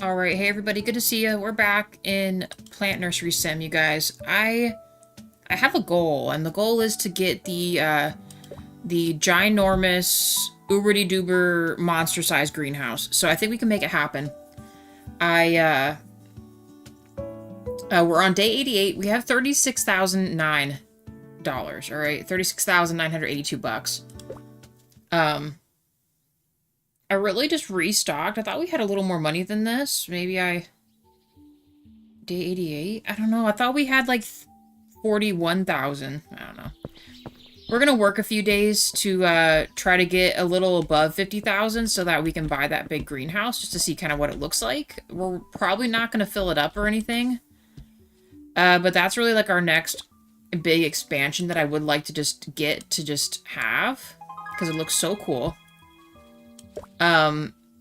Alright, hey everybody, good to see you. We're back in Plant Nursery Sim, you guys. I have a goal, and the goal is to get the ginormous, uber-duber, monster-sized greenhouse. So I think we can make it happen. We're on day 88. We have $36,009, alright? $36,982. I really just restocked. I thought we had a little more money than this. Maybe Day 88? I don't know. I thought we had like 41,000. I don't know. We're gonna work a few days to try to get a little above 50,000 so that we can buy that big greenhouse just to see kind of what it looks like. We're probably not gonna fill it up or anything. But that's really like our next big expansion that I would like to just get to just have because it looks so cool.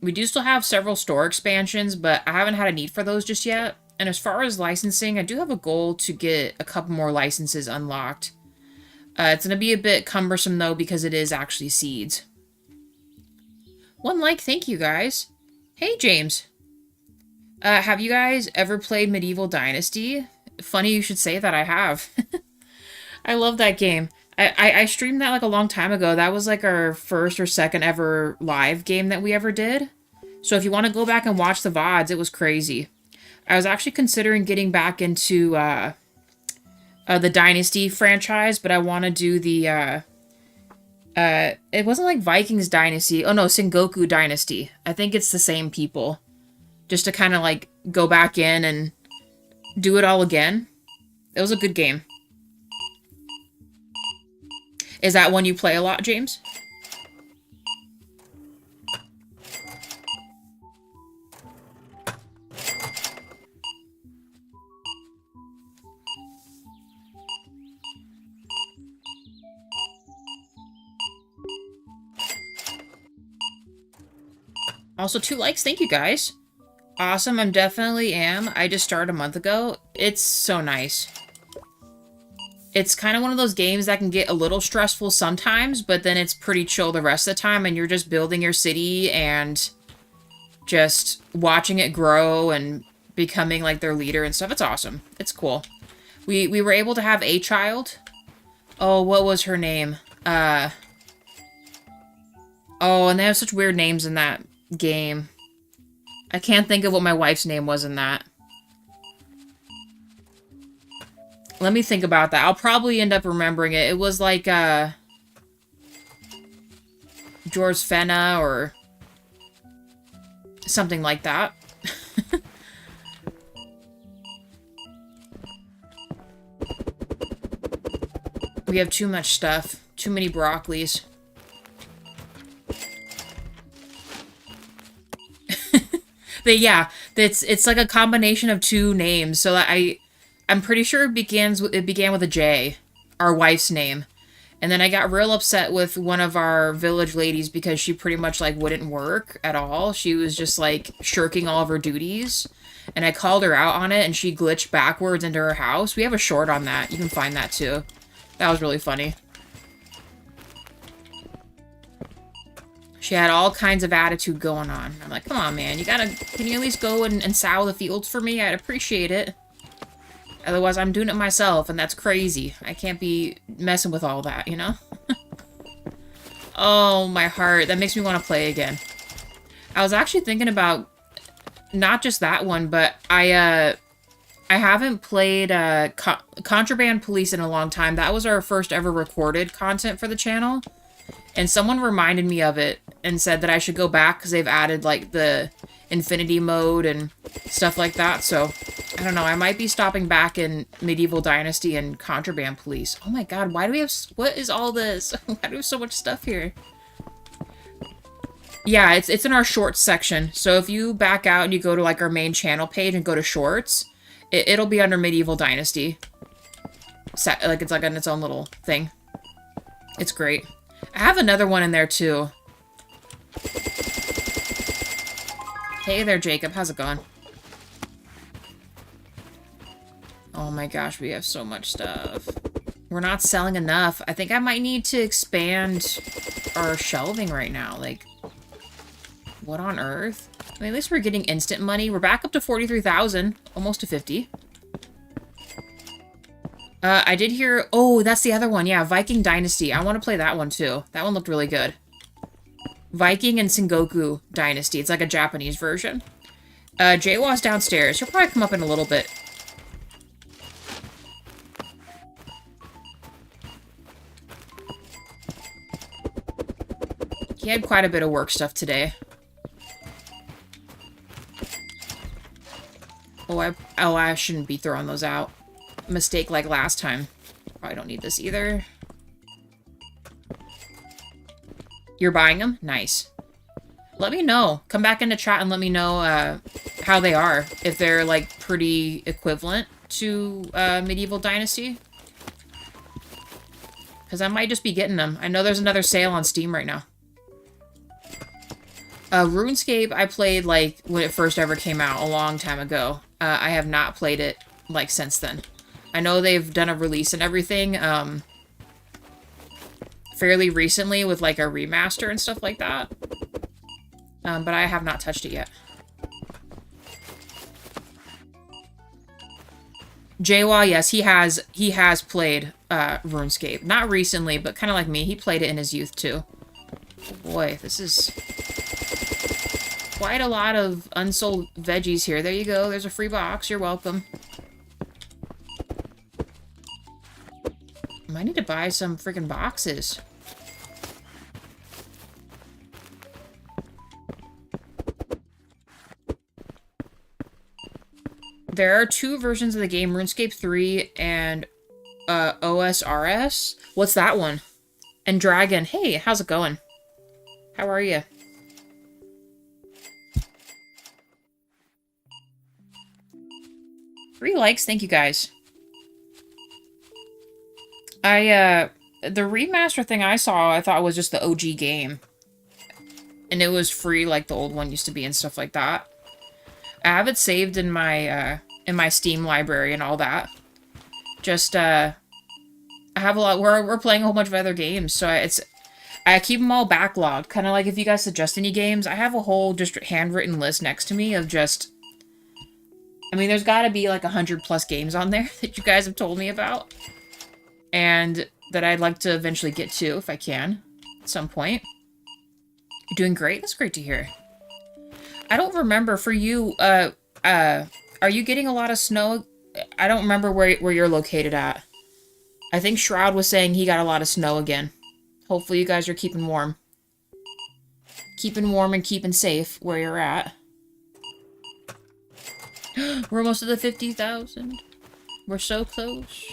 We do still have several store expansions, but I haven't had a need for those just yet. And as far as licensing, I do have a goal to get a couple more licenses unlocked. It's going to be a bit cumbersome, though, because it is actually seeds. One like, thank you, guys. Hey, James. Have you guys ever played Medieval Dynasty? Funny you should say that, I have. I love that game. I streamed that like a long time ago. That was like our first or second ever live game that we ever did. So if you want to go back and watch the VODs, it was crazy. I was actually considering getting back into the Dynasty franchise, but I want to do the it wasn't like Vikings Dynasty. Oh no, Sengoku Dynasty. I think it's the same people. Just to kind of like go back in and do it all again. It was a good game. Is that one you play a lot, James? Also, 2 likes. Thank you, guys. Awesome. I definitely am. I just started a month ago. It's so nice. It's kind of one of those games that can get a little stressful sometimes, but then it's pretty chill the rest of the time, and you're just building your city and just watching it grow and becoming like their leader and stuff. It's awesome. It's cool. We were able to have a child. Oh, what was her name? Oh, and they have such weird names in that game. I can't think of what my wife's name was in that. Let me think about that. I'll probably end up remembering it. It was like, George Fenna or something like that. We have too much stuff. Too many broccolis. Yeah, it's like a combination of 2 names. So I'm pretty sure it began with a J, our wife's name. And then I got real upset with one of our village ladies because she pretty much like wouldn't work at all. She was just like shirking all of her duties. And I called her out on it and she glitched backwards into her house. We have a short on that. You can find that too. That was really funny. She had all kinds of attitude going on. I'm like, come on, man. Can you at least go and sow the fields for me? I'd appreciate it. Otherwise, I'm doing it myself, and that's crazy. I can't be messing with all that, you know? Oh, my heart. That makes me want to play again. I was actually thinking about not just that one, but I haven't played Contraband Police in a long time. That was our first ever recorded content for the channel. And someone reminded me of it and said that I should go back because they've added, like, the infinity mode and stuff like that. So, I don't know. I might be stopping back in Medieval Dynasty and Contraband Police. Oh my god, why do we have... What is all this? Why do we have so much stuff here? Yeah, it's in our shorts section. So if you back out and you go to, like, our main channel page and go to shorts, it'll be under Medieval Dynasty. Like, it's like on its own little thing. It's great. I have another one in there, too. Hey there, Jacob. How's it going? Oh my gosh, we have so much stuff. We're not selling enough. I think I might need to expand our shelving right now. Like, What on earth? I mean, at least we're getting instant money. We're back up to 43,000. Almost to 50. I did hear... Oh, that's the other one. Yeah, Viking Dynasty. I want to play that one, too. That one looked really good. Viking and Sengoku Dynasty. It's like a Japanese version. Jaywaw's downstairs. He'll probably come up in a little bit. He had quite a bit of work stuff today. Oh, I shouldn't be throwing those out. Mistake like last time. Probably don't need this either. You're buying them? Nice. Let me know. Come back into chat and let me know how they are. If they're, like, pretty equivalent to Medieval Dynasty. Because I might just be getting them. I know there's another sale on Steam right now. RuneScape, I played, like, when it first ever came out a long time ago. I have not played it, like, since then. I know they've done a release and everything, fairly recently with, like, a remaster and stuff like that. But I have not touched it yet. Jaywa, yes, he has played, RuneScape. Not recently, but kind of like me. He played it in his youth, too. Oh boy, this is... quite a lot of unsold veggies here. There you go. There's a free box. You're welcome. Might need to buy some freaking boxes. There are two versions of the game, RuneScape 3 and OSRS. What's that one? And Dragon. Hey, how's it going? How are you? 3 likes, thank you guys. The remaster thing I saw, I thought was just the OG game. And it was free like the old one used to be and stuff like that. I have it saved in my Steam library and all that. Just, I have a lot, we're playing a whole bunch of other games, so I keep them all backlogged. Kind of like if you guys suggest any games, I have a whole just handwritten list next to me of just... I mean, there's got to be like 100+ games on there that you guys have told me about. And that I'd like to eventually get to, if I can, at some point. You're doing great? That's great to hear. I don't remember, for you, are you getting a lot of snow? I don't remember where you're located at. I think Shroud was saying he got a lot of snow again. Hopefully you guys are keeping warm. Keeping warm and keeping safe where you're at. We're almost at the 50,000. We're so close.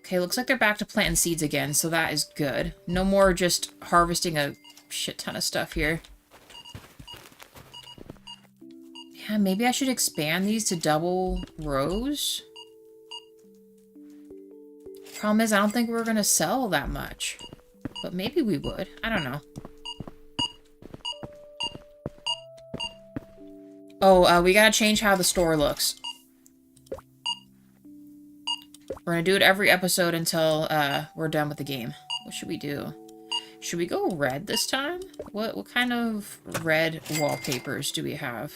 Okay, looks like they're back to planting seeds again, so that is good. No more just harvesting a shit ton of stuff here. Yeah, maybe I should expand these to double rows. Problem is, I don't think we're gonna sell that much. But maybe we would. I don't know. Oh, we gotta change how the store looks. We're gonna do it every episode until we're done with the game. What should we do? Should we go red this time? What kind of red wallpapers do we have?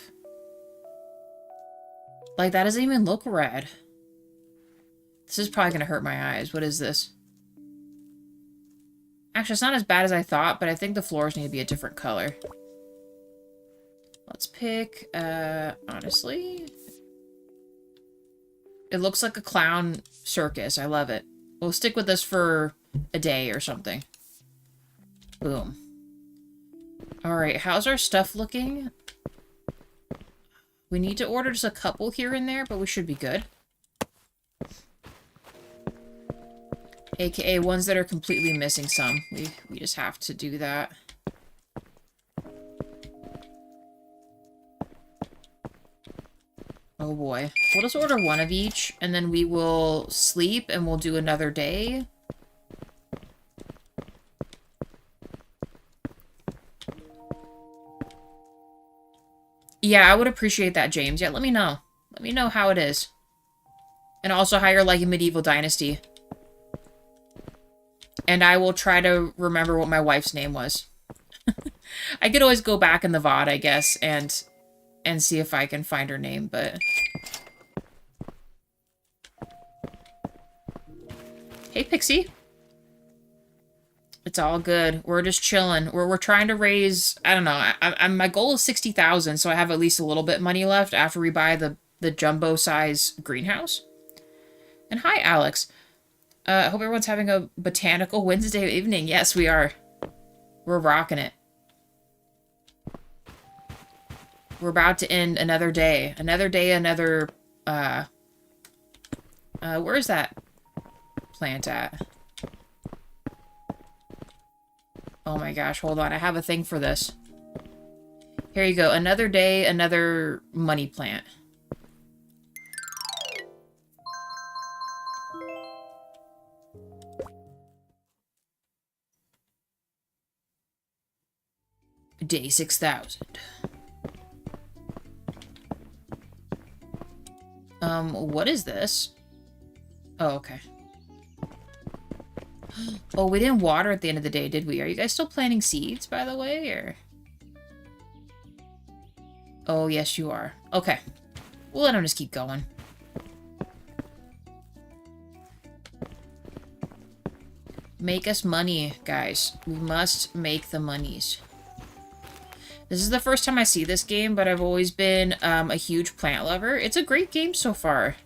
Like, that doesn't even look red. This is probably gonna hurt my eyes. What is this? Actually, it's not as bad as I thought, but I think the floors need to be a different color. Let's pick, honestly... It looks like a clown circus. I love it. We'll stick with this for a day or something. Boom. Alright, how's our stuff looking? We need to order just a couple here and there, but we should be good. AKA ones that are completely missing some. We just have to do that. Oh boy. We'll just order one of each, and then we will sleep, and we'll do another day. Yeah, I would appreciate that, James. Yeah, let me know. Let me know how it is. And also how you're liking Medieval Dynasty. And I will try to remember what my wife's name was. I could always go back in the VOD, I guess, and see if I can find her name, but... Hey, Pixie. It's all good. We're just chilling. We're trying to raise... I don't know. My goal is 60,000, so I have at least a little bit of money left after we buy the jumbo-size greenhouse. And hi, Alex. I hope everyone's having a botanical Wednesday evening. Yes, we are. We're rocking it. We're about to end another day. Another day, another... where's that plant at? Oh my gosh, hold on. I have a thing for this. Here you go. Another day, another money plant. Day 6,000. What is this? Oh, okay. Oh, we didn't water at the end of the day, did we? Are you guys still planting seeds, by the way, or? Oh, yes, you are. Okay. We'll let them just keep going. Make us money, guys. We must make the monies. This is the first time I see this game, but I've always been a huge plant lover. It's a great game so far.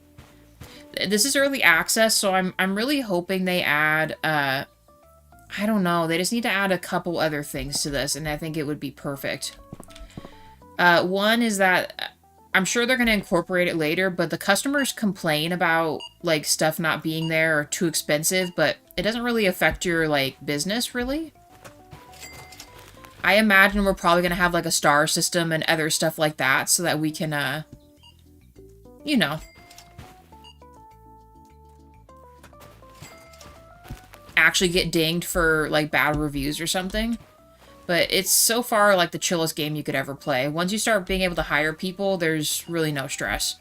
This is early access, so I'm really hoping they add, I don't know, they just need to add a couple other things to this, and I think it would be perfect. One is that I'm sure they're going to incorporate it later, but the customers complain about, like, stuff not being there or too expensive, but it doesn't really affect your, like, business, really. I imagine we're probably going to have, like, a star system and other stuff like that so that we can, you know, actually get dinged for, like, bad reviews or something. But it's so far, like, the chillest game you could ever play. Once you start being able to hire people, there's really no stress.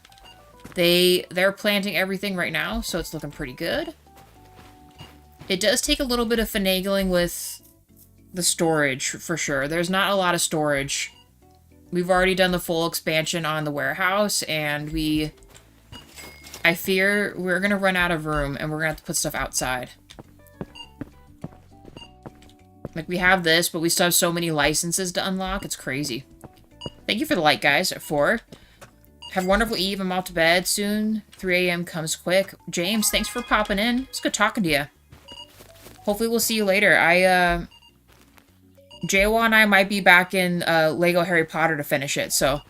They're planting everything right now, so it's looking pretty good. It does take a little bit of finagling with the storage, for sure. There's not a lot of storage. We've already done the full expansion on the warehouse, and I fear we're going to run out of room, and we're going to have to put stuff outside. Like, we have this, but we still have so many licenses to unlock. It's crazy. Thank you for the light, guys, at 4. Have a wonderful eve. I'm off to bed soon. 3 a.m. comes quick. James, thanks for popping in. It's good talking to you. Hopefully we'll see you later. Jawa and I might be back in Lego Harry Potter to finish it, so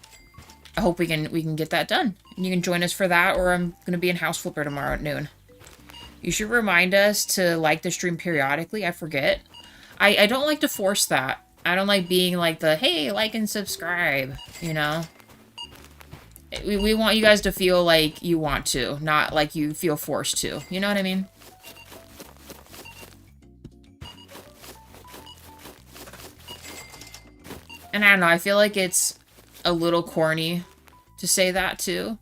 I hope we can get that done. And you can join us for that, or I'm going to be in House Flipper tomorrow at noon. You should remind us to like the stream periodically. I forget. I don't like to force that. I don't like being like the, hey, like and subscribe, you know? We want you guys to feel like you want to, not like you feel forced to. You know what I mean? And I don't know, I feel like it's a little corny to say that, too.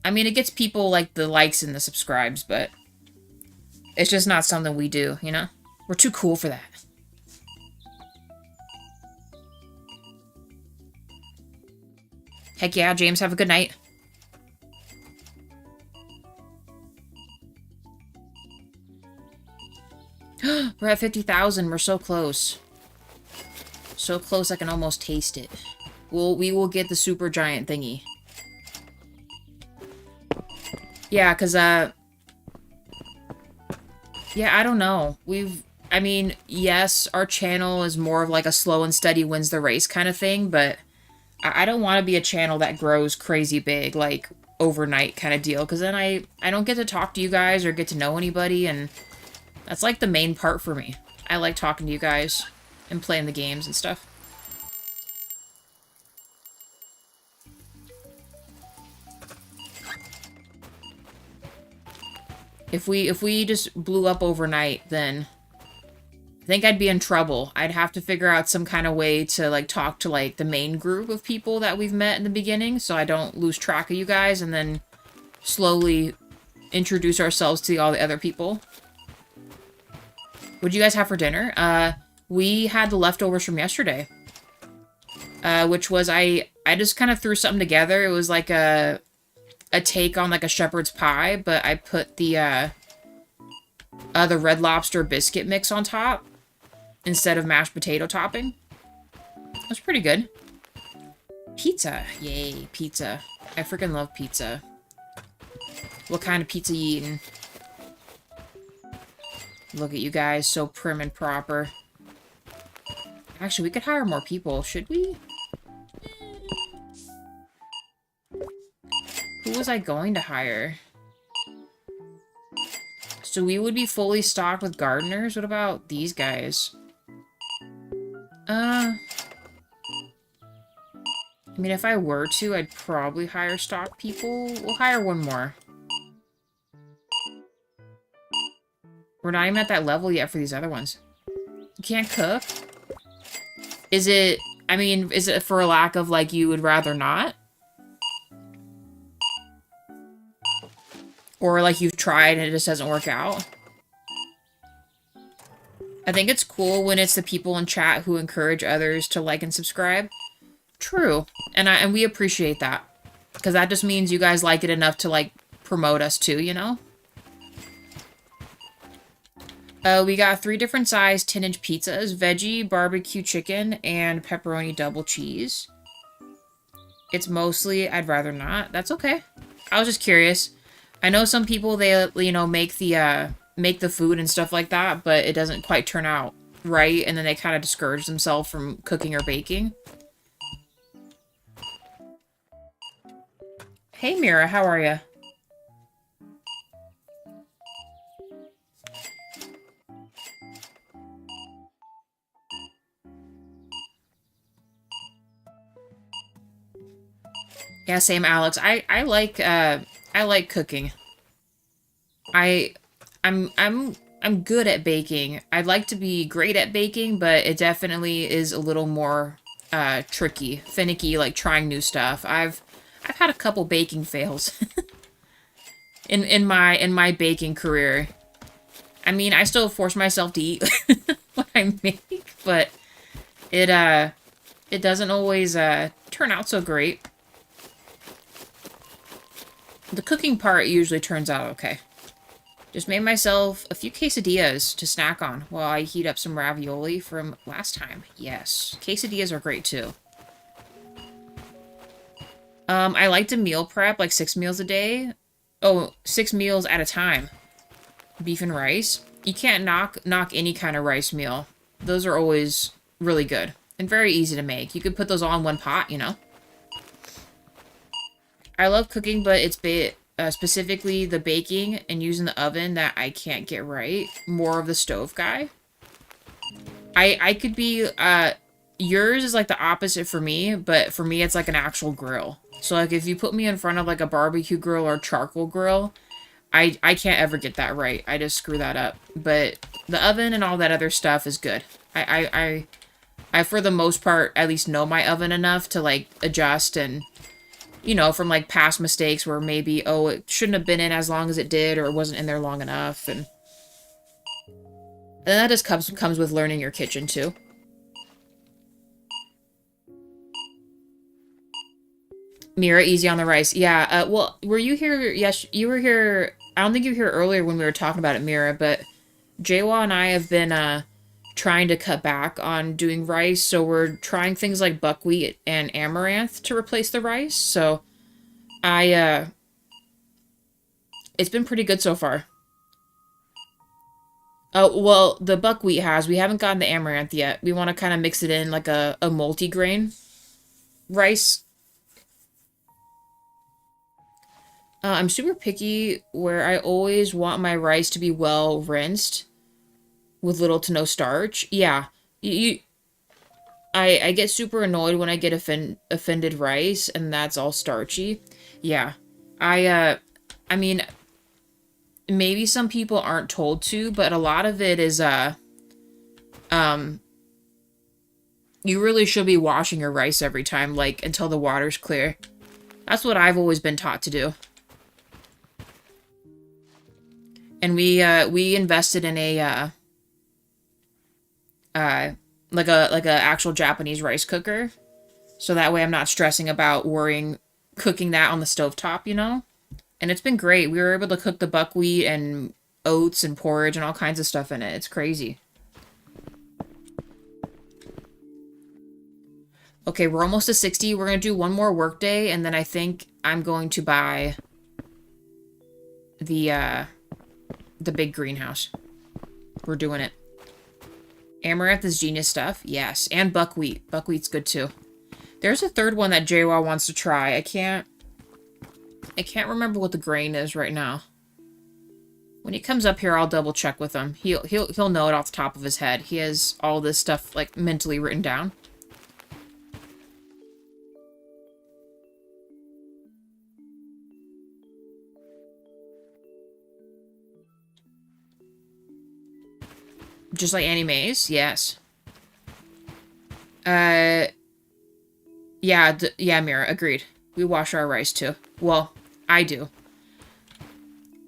I mean, it gets people, like, the likes and the subscribes, but it's just not something we do, you know? We're too cool for that. Heck yeah, James, have a good night. We're at 50,000, we're so close. So close I can almost taste it. We will get the super giant thingy. Yeah, cause yeah, I don't know. I mean, yes, our channel is more of like a slow and steady wins the race kind of thing, but I don't want to be a channel that grows crazy big, like overnight kind of deal, because then I don't get to talk to you guys or get to know anybody, and that's like the main part for me. I like talking to you guys and playing the games and stuff. If we just blew up overnight, then I think I'd be in trouble. I'd have to figure out some kind of way to, like, talk to, like, the main group of people that we've met in the beginning, so I don't lose track of you guys, and then slowly introduce ourselves to all the other people. What'd you guys have for dinner? We had the leftovers from yesterday. Which was, I just kind of threw something together. It was like a take on like a shepherd's pie, but I put the Red Lobster biscuit mix on top instead of mashed potato topping. It was pretty good. Pizza. Yay, pizza. I freaking love pizza. What kind of pizza you eating? Look at you guys, so prim and proper. Actually, we could hire more people, should we? Who was I going to hire? So we would be fully stocked with gardeners? What about these guys? I mean, if I were to, I'd probably hire stock people. We'll hire one more. We're not even at that level yet for these other ones. You can't cook? Is it, I mean, is it for a lack of, like, you would rather not? Or, like, you've tried and it just doesn't work out? I think it's cool when it's the people in chat who encourage others to like and subscribe. True. And we appreciate that. Because that just means you guys like it enough to, like, promote us too, you know? We got 3 different size 10-inch pizzas, veggie, barbecue chicken, and pepperoni double cheese. It's mostly, I'd rather not. That's okay. I was just curious. I know some people, they, you know, make the food and stuff like that, but it doesn't quite turn out right, and then they kind of discourage themselves from cooking or baking. Hey, Mira, how are you? Yeah, same, Alex. I like cooking. I'm good at baking. I'd like to be great at baking, but it definitely is a little more tricky, finicky, like trying new stuff. I've had a couple baking fails in my baking career. I mean, I still force myself to eat what I make, but it doesn't always turn out so great. The cooking part usually turns out okay. Just made myself a few quesadillas to snack on while I heat up some ravioli from last time. Yes, quesadillas are great too. I like to meal prep like 6 meals a day. Oh, 6 meals at a time. Beef and rice. You can't knock any kind of rice meal. Those are always really good and very easy to make. You could put those all in one pot, you know? I love cooking, but it's specifically the baking and using the oven that I can't get right. More of the stove guy. I could be, yours is like the opposite for me, but for me it's like an actual grill. So like if you put me in front of like a barbecue grill or charcoal grill, I can't ever get that right. I just screw that up. But the oven and all that other stuff is good. I for the most part at least know my oven enough to like adjust and, you know, from like past mistakes where maybe, oh, it shouldn't have been in as long as it did or it wasn't in there long enough. And that just comes with learning your kitchen too. Mira, easy on the rice. Yeah, well, were you here? Yes, you were here. I don't think you were here earlier when we were talking about it, Mira, but Jaywa and I have been trying to cut back on doing rice, so we're trying things like buckwheat and amaranth to replace the rice. So it's been pretty good so far. Oh, well, the buckwheat has. We haven't gotten the amaranth yet. We want to kind of mix it in like a multi-grain rice. I'm super picky where I always want my rice to be well rinsed with little to no starch. Yeah, I get super annoyed when I get offended rice and that's all starchy. Yeah, I mean, maybe some people aren't told to, but a lot of it is, you really should be washing your rice every time, like, until the water's clear. That's what I've always been taught to do. And we invested in uh, like a actual Japanese rice cooker. So that way I'm not stressing about worrying cooking that on the stovetop, you know? And it's been great. We were able to cook the buckwheat and oats and porridge and all kinds of stuff in it. It's crazy. Okay, we're almost to 60. We're going to do one more work day, and then I think I'm going to buy the big greenhouse. We're doing it. Amaranth is genius stuff. Yes, and buckwheat. Buckwheat's good too. There's a third one that JWoww wants to try. I can't remember what the grain is right now. When he comes up here, I'll double check with him. He'll know it off the top of his head. He has all this stuff like mentally written down. Just like Annie Mae's? Yes. Yeah, yeah, Mira, agreed. We wash our rice, too. Well, I do.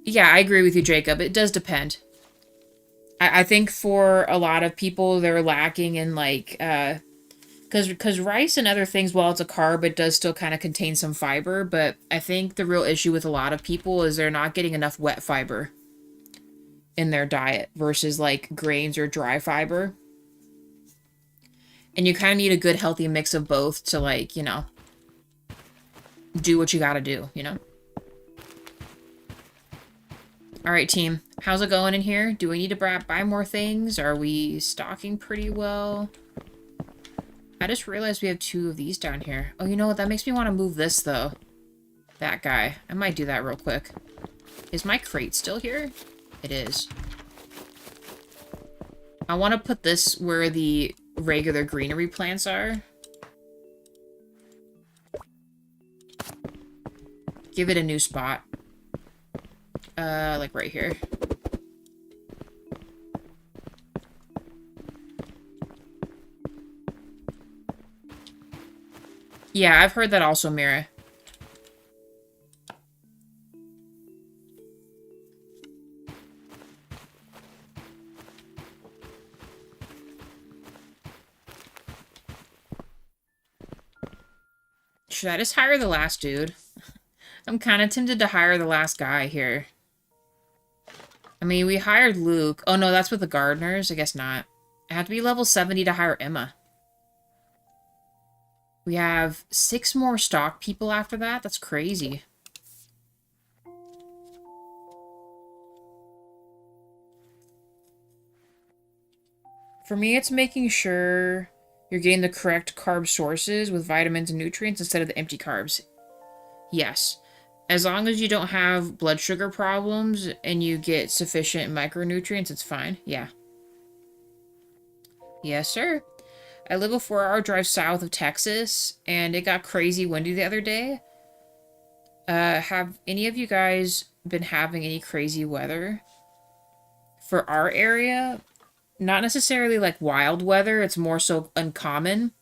Yeah, I agree with you, Jacob. It does depend. I think for a lot of people, they're lacking in, like, because rice and other things, while it's a carb, it does still kind of contain some fiber, but I think the real issue with a lot of people is they're not getting enough wet fiber in their diet versus, like, grains or dry fiber. And you kind of need a good, healthy mix of both to, like, you know, do what you gotta do, you know? Alright, team. How's it going in here? Do we need to buy more things? Are we stocking pretty well? I just realized we have 2 of these down here. Oh, you know what? That makes me want to move this, though. That guy. I might do that real quick. Is my crate still here? It is. I want to put this where the regular greenery plants are. Give it a new spot. Like right here. Yeah, I've heard that also, Mira. Should I just hire the last dude? I'm kind of tempted to hire the last guy here. I mean, we hired Luke. Oh, no, that's with the gardeners. I guess not. I have to be level 70 to hire Emma. We have 6 more stock people after that? That's crazy. For me, it's making sure you're getting the correct carb sources with vitamins and nutrients instead of the empty carbs. Yes. As long as you don't have blood sugar problems and you get sufficient micronutrients, it's fine. Yeah. Yes, sir. I live a 4-hour drive south of Texas, and it got crazy windy the other day. Have any of you guys been having any crazy weather? For our area, not necessarily like wild weather, it's more so uncommon.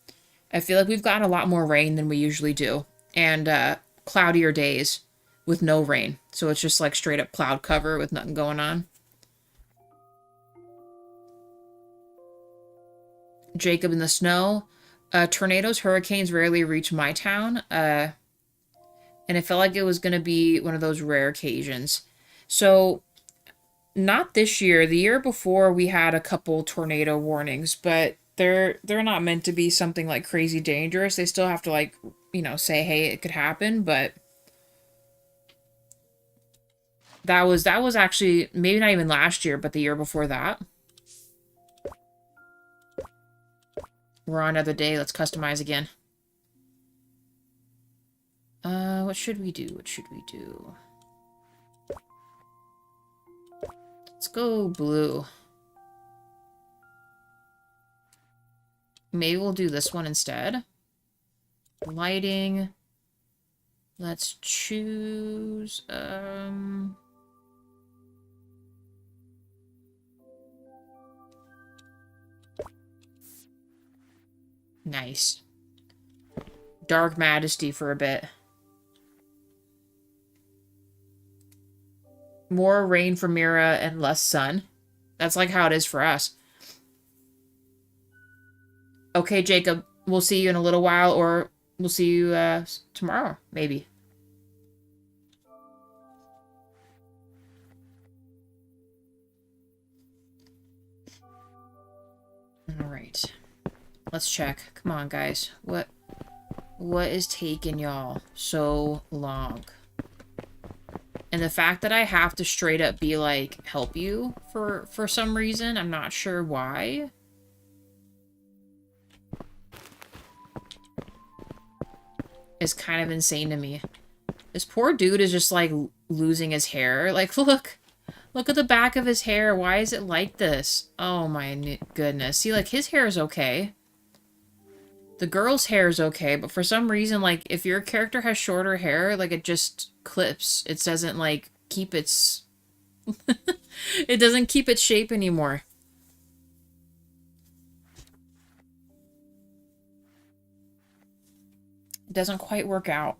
I feel like we've gotten a lot more rain than we usually do, and cloudier days with no rain. So it's just like straight up cloud cover with nothing going on. Jacob in the snow. Tornadoes, hurricanes rarely reach my town. And it felt like it was going to be one of those rare occasions. So, not this year. The year before, we had a couple tornado warnings, but they're not meant to be something like crazy dangerous. They still have to, like, you know, say, hey, it could happen, but that was actually maybe not even last year, but the year before that. We're on another day. Let's customize again. What should we do? What should we do? Let's go blue. Maybe we'll do this one instead. Lighting. Let's choose, nice. Dark Majesty for a bit. More rain for Mira and less sun. That's like how it is for us. Okay, Jacob, we'll see you in a little while, or we'll see you tomorrow, maybe. All right. Let's check. Come on, guys. What is taking y'all so long? And the fact that I have to straight up be like, help you for some reason, I'm not sure why. Is kind of insane to me. This poor dude is just like losing his hair. Like, look at the back of his hair. Why is it like this? Oh my goodness. See, like, his hair is okay. The girl's hair is okay, but for some reason, like, if your character has shorter hair, like, it just clips. It doesn't, like, keep its... it doesn't keep its shape anymore. It doesn't quite work out.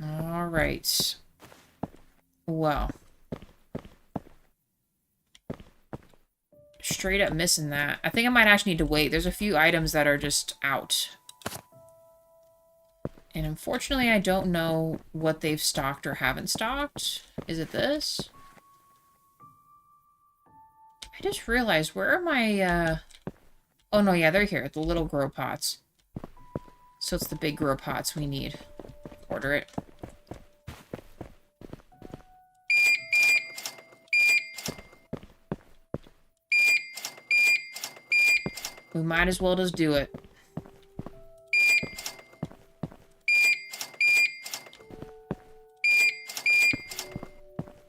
Alright. Well. Straight up missing that. I think I might actually need to wait. There's a few items that are just out. And unfortunately, I don't know what they've stocked or haven't stocked. Is it this? I just realized, where are my, Oh, no, yeah, they're here. The little grow pots. So it's the big grow pots we need. Order it. We might as well just do it.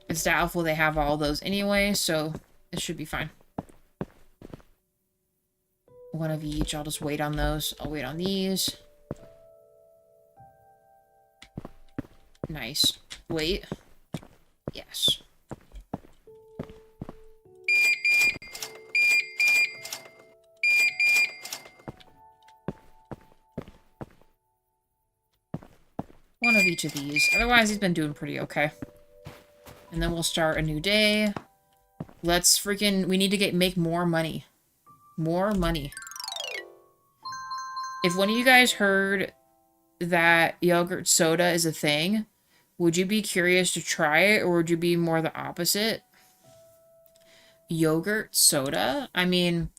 It's doubtful they have all those anyway, so it should be fine. One of each. I'll just wait on those. I'll wait on these. Nice. Wait. Yes. One of each of these. Otherwise, he's been doing pretty okay. And then we'll start a new day. Let's freaking... We need to make more money. More money. If one of you guys heard that yogurt soda is a thing, would you be curious to try it, or would you be more the opposite? Yogurt soda? I mean...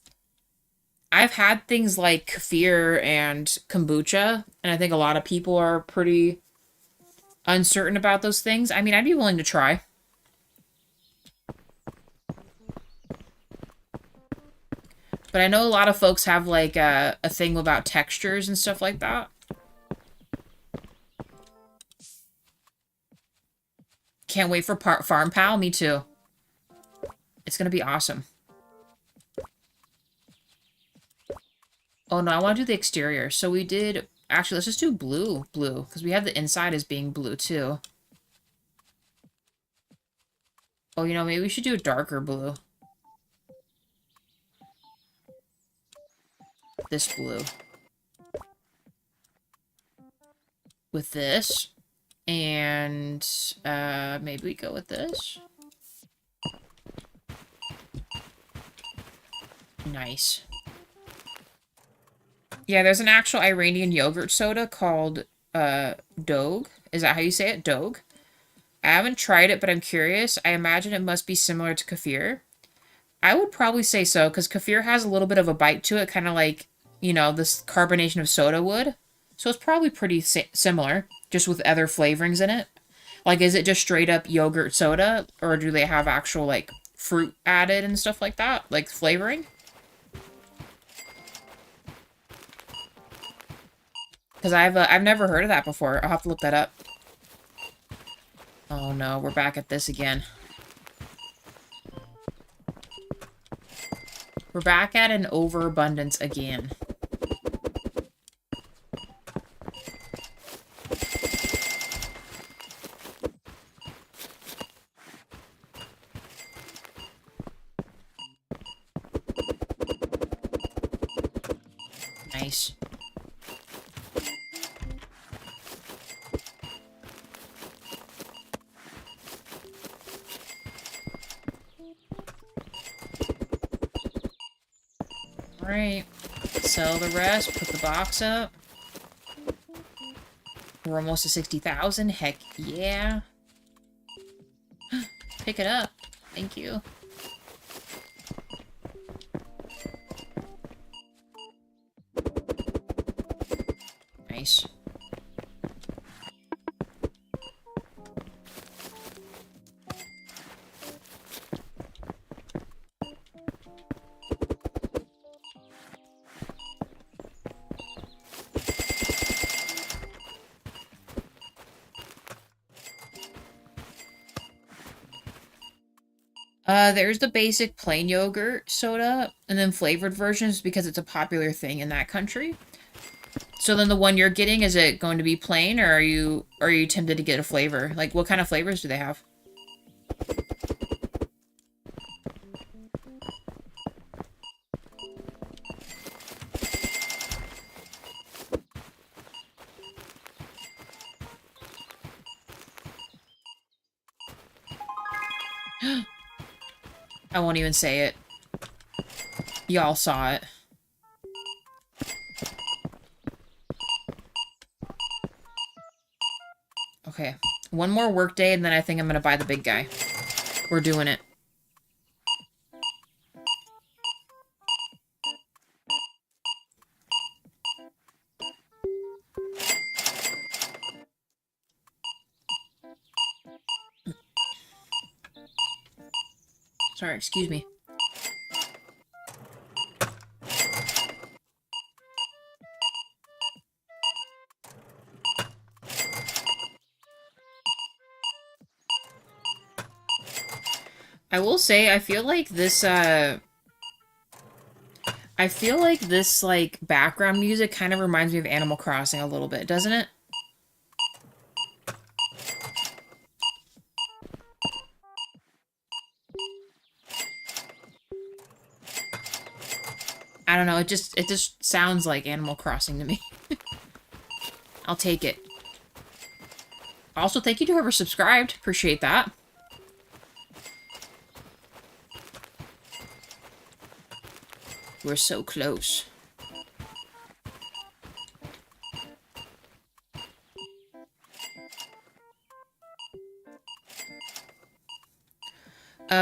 I've had things like kefir and kombucha, and I think a lot of people are pretty uncertain about those things. I mean, I'd be willing to try. But I know a lot of folks have, like, a thing about textures and stuff like that. Can't wait for Farm Pal. Me too. It's gonna be awesome. Oh, no, I want to do the exterior. So we did... Actually, let's just do blue. Blue. Because we have the inside as being blue, too. Oh, you know, maybe we should do a darker blue. This blue. With this. And, maybe we go with this. Nice. Yeah, there's an actual Iranian yogurt soda called, Dogue. Is that how you say it? Dogue? I haven't tried it, but I'm curious. I imagine it must be similar to kefir. I would probably say so, because kefir has a little bit of a bite to it, kind of like, you know, this carbonation of soda would. So it's probably pretty similar, just with other flavorings in it. Like, is it just straight up yogurt soda, or do they have actual, like, fruit added and stuff like that? Like, flavoring? Because I've never heard of that before. I'll have to look that up. Oh no, we're back at this again. We're back at an overabundance again. Nice. Alright. Sell the rest, put the box up. We're almost to 60,000. Heck yeah. Pick it up. Thank you. Nice. There's the basic plain yogurt soda, and then flavored versions because it's a popular thing in that country. So then the one you're getting, is it going to be plain, or are you tempted to get a flavor? Like, what kind of flavors do they have? I won't even say it. Y'all saw it. Okay. One more work day, and then I think I'm gonna buy the big guy. We're doing it. Sorry, excuse me. I will say, I feel like this, like, background music kind of reminds me of Animal Crossing a little bit, doesn't it? I don't know, it just sounds like Animal Crossing to me. I'll take it. Also, thank you to whoever subscribed. Appreciate that. We're so close.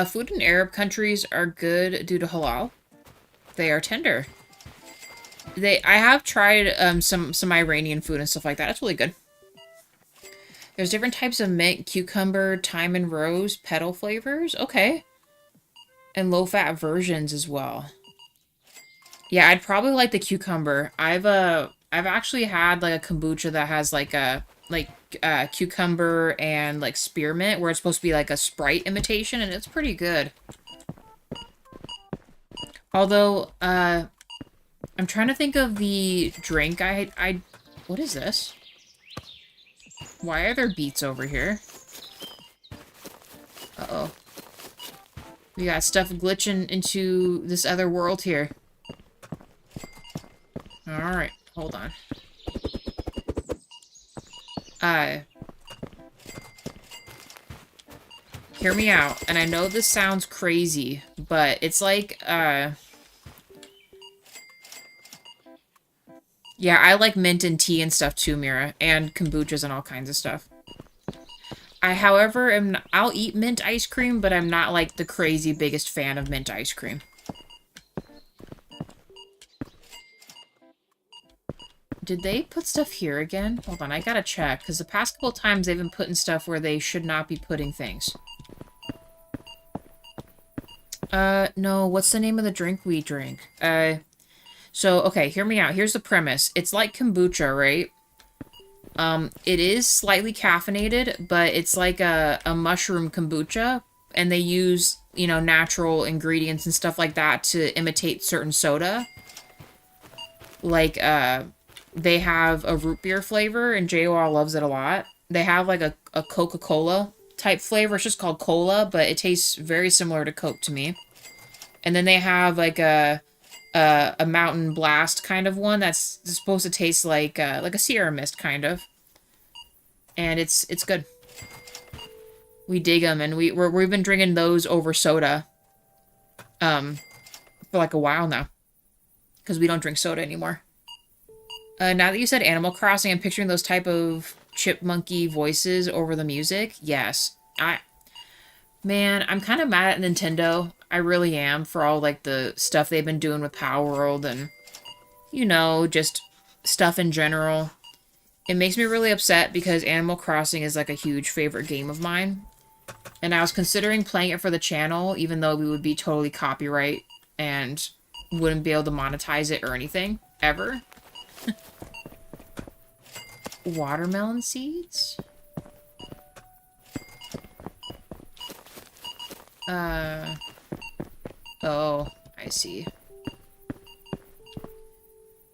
Food in Arab countries are good due to halal. They are tender. I have tried some Iranian food and stuff like that. It's really good. There's different types of mint, cucumber, thyme, and rose petal flavors. Okay. And low-fat versions as well. Yeah, I'd probably like the cucumber. I've actually had like a kombucha that has like a cucumber and like spearmint, where it's supposed to be like a Sprite imitation, and it's pretty good. Although, I'm trying to think of the drink what is this? Why are there beets over here? Uh-oh. We got stuff glitching into this other world here. Alright, hold on. Hear me out, and I know this sounds crazy, but it's like, yeah, I like mint and tea and stuff too, Mira, and kombuchas and all kinds of stuff. However, I'll eat mint ice cream, but I'm not like the crazy biggest fan of mint ice cream. Did they put stuff here again? Hold on, I gotta check, because the past couple times they've been putting stuff where they should not be putting things. No, what's the name of the drink we drink? So, okay, hear me out. Here's the premise. It's like kombucha, right? It is slightly caffeinated, but it's like a mushroom kombucha, and they use, you know, natural ingredients and stuff like that to imitate certain soda. Like, they have a root beer flavor, and JOR loves it a lot. They have, like, a Coca-Cola type flavor. It's just called cola, but it tastes very similar to Coke to me. And then they have, like, a Mountain Blast kind of one that's supposed to taste like a Sierra Mist, kind of. And it's good. We dig them, and we've been drinking those over soda, for like a while now. because we don't drink soda anymore. Now that you said Animal Crossing, I'm picturing those type of chipmunky voices over the music. Yes. Man, I'm kind of mad at Nintendo. I really am, for all, like, the stuff they've been doing with Power World and, you know, just stuff in general. It makes me really upset because Animal Crossing is, like, a huge favorite game of mine. And I was considering playing it for the channel, even though we would be totally copyright and wouldn't be able to monetize it or anything, ever. Watermelon seeds? Oh, I see.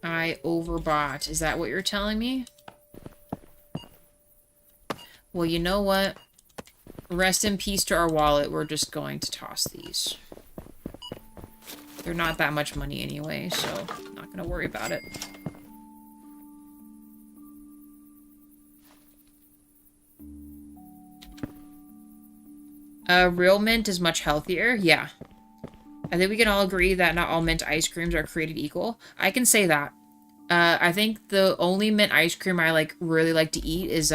I overbought. Is that what you're telling me? Well, you know what? Rest in peace to our wallet. We're just going to toss these. They're not that much money anyway, so I'm not going to worry about it. Real mint is much healthier. Yeah. I think we can all agree that not all mint ice creams are created equal. I can say that. I think the only mint ice cream I really like to eat is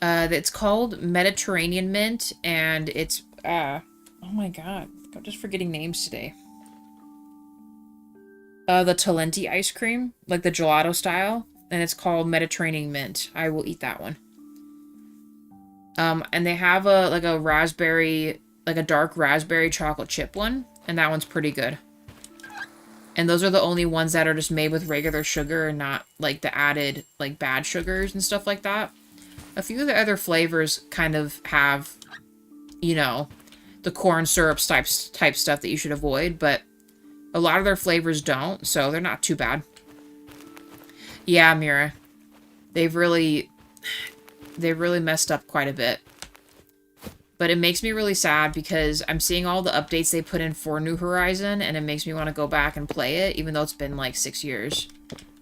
it's called Mediterranean mint, and it's oh my god, I'm just forgetting names today. The Talenti ice cream, like the gelato style, and it's called Mediterranean mint. I will eat that one. And they have a raspberry, like a dark raspberry chocolate chip one, and that one's pretty good. And those are the only ones that are just made with regular sugar and not, like, the added, like, bad sugars and stuff like that. A few of the other flavors kind of have, you know, the corn syrup type stuff that you should avoid, but a lot of their flavors don't, so they're not too bad. Yeah, Mira. They've really messed up quite a bit. But it makes me really sad because I'm seeing all the updates they put in for New Horizon, and it makes me want to go back and play it, even though it's been like 6 years.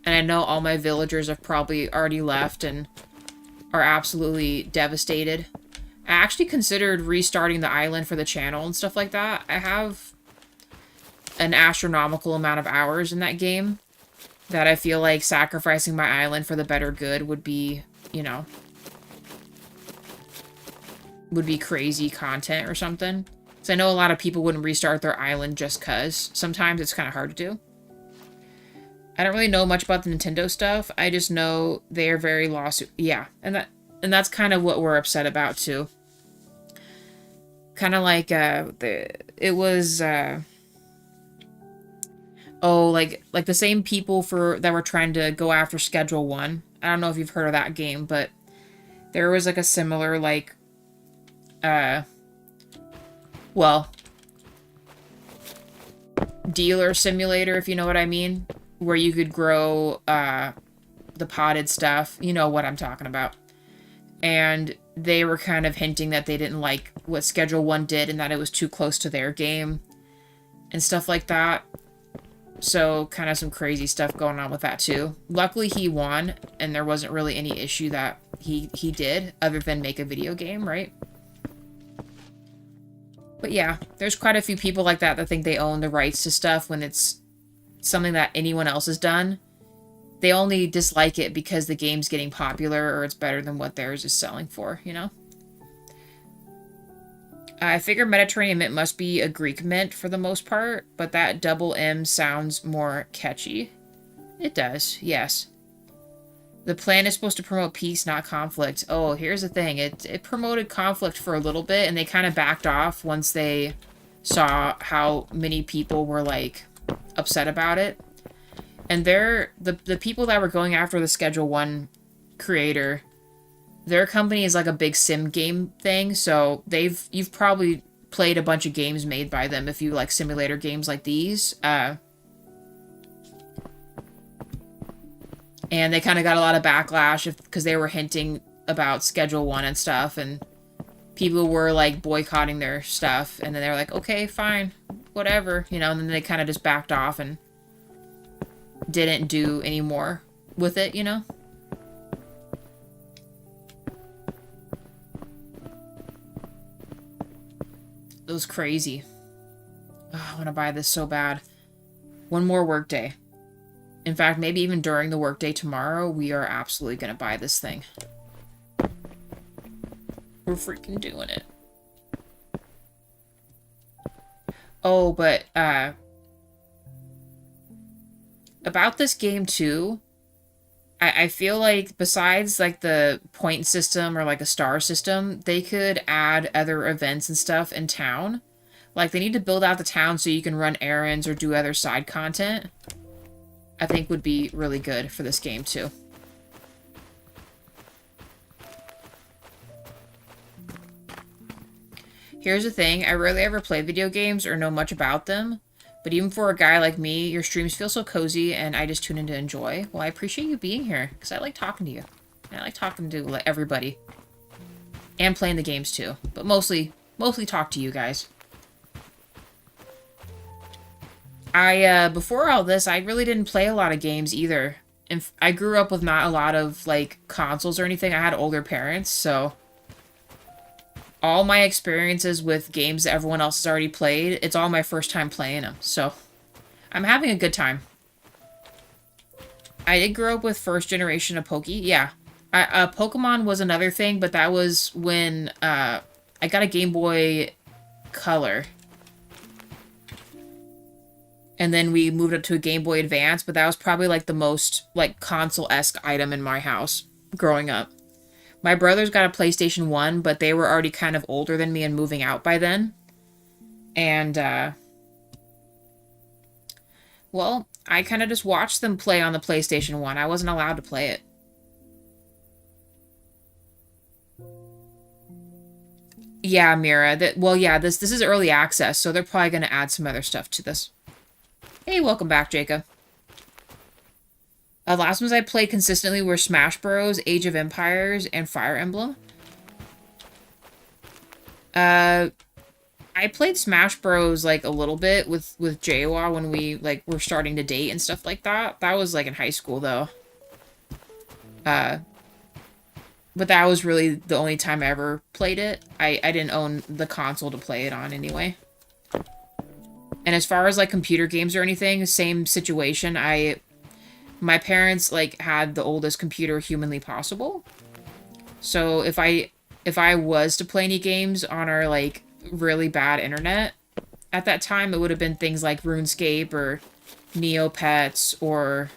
And I know all my villagers have probably already left and are absolutely devastated. I actually considered restarting the island for the channel and stuff like that. I have an astronomical amount of hours in that game that I feel like sacrificing my island for the better good would be, you know, would be crazy content or something. So I know a lot of people wouldn't restart their island just cause. Sometimes it's kind of hard to do. I don't really know much about the Nintendo stuff. I just know they are very lawsuit. Yeah, and that's kind of what we're upset about too. Kind of like it was like the same people that were trying to go after Schedule 1. I don't know if you've heard of that game, but there was like a similar like well, dealer simulator, if you know what I mean, where you could grow the potted stuff. You know what I'm talking about. And they were kind of hinting that they didn't like what Schedule 1 did and that it was too close to their game and stuff like that. So kind of some crazy stuff going on with that too. Luckily he won, and there wasn't really any issue that he did other than make a video game, right? But yeah, there's quite a few people like that think they own the rights to stuff when it's something that anyone else has done. They only dislike it because the game's getting popular or it's better than what theirs is selling for, you know? I figure Mediterranean mint must be a Greek mint for the most part, but that double M sounds more catchy. It does, yes. The plan is supposed to promote peace, not conflict. Oh, here's the thing. It promoted conflict for a little bit, and they kind of backed off once they saw how many people were, like, upset about it. And the people that were going after the Schedule 1 creator, their company is like a big sim game thing, so you've probably played a bunch of games made by them if you like simulator games like these. And they kind of got a lot of backlash because they were hinting about Schedule 1 and stuff, and people were like boycotting their stuff, and then they were like, okay, fine, whatever, you know, and then they kind of just backed off and didn't do any more with it, you know? It was crazy. Oh, I want to buy this so bad. One more workday. In fact, maybe even during the workday tomorrow, we are absolutely going to buy this thing. We're freaking doing it. Oh, but, about this game, too, I feel like besides, like, the point system or, like, a star system, they could add other events and stuff in town. Like, they need to build out the town so you can run errands or do other side content. I think would be really good for this game, too. Here's the thing, I rarely ever play video games or know much about them, but even for a guy like me, your streams feel so cozy and I just tune in to enjoy. Well, I appreciate you being here, because I like talking to you. And I like talking to like, everybody. And playing the games too, but mostly talk to you guys. Before all this, I really didn't play a lot of games either. And I grew up with not a lot of, like, consoles or anything. I had older parents, so all my experiences with games that everyone else has already played, it's all my first time playing them. So, I'm having a good time. I did grow up with first generation of Poke. Yeah. Pokemon was another thing, but that was when, I got a Game Boy Color. And then we moved up to a Game Boy Advance, but that was probably, like, the most, like, console-esque item in my house growing up. My brothers got a PlayStation 1, but they were already kind of older than me and moving out by then. And, well, I kind of just watched them play on the PlayStation 1. I wasn't allowed to play it. Yeah, Mira. Well, yeah, this is early access, so they're probably going to add some other stuff to this. Hey, welcome back, Jacob. Last ones I played consistently were Smash Bros, Age of Empires, and Fire Emblem. I played Smash Bros, like, a little bit with Jawa when we, like, were starting to date and stuff like that. That was, like, in high school, though. But that was really the only time I ever played it. I didn't own the console to play it on, anyway. And as far as, like, computer games or anything, same situation. My parents, like, had the oldest computer humanly possible. So if I was to play any games on our, like, really bad internet at that time, it would have been things like RuneScape or Neopets or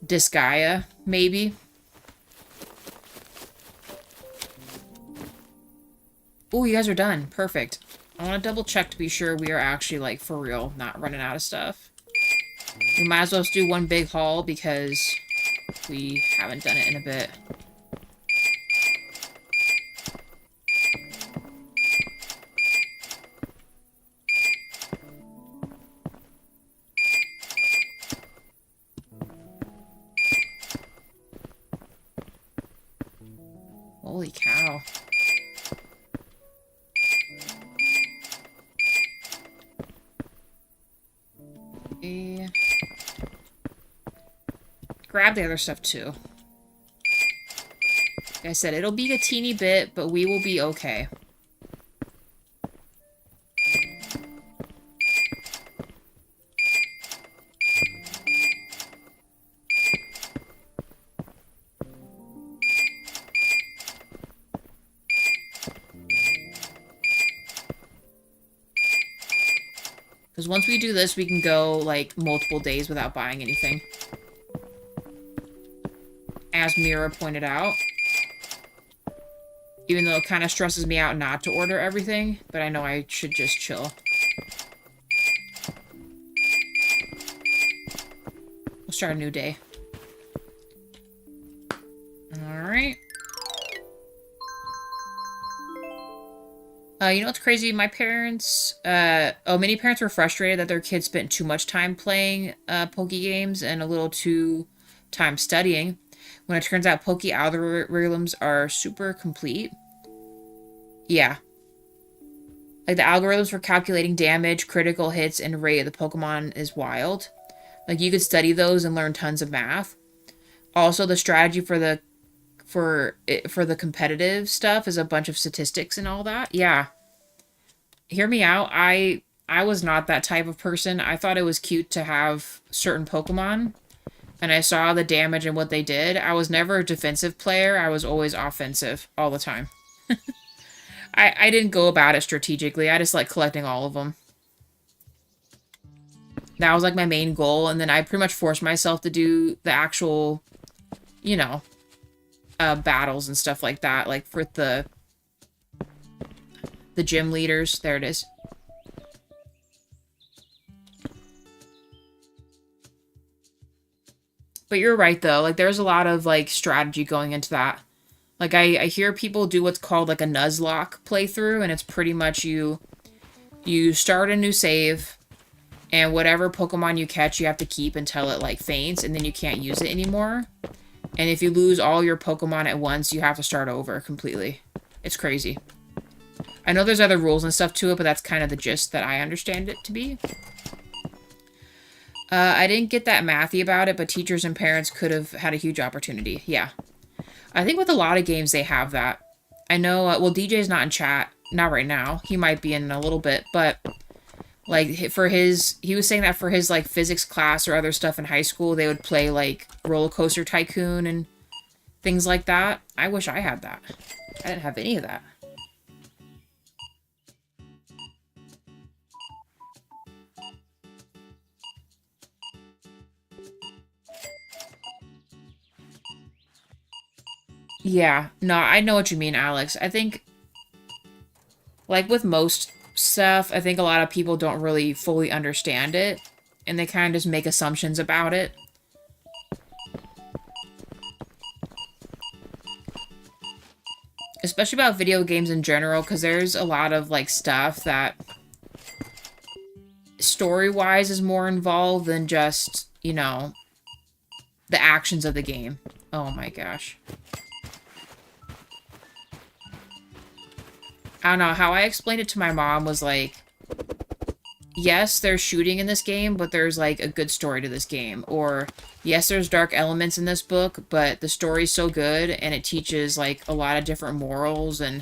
Disgaea, maybe. Oh, you guys are done. Perfect. I want to double check to be sure we are actually, like, for real, not running out of stuff. We might as well just do one big haul because we haven't done it in a bit. Holy cow. Okay. Grab the other stuff too. Like I said, it'll be a teeny bit, but we will be okay. Because once we do this, we can go, like, multiple days without buying anything. As Mira pointed out. Even though it kind of stresses me out not to order everything, but I know I should just chill. We'll start a new day. Alright. You know what's crazy? My parents, many parents were frustrated that their kids spent too much time playing, Poke games and a little too time studying, when it turns out Poke algorithms are super complete. Yeah. Like, the algorithms for calculating damage, critical hits, and rate of the Pokemon is wild. Like, you could study those and learn tons of math. Also, the strategy for the competitive stuff is a bunch of statistics and all that. Yeah. Hear me out. I was not that type of person. I thought it was cute to have certain Pokemon, and I saw the damage and what they did. I was never a defensive player. I was always offensive all the time. I didn't go about it strategically. I just like collecting all of them. That was like my main goal, and then I pretty much forced myself to do the actual, you know, battles and stuff like that, like for the gym leaders. There it is. But you're right, though. Like, there's a lot of, like, strategy going into that. Like, I hear people do what's called, like, a Nuzlocke playthrough, and it's pretty much you start a new save, and whatever Pokemon you catch, you have to keep until it, like, faints, and then you can't use it anymore. And if you lose all your Pokemon at once, you have to start over completely. It's crazy. I know there's other rules and stuff to it, but that's kind of the gist that I understand it to be. I didn't get that mathy about it, but teachers and parents could have had a huge opportunity. Yeah. I think with a lot of games, they have that. I know, well, DJ's not in chat. Not right now. He might be in a little bit, but, like, for his... He was saying that for his, like, physics class or other stuff in high school, they would play, like, Roller Coaster Tycoon and things like that. I wish I had that. I didn't have any of that. Yeah, no, I know what you mean, Alex. I think, like with most stuff, I think a lot of people don't really fully understand it, and they kind of just make assumptions about it. Especially about video games in general, because there's a lot of, like, stuff that story-wise is more involved than just, you know, the actions of the game. Oh my gosh. I don't know, how I explained it to my mom was like, yes, there's shooting in this game, but there's like a good story to this game. Or, yes, there's dark elements in this book, but the story's so good and it teaches like a lot of different morals and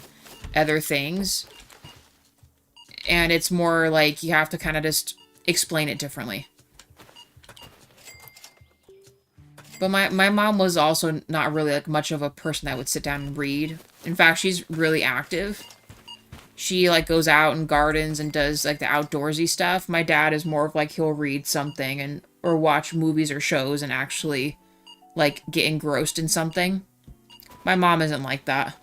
other things. And it's more like you have to kind of just explain it differently. But my mom was also not really like much of a person that would sit down and read. In fact, she's really active. She, like, goes out and gardens and does, like, the outdoorsy stuff. My dad is more of, like, he'll read something and or watch movies or shows and actually, like, get engrossed in something. My mom isn't like that.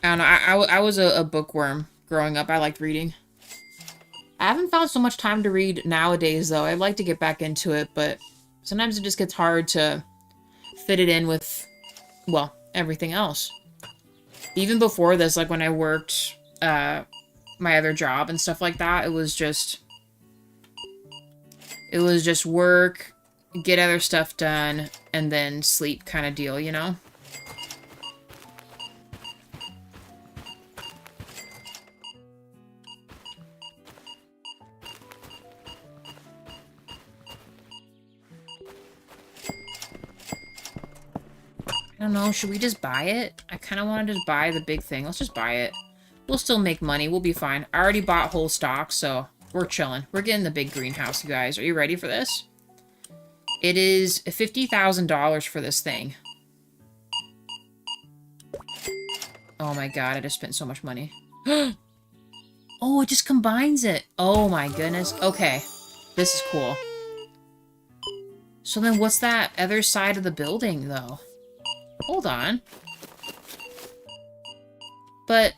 I don't know. I was a bookworm growing up. I liked reading. I haven't found so much time to read nowadays, though. I'd like to get back into it, but... sometimes it just gets hard to fit it in with, well, everything else. Even before this, like when I worked my other job and stuff like that, it was just work, get other stuff done, and then sleep kind of deal, you know? I don't know, should we just buy it? I kind of want to just buy the big thing. Let's just buy it. We'll still make money. We'll be fine. I already bought whole stock, so we're chilling. We're getting the big greenhouse, you guys. Are you ready for this? It is $50,000 for this thing. Oh my god, I just spent so much money. Oh, it just combines it. Oh my goodness. Okay. This is cool. So then what's that other side of the building, though? Hold on. But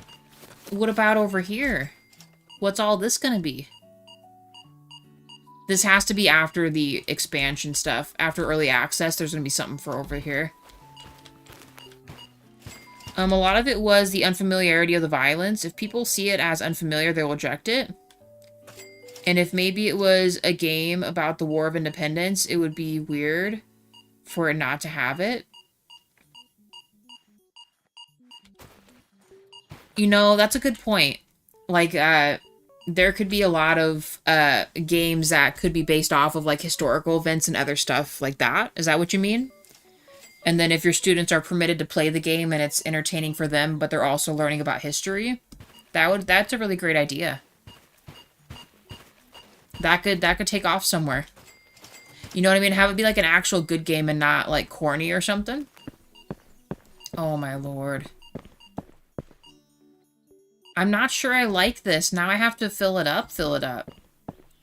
what about over here? What's all this gonna be? This has to be after the expansion stuff. After early access, there's gonna be something for over here. A lot of it was the unfamiliarity of the violence. If people see it as unfamiliar, they'll reject it. And if maybe it was a game about the War of Independence, it would be weird for it not to have it. You know, that's a good point. Like, there could be a lot of games that could be based off of, like, historical events and other stuff like that. Is that what you mean? And then if your students are permitted to play the game and it's entertaining for them, but they're also learning about history, that's a really great idea. That could take off somewhere. You know what I mean? Have it be like an actual good game and not like corny or something. Oh my lord. I'm not sure I like this. Now I have to fill it up.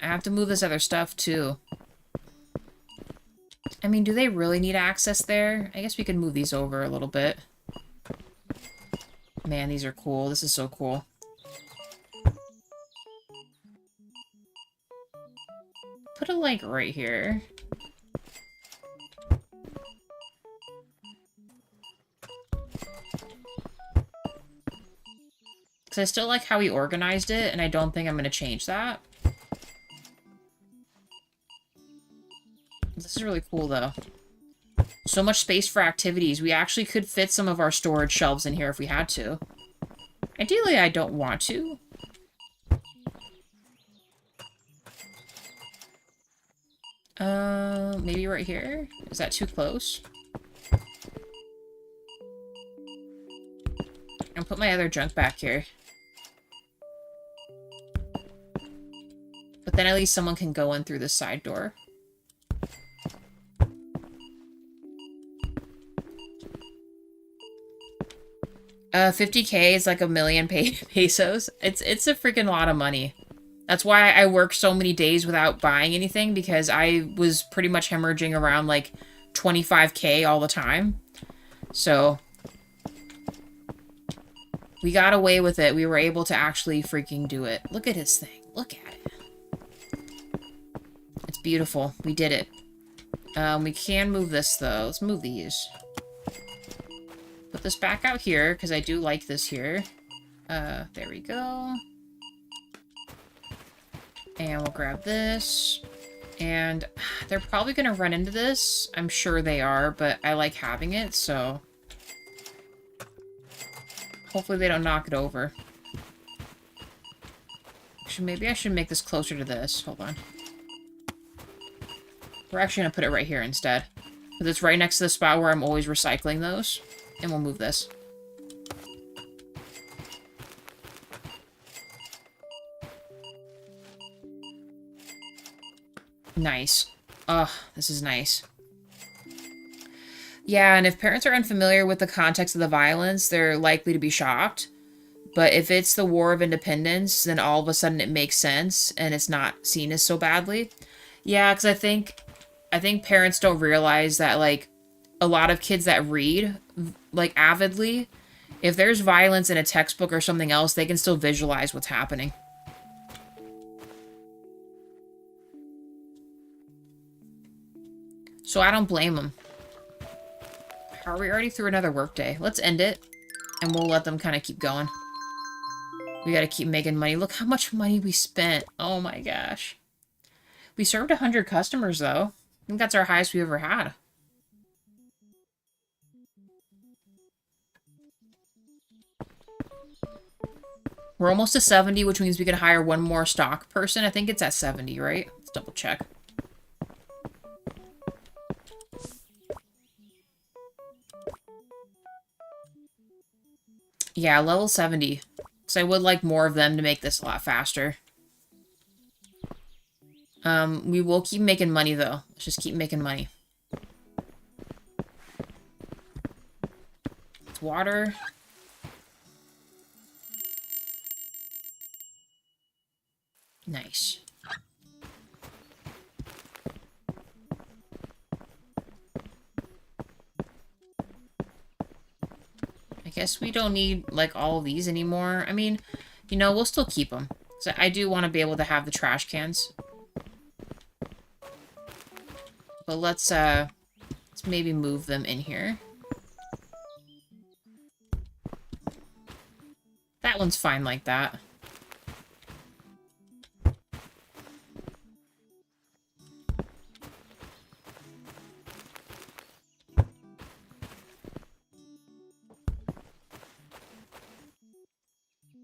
I have to move this other stuff too. I mean, do they really need access there? I guess we could move these over a little bit. Man, these are cool. This is so cool. Put a like right here. Because I still like how he organized it, and I don't think I'm going to change that. This is really cool, though. So much space for activities. We actually could fit some of our storage shelves in here if we had to. Ideally, I don't want to. Maybe right here? Is that too close? I'll put my other junk back here. But then at least someone can go in through this side door. $50K is like a million pesos. It's a freaking lot of money. That's why I work so many days without buying anything, because I was pretty much hemorrhaging around like 25K all the time. So we got away with it. We were able to actually freaking do it. Look at his thing. Look at it. It's beautiful. We did it. We can move this though. Let's move these. Put this back out here, because I do like this here. There we go. And we'll grab this. And they're probably going to run into this. I'm sure they are, but I like having it, so... Hopefully they don't knock it over. Actually, maybe I should make this closer to this. Hold on. We're actually going to put it right here instead. Because it's right next to the spot where I'm always recycling those. And we'll move this. Nice. Ugh, this is nice. Yeah, and if parents are unfamiliar with the context of the violence, they're likely to be shocked. But if it's the War of Independence, then all of a sudden it makes sense, and it's not seen as so badly. Yeah, because I think parents don't realize that, like, a lot of kids that read, like, avidly, if there's violence in a textbook or something else, they can still visualize what's happening. So I don't blame them. Are we already through another workday? Let's end it, and we'll let them kind of keep going. We gotta keep making money. Look how much money we spent. Oh my gosh. We served 100 customers, though. I think that's our highest we ever had. We're almost to 70, which means we could hire one more stock person. I think it's at 70, right? Let's double check. Yeah, level 70. Because I would like more of them to make this a lot faster. We will keep making money, though. Let's just keep making money. It's water. Nice. I guess we don't need, like, all of these anymore. I mean, you know, we'll still keep them. So I do want to be able to have the trash cans. But let's maybe move them in here. That one's fine like that.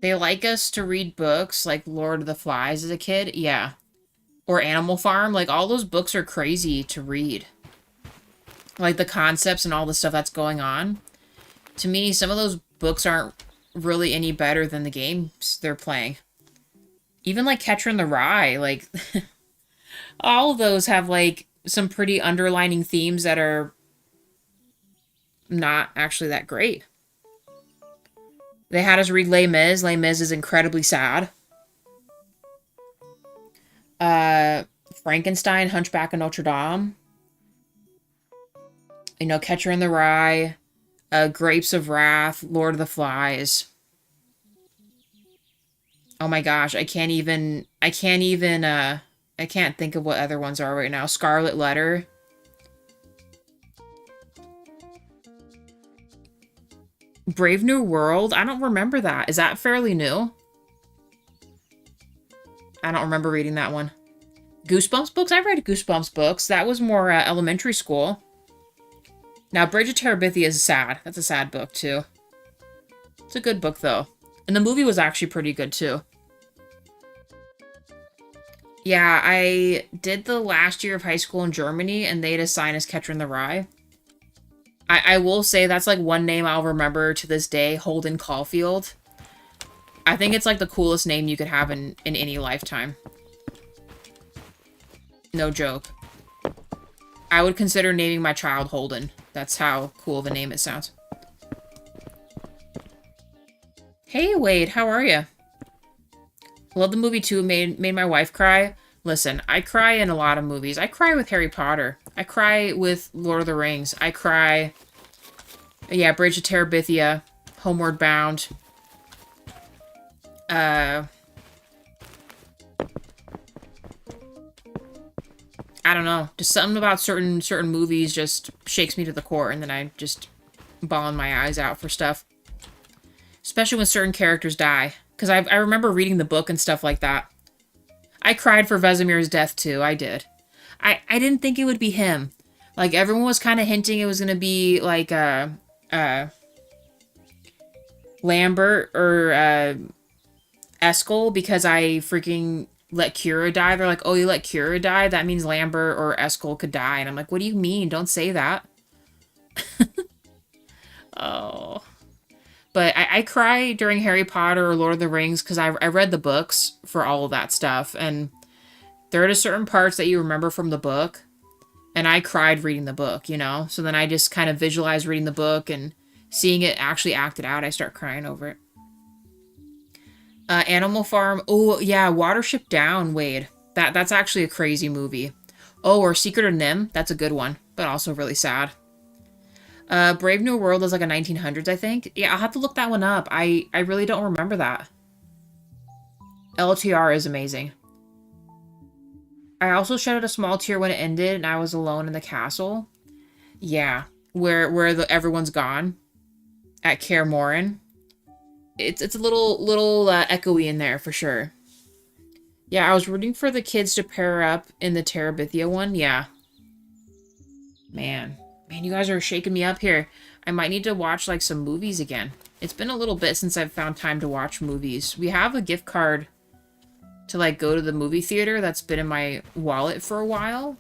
They like us to read books like Lord of the Flies as a kid. Yeah. Or Animal Farm. Like, all those books are crazy to read. like the concepts and all the stuff that's going on. To me, some of those books aren't really any better than the games they're playing. Even like Catcher in the Rye, like all of those have like some pretty underlining themes that are not actually that great. They had us read Les Mis. Les Mis is incredibly sad. Frankenstein, Hunchback of Notre Dame. You know, Catcher in the Rye, Grapes of Wrath, Lord of the Flies. Oh my gosh, I can't think of what other ones are right now. Scarlet Letter. Brave New World? I don't remember that. Is that fairly new? I don't remember reading that one. Goosebumps books? I read Goosebumps books. That was more elementary school. Now, Bridge of Terabithia is sad. That's a sad book, too. It's a good book, though. And the movie was actually pretty good, too. Yeah, I did the last year of high school in Germany, and they'd assign us Catcher in the Rye. I will say that's, like, one name I'll remember to this day, Holden Caulfield. I think it's, like, the coolest name you could have in any lifetime. No joke. I would consider naming my child Holden. That's how cool of a name it sounds. Hey, Wade, how are you? Love the movie, too. Made my wife cry. Listen, I cry in a lot of movies. I cry with Harry Potter. I cry with Lord of the Rings. I cry... Yeah, Bridge of Terabithia. Homeward Bound. I don't know. Just something about certain movies just shakes me to the core, and then I just bawling my eyes out for stuff. Especially when certain characters die. Because I remember reading the book and stuff like that. I cried for Vesemir's death, too. I did. I didn't think it would be him. Like, everyone was kind of hinting it was going to be, like, Lambert or, Eskel, because I freaking let Kira die. They're like, oh, you let Kira die? That means Lambert or Eskel could die. And I'm like, what do you mean? Don't say that. Oh. But I cry during Harry Potter or Lord of the Rings because I read the books for all of that stuff. And there are just certain parts that you remember from the book. And I cried reading the book, you know? So then I just kind of visualize reading the book and seeing it actually acted out. I start crying over it. Animal Farm. Oh, yeah. Watership Down, Wade. That's actually a crazy movie. Oh, or Secret of Nim. That's a good one, but also really sad. Brave New World is like a 1900s, I think. Yeah, I'll have to look that one up. I really don't remember that. LTR is amazing. I also shedded a small tear when it ended and I was alone in the castle. Yeah, where everyone's gone. At Kaer Morhen. It's a little echoey in there for sure. Yeah, I was rooting for the kids to pair up in the Terabithia one. Yeah. Man, you guys are shaking me up here. I might need to watch, like, some movies again. It's been a little bit since I've found time to watch movies. We have a gift card to, like, go to the movie theater that's been in my wallet for a while.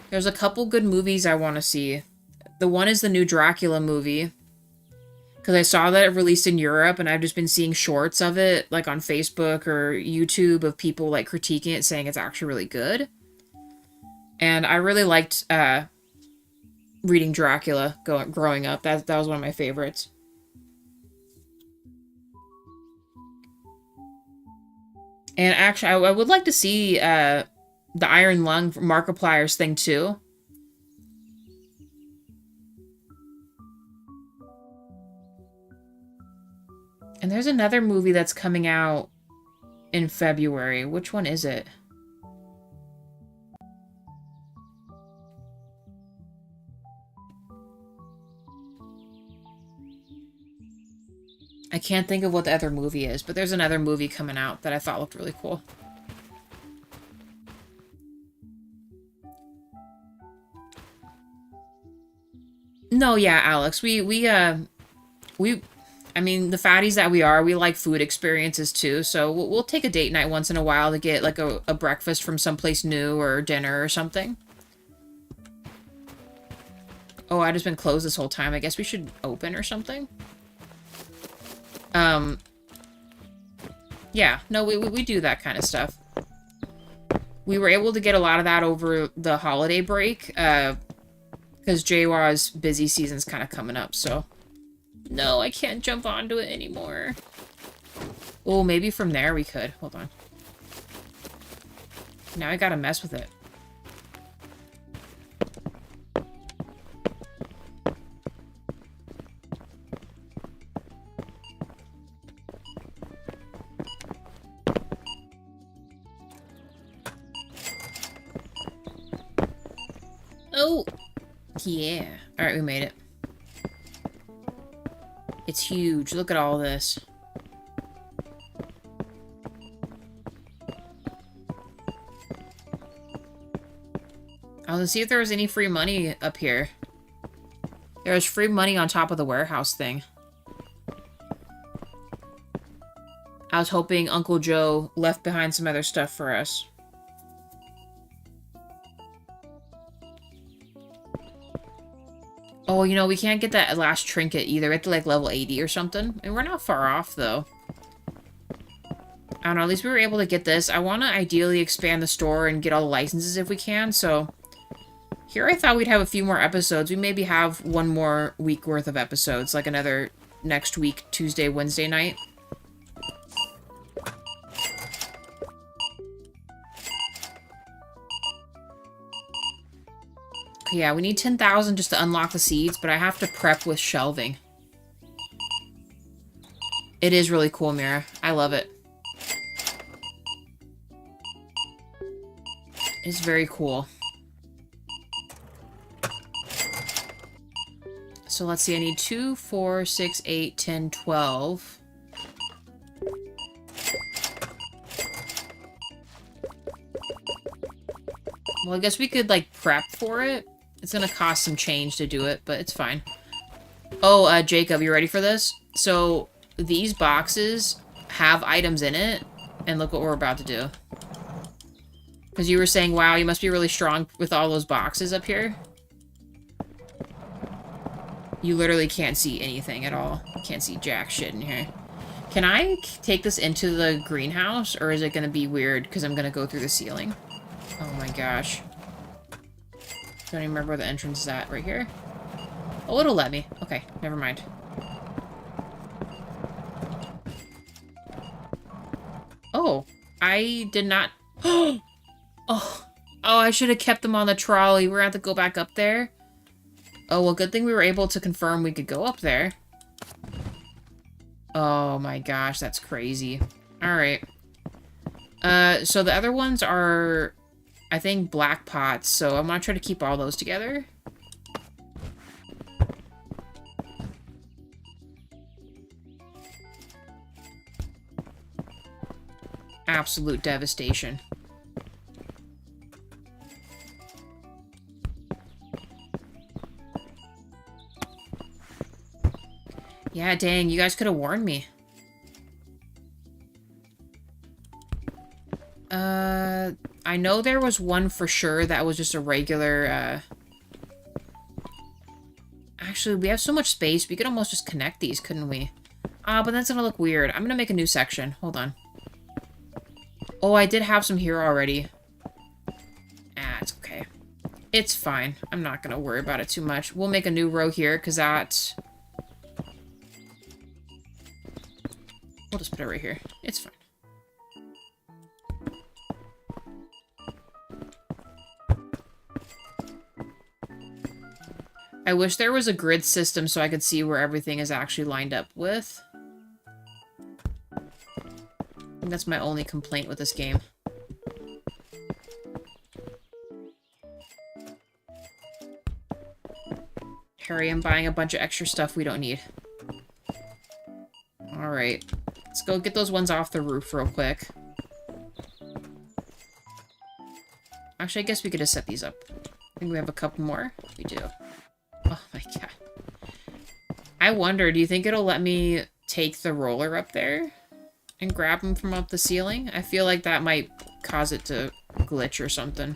There's a couple good movies I want to see. The one is the new Dracula movie. Because I saw that it released in Europe, and I've just been seeing shorts of it, like, on Facebook or YouTube of people, like, critiquing it, saying it's actually really good. And I really liked, reading Dracula growing up. That was one of my favorites. And actually, I would like to see the Iron Lung Markiplier's thing too. And there's another movie that's coming out in February. Which one is it? I can't think of what the other movie is, but there's another movie coming out that I thought looked really cool. No, yeah, Alex, I mean, the fatties that we are, we like food experiences too, so we'll take a date night once in a while to get, like, a breakfast from someplace new or dinner or something. Oh, I just been closed this whole time. I guess we should open or something. Yeah, no, we do that kind of stuff. We were able to get a lot of that over the holiday break, because JWA's busy season's kind of coming up, so... No, I can't jump onto it anymore. Oh, maybe from there we could. Hold on. Now I gotta mess with it. Oh! Yeah. Alright, we made it. It's huge. Look at all this. I was gonna see if there was any free money up here. There was free money on top of the warehouse thing. I was hoping Uncle Joe left behind some other stuff for us. Oh, you know, we can't get that last trinket either. We have to, like, level 80 or something. And we're not far off, though. I don't know, at least we were able to get this. I want to ideally expand the store and get all the licenses if we can, so... Here I thought we'd have a few more episodes. We maybe have one more week worth of episodes, like another next week, Tuesday, Wednesday night. Yeah, we need 10,000 just to unlock the seeds, but I have to prep with shelving. It is really cool, Mira. I love it. It's very cool. So let's see, I need 2, 4, 6, 8, 10, 12. Well, I guess we could, like, prep for it. It's gonna cost some change to do it, but it's fine. Oh, Jacob, you ready for this? So, these boxes have items in it, and look what we're about to do. Because you were saying, wow, you must be really strong with all those boxes up here. You literally can't see anything at all. You can't see jack shit in here. Can I take this into the greenhouse, or is it gonna be weird because I'm gonna go through the ceiling? Oh my gosh. Don't even remember where the entrance is at. Right here? Oh, it'll let me. Okay, never mind. Oh, I did not... Oh, I should have kept them on the trolley. We're gonna have to go back up there. Oh, well, good thing we were able to confirm we could go up there. Oh my gosh, that's crazy. Alright. So the other ones are... I think black pots, so I'm gonna try to keep all those together. Absolute devastation. Yeah, dang, you guys could have warned me. I know there was one for sure that was just a regular, Actually, we have so much space, we could almost just connect these, couldn't we? But that's gonna look weird. I'm gonna make a new section. Hold on. Oh, I did have some here already. It's okay. It's fine. I'm not gonna worry about it too much. We'll make a new row here, because that... We'll just put it right here. It's fine. I wish there was a grid system so I could see where everything is actually lined up with. I think that's my only complaint with this game. Harry, I'm buying a bunch of extra stuff we don't need. Alright. Let's go get those ones off the roof real quick. Actually, I guess we could just set these up. I think we have a couple more. We do. Oh my god. I wonder, do you think it'll let me take the roller up there and grab them from up the ceiling? I feel like that might cause it to glitch or something.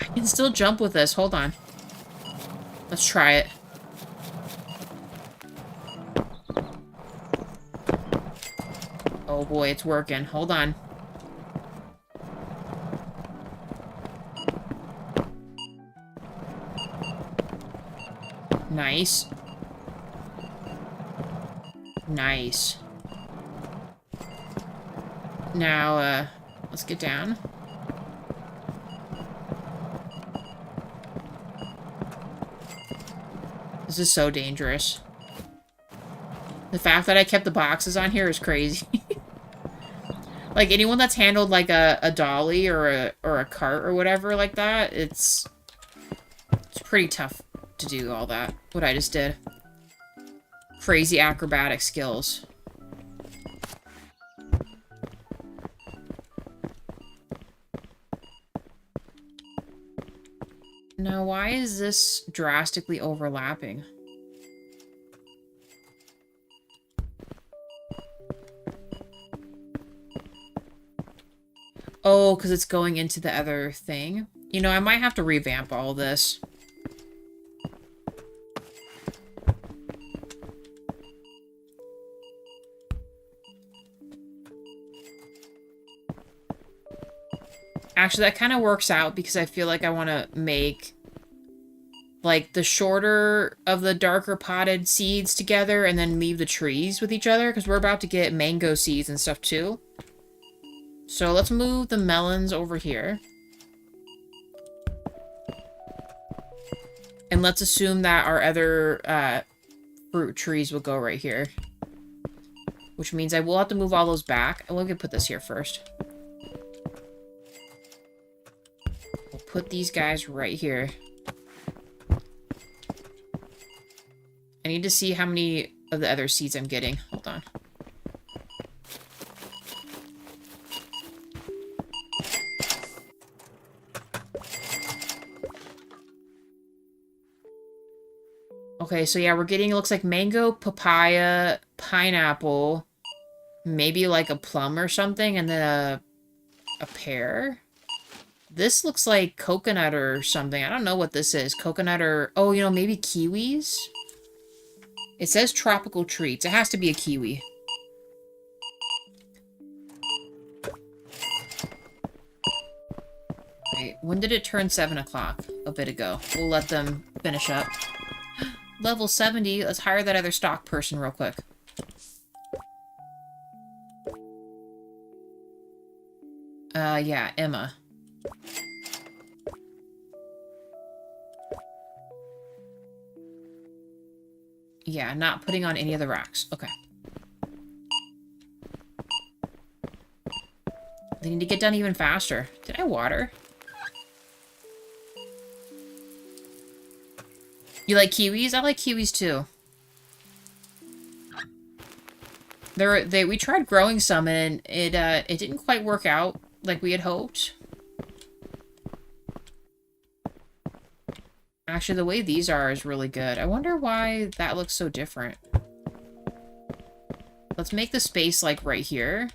I can still jump with this. Hold on. Let's try it. Oh boy, it's working. Hold on. Nice. Nice. Now, let's get down. This is so dangerous. The fact that I kept the boxes on here is crazy. Like, anyone that's handled, like, a dolly or a cart or whatever like that, it's pretty tough to do all that. What I just did. Crazy acrobatic skills. Now, why is this drastically overlapping? Oh, because it's going into the other thing? You know, I might have to revamp all this. Actually, that kind of works out because I feel like I want to make, like, the shorter of the darker potted seeds together and then leave the trees with each other because we're about to get mango seeds and stuff too. So let's move the melons over here. And let's assume that our other fruit trees will go right here. Which means I will have to move all those back. And we're going to put this here first. We'll put these guys right here. I need to see how many of the other seeds I'm getting. Hold on. Okay, so yeah, we're getting, it looks like mango, papaya, pineapple, maybe like a plum or something, and then a pear. This looks like coconut or something. I don't know what this is. Coconut or... Oh, you know, maybe kiwis? It says tropical treats. It has to be a kiwi. Wait, when did it turn 7 o'clock? A bit ago. We'll let them finish up. Level 70. Let's hire that other stock person real quick. Yeah, Emma. Yeah, not putting on any of the racks. Okay. They need to get done even faster. Did I water? You like kiwis? I like kiwis too. We tried growing some and it didn't quite work out like we had hoped. Actually, the way these are is really good. I wonder why that looks so different. Let's make the space like right here.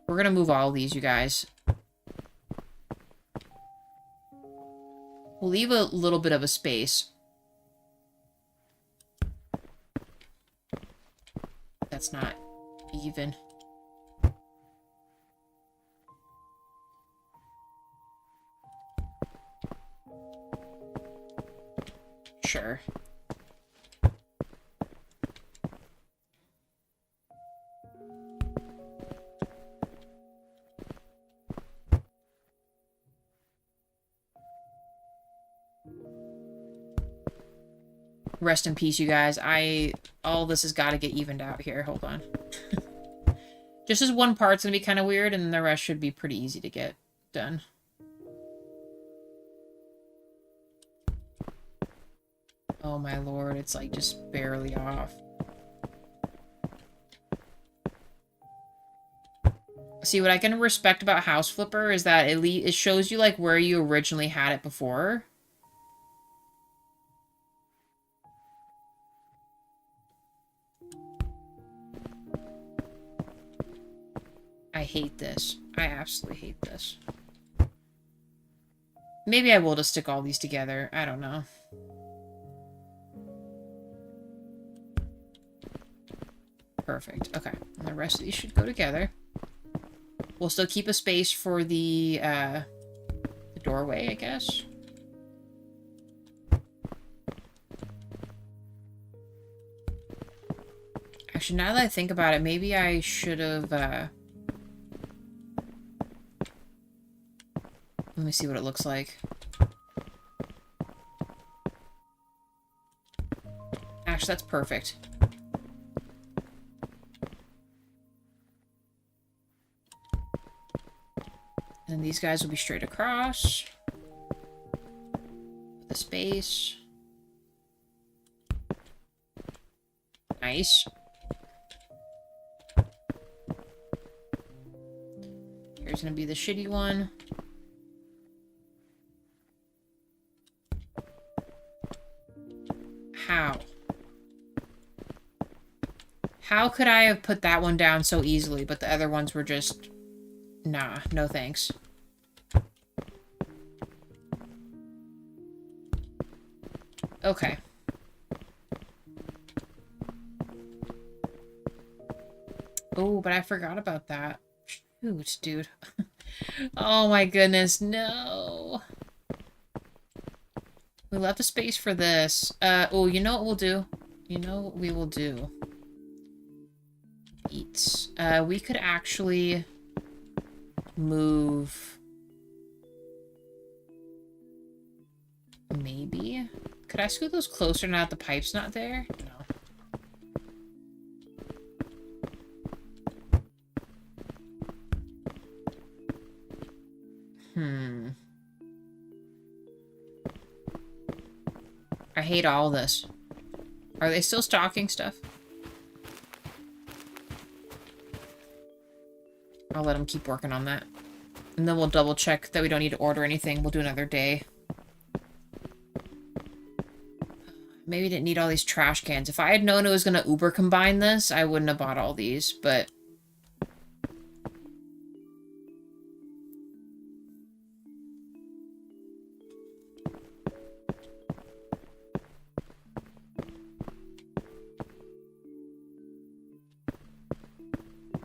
We're gonna move all of these, you guys. We'll leave a little bit of a space. That's not even. Sure. Rest in peace, you guys. All this has got to get evened out here. Hold on. Just this one part's gonna be kind of weird, and the rest should be pretty easy to get done. Oh my lord, it's like just barely off. See, what I can respect about House Flipper is that it shows you like where you originally had it before. I I hate this. I absolutely hate this. Maybe I will just stick all these together. I don't know. Perfect. Okay. And the rest of these should go together. We'll still keep a space for the doorway, I guess. Actually, now that I think about it, maybe I should have, let me see what it looks like. Actually, that's perfect. And these guys will be straight across. With a space. Nice. Here's gonna be the shitty one. How? How could I have put that one down so easily, but the other ones were just... Nah, no thanks. Okay. Oh, but I forgot about that. Shoot, dude. Oh my goodness, no. We left a space for this. Oh, you know what we'll do? You know what we will do? Eats. We could actually move... Maybe? Could I scoot those closer now that the pipe's not there? No. I hate all this. Are they still stocking stuff? I'll let them keep working on that. And then we'll double check that we don't need to order anything. We'll do another day. Maybe didn't need all these trash cans. If I had known it was going to Uber combine this, I wouldn't have bought all these, but...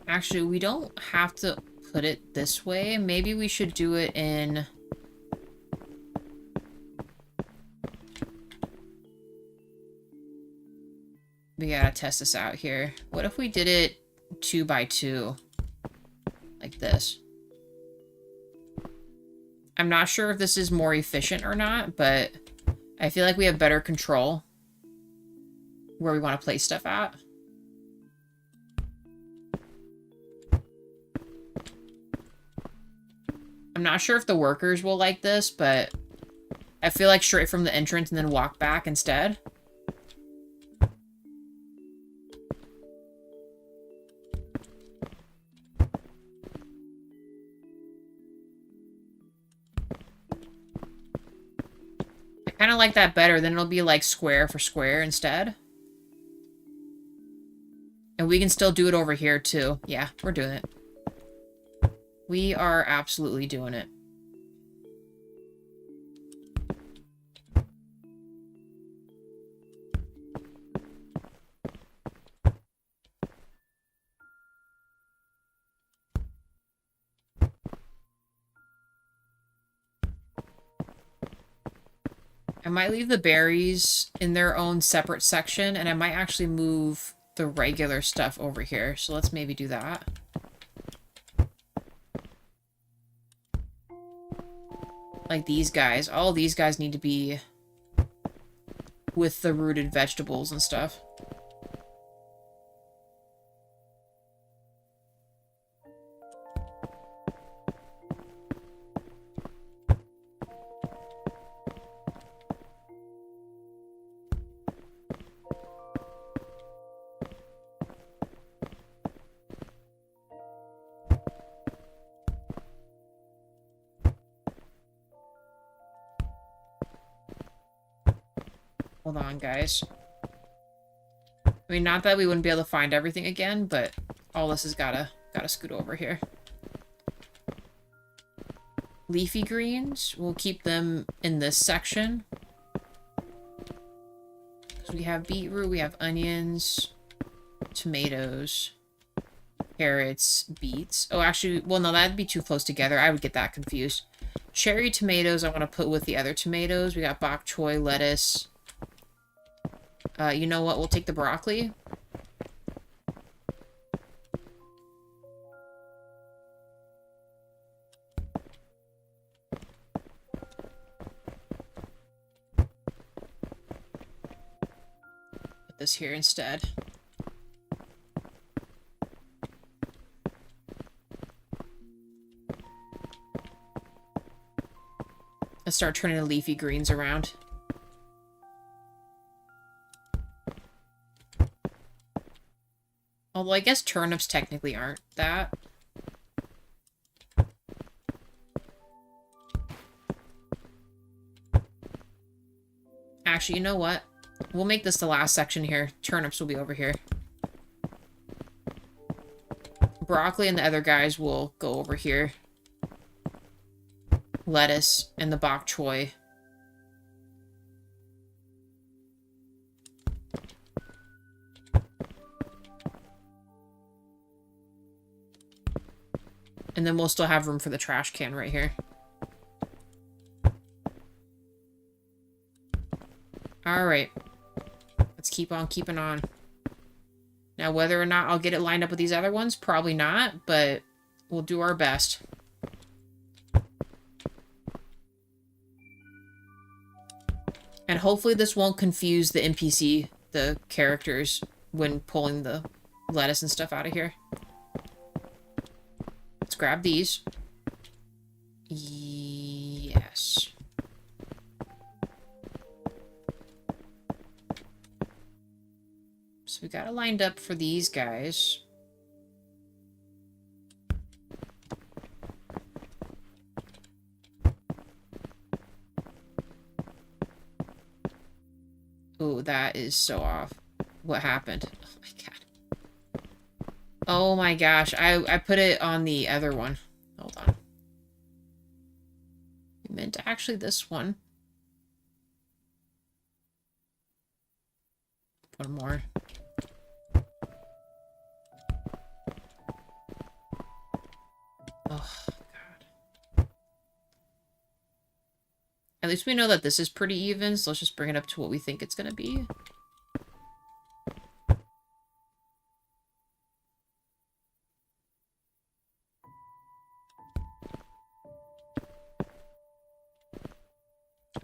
Actually, we don't have to put it this way. Maybe we should do it in... We gotta test this out here. What if we did it 2 by 2? Like this. I'm not sure if this is more efficient or not, but I feel like we have better control where we want to place stuff at. I'm not sure if the workers will like this, but I feel like straight from the entrance and then walk back instead. I kind of like that better. Then it'll be like square for square instead. And we can still do it over here too. Yeah, we're doing it. We are absolutely doing it. I might leave the berries in their own separate section, and I might actually move the regular stuff over here. So let's maybe do that. Like these guys. All these guys need to be with the rooted vegetables and stuff. Hold on, guys. I mean, not that we wouldn't be able to find everything again, but all this has gotta scoot over here. Leafy greens, we'll keep them in this section. So we have beetroot, we have onions, tomatoes, carrots, beets. Oh, actually, well, no, that'd be too close together. I would get that confused. Cherry tomatoes I want to put with the other tomatoes. We got bok choy, lettuce. You know what? We'll take the broccoli. Put this here instead. Let's start turning the leafy greens around. Although I guess turnips technically aren't that. Actually, you know what? We'll make this the last section here. Turnips will be over here. Broccoli and the other guys will go over here. Lettuce and the bok choy. And then we'll still have room for the trash can right here. Alright. Let's keep on keeping on. Now, whether or not I'll get it lined up with these other ones, probably not, but we'll do our best. And hopefully this won't confuse the NPC, the characters, when pulling the lettuce and stuff out of here. Let's grab these. Yes. So we got it lined up for these guys. Oh, that is so off. What happened? Oh my god. Oh my gosh. I put it on the other one. Hold on. I meant actually this one. One more. Oh, God. At least we know that this is pretty even, so let's just bring it up to what we think it's going to be.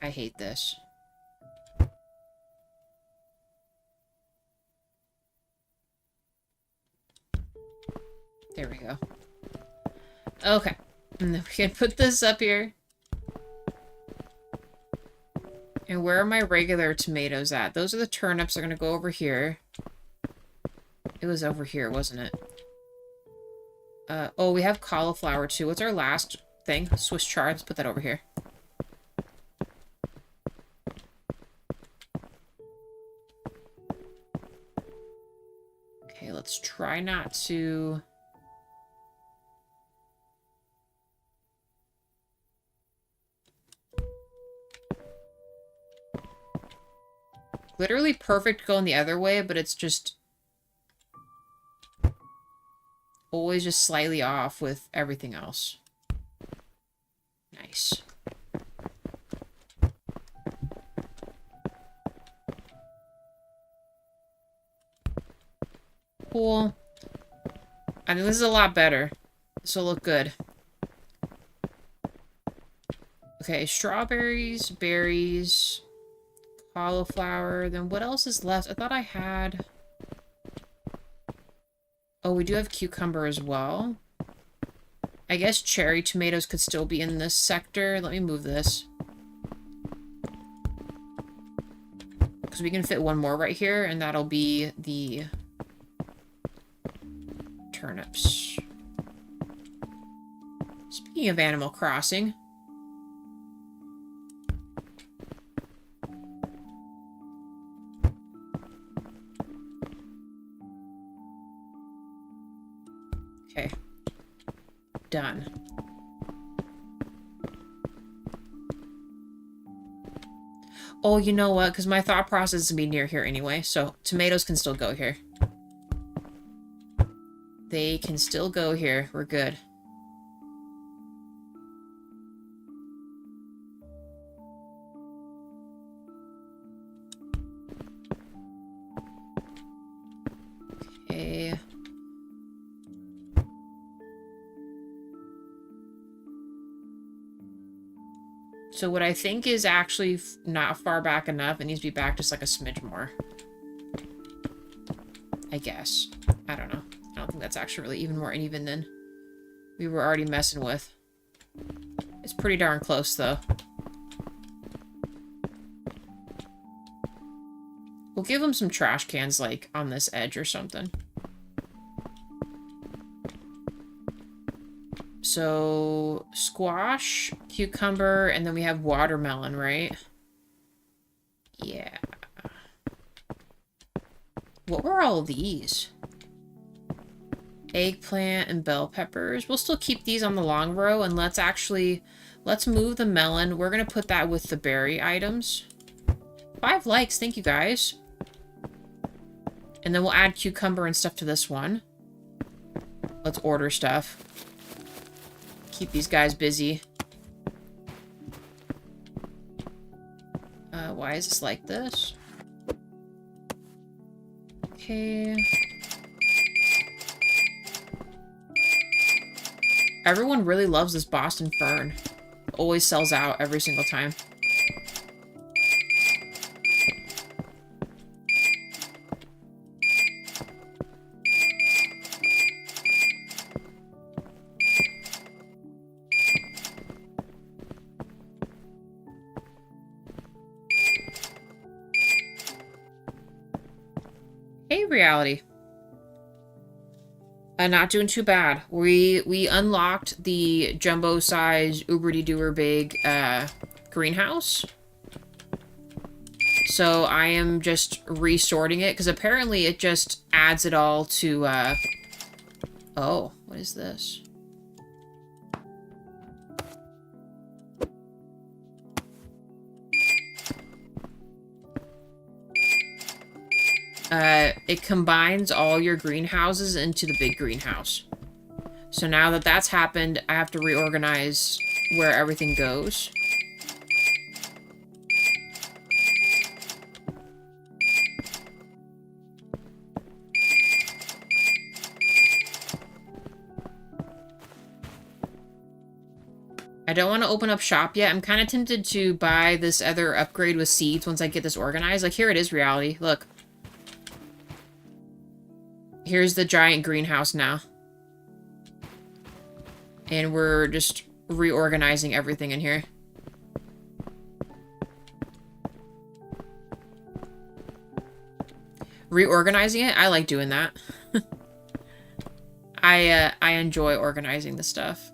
I hate this. There we go. Okay. And then we can put this up here. And where are my regular tomatoes at? Those are the turnips. They're going to go over here. It was over here, wasn't it? Oh, we have cauliflower too. What's our last thing? Swiss chard. Let's put that over here. Okay, let's try not to... Literally perfect going the other way, but it's just... always just slightly off with everything else. Nice. Cool. I think this is a lot better. This will look good. Okay, strawberries, berries, cauliflower. Then what else is left? I thought I had... Oh, we do have cucumber as well. I guess cherry tomatoes could still be in this sector. Let me move this. Because we can fit one more right here, and that'll be the turnips. Speaking of Animal Crossing... Okay. Done. Oh, you know what? Because my thought process is to be near here anyway, so tomatoes can still go here. They can still go here. We're good. Okay. So what I think is actually not far back enough. It needs to be back just like a smidge more. I guess. I don't know. I don't think that's actually really even more uneven than we were already messing with. It's pretty darn close, though. We'll give them some trash cans, like, on this edge or something. So, squash, cucumber, and then we have watermelon, right? Yeah. What were all of these? Eggplant and bell peppers. We'll still keep these on the long row, and let's move the melon. We're going to put that with the berry items. 5 likes, thank you guys. And then we'll add cucumber and stuff to this one. Let's order stuff. Keep these guys busy. Why is this like this? Okay. Everyone really loves this Boston fern. Always sells out every single time. Hey, reality. Not doing too bad. We unlocked the jumbo size uber-de-doer big greenhouse. So I am just resorting it because apparently it just adds it all to oh, what is this? It combines all your greenhouses into the big greenhouse. So now that that's happened, I have to reorganize where everything goes. I don't want to open up shop yet. I'm kind of tempted to buy this other upgrade with seeds once I get this organized. Like, here it is, reality. Look. Here's the giant greenhouse now. And we're just reorganizing everything in here. Reorganizing it? I like doing that. I enjoy organizing the stuff.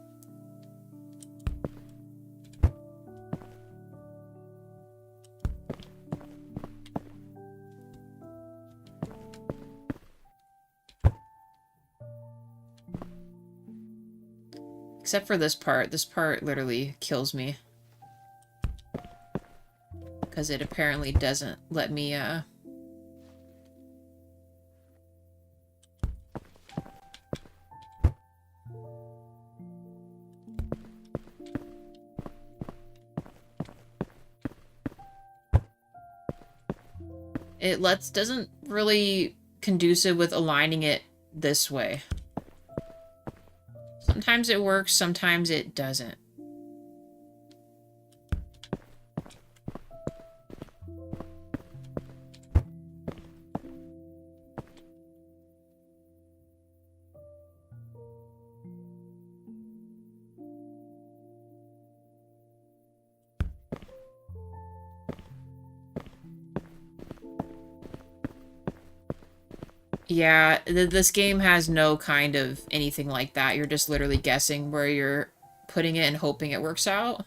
Except for this part. This part literally kills me. Because it apparently doesn't let me, It doesn't really conducive with aligning it this way. Sometimes it works, sometimes it doesn't. Yeah, this game has no kind of anything like that. You're just literally guessing where you're putting it and hoping it works out.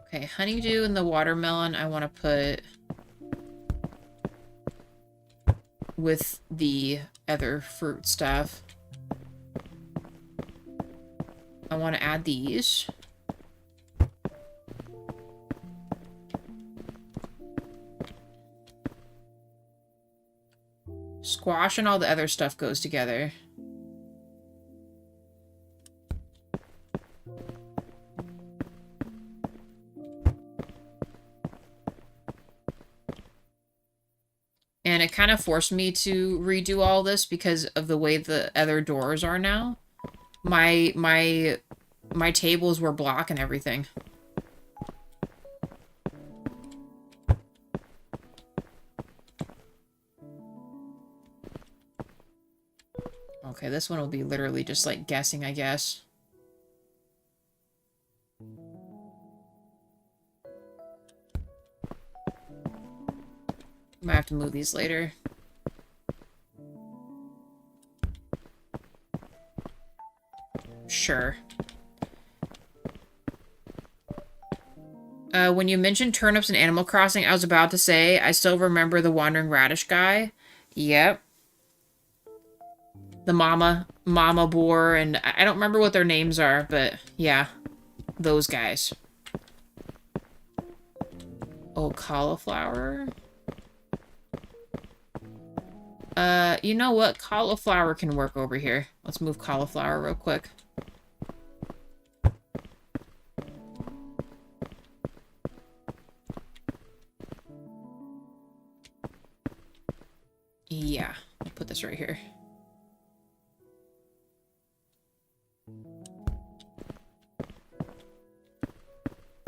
Okay, honeydew and the watermelon I want to put with the other fruit stuff. I want to add these. Squash and all the other stuff goes together. And it kind of forced me to redo all this because of the way the other doors are now. My tables were blocking everything. Okay, this one will be literally just like guessing, I guess. Might have to move these later. Sure. When you mentioned turnips in Animal Crossing, I was about to say, I still remember the wandering radish guy. Yep. The mama boar, and I don't remember what their names are, but yeah, those guys. Oh, cauliflower? You know what? Cauliflower can work over here. Let's move cauliflower real quick. Yeah, I'll put this right here.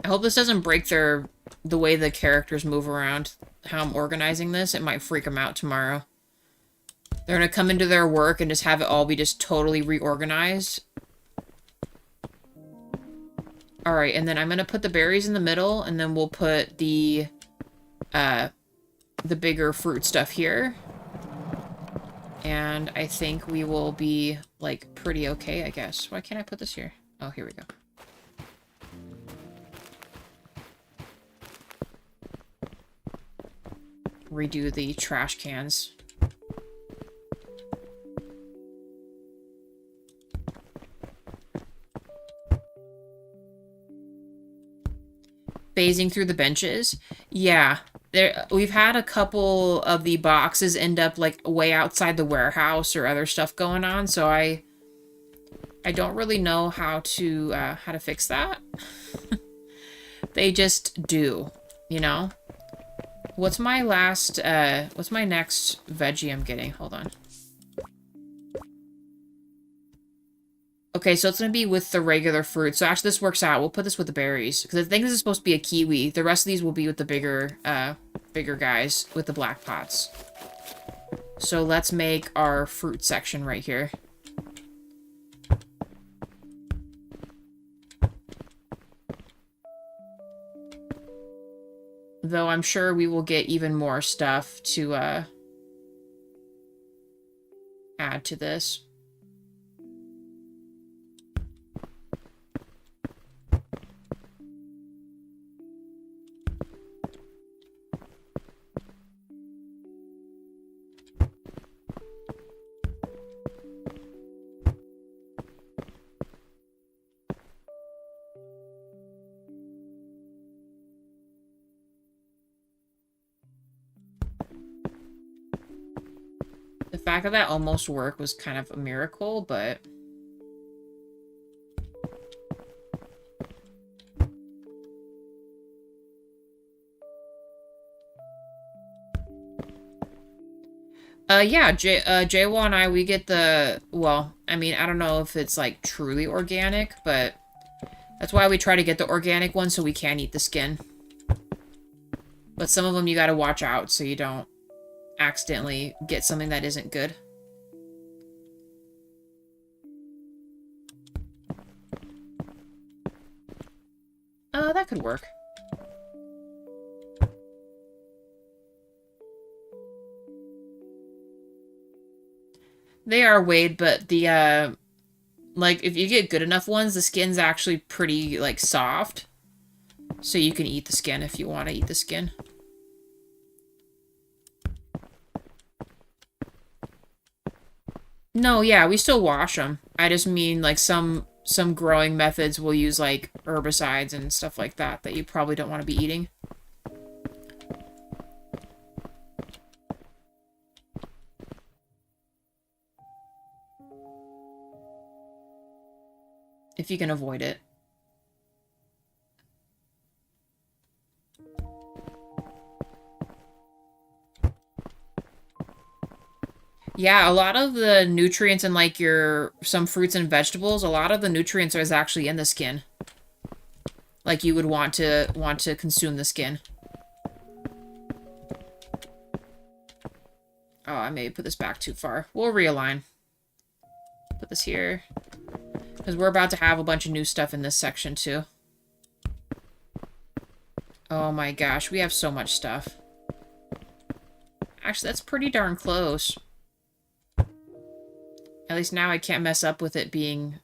I hope this doesn't break the way the characters move around. How I'm organizing this, it might freak them out tomorrow. They're gonna come into their work and just have it all be just totally reorganized. Alright, and then I'm gonna put the berries in the middle, and then we'll put the bigger fruit stuff here. And I think we will be, like, pretty okay, I guess. Why can't I put this here? Oh, here we go. Redo the trash cans. Phasing through the benches. Yeah, we've had a couple of the boxes end up like way outside the warehouse or other stuff going on, so I don't really know how to fix that. They just do, you know? What's my next veggie I'm getting? Hold on. Okay, so it's going to be with the regular fruit. So actually this works out. We'll put this with the berries. Because I think this is supposed to be a kiwi. The rest of these will be with the bigger guys with the black pots. So let's make our fruit section right here. Though I'm sure we will get even more stuff to add to this. The fact that that almost worked was kind of a miracle, but... yeah, Jaywa and I, we get the... Well, I mean, I don't know if it's, like, truly organic, but... That's why we try to get the organic one so we can eat the skin. But some of them you gotta watch out so you don't accidentally get something that isn't good. That could work. They are weighed, but the, like, if you get good enough ones, the skin's actually pretty, like, soft. So you can eat the skin if you want to eat the skin. No, yeah, we still wash them. I just mean, like, some growing methods will use, like, herbicides and stuff like that that you probably don't want to be eating. If you can avoid it. Yeah, a lot of the nutrients in like some fruits and vegetables, a lot of the nutrients is actually in the skin. Like you would want to consume the skin. Oh, I may put this back too far. We'll realign. Put this here. Because we're about to have a bunch of new stuff in this section too. Oh my gosh, we have so much stuff. Actually, that's pretty darn close. At least now I can't mess up with it being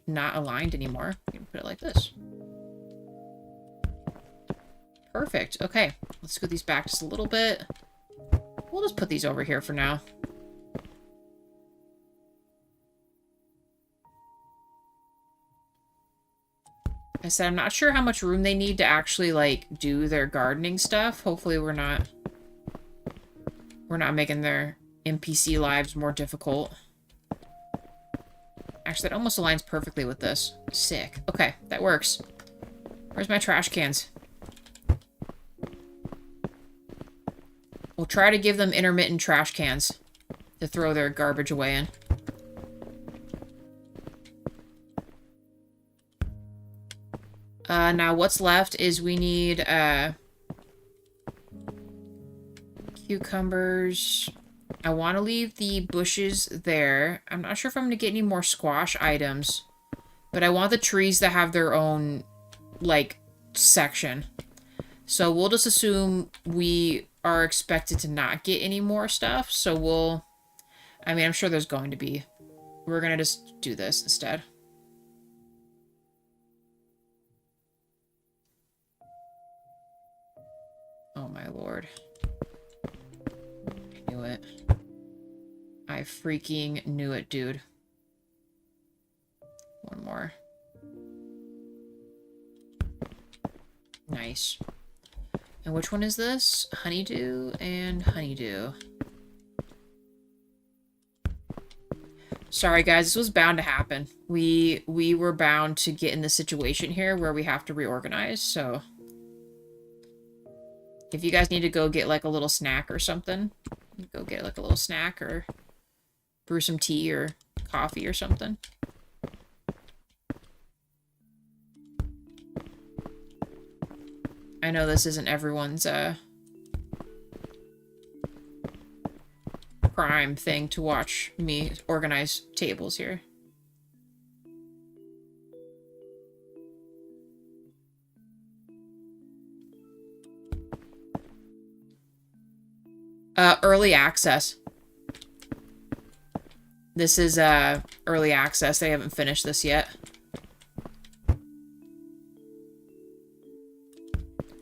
not aligned anymore. I can put it like this. Perfect. Okay, let's scoot these back just a little bit. We'll just put these over here for now. I said I'm not sure how much room they need to actually, like, do their gardening stuff. Hopefully we're not making their NPC lives more difficult. Actually, that almost aligns perfectly with this. Sick. Okay, that works. Where's my trash cans? We'll try to give them intermittent trash cans to throw their garbage away in. Now what's left is we need, cucumbers. I want to leave the bushes there. I'm not sure if I'm going to get any more squash items. But I want the trees to have their own, like, section. So we'll just assume we are expected to not get any more stuff. So we'll... I mean, I'm sure there's going to be. We're going to just do this instead. Oh my lord. I knew it. I freaking knew it, dude. One more. Nice. And which one is this? Honeydew and honeydew. Sorry guys, this was bound to happen. We were bound to get in this situation here where we have to reorganize, so... If you guys need to go get, like, a little snack or something, go get, like, a little snack or brew some tea or coffee or something. I know this isn't everyone's, prime thing to watch me organize tables here. Early access. This is, early access. They haven't finished this yet.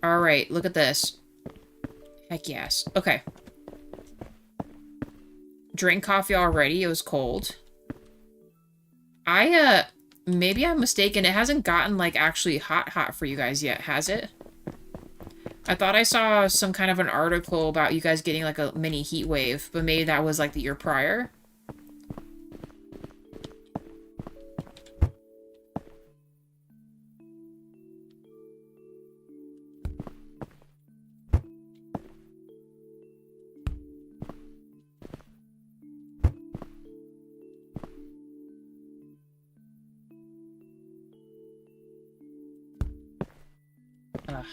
Alright, look at this. Heck yes. Okay. Drink coffee already. It was cold. Maybe I'm mistaken. It hasn't gotten, like, actually hot for you guys yet, has it? I thought I saw some kind of an article about you guys getting, like, a mini heat wave, but maybe that was, like, the year prior. Ugh.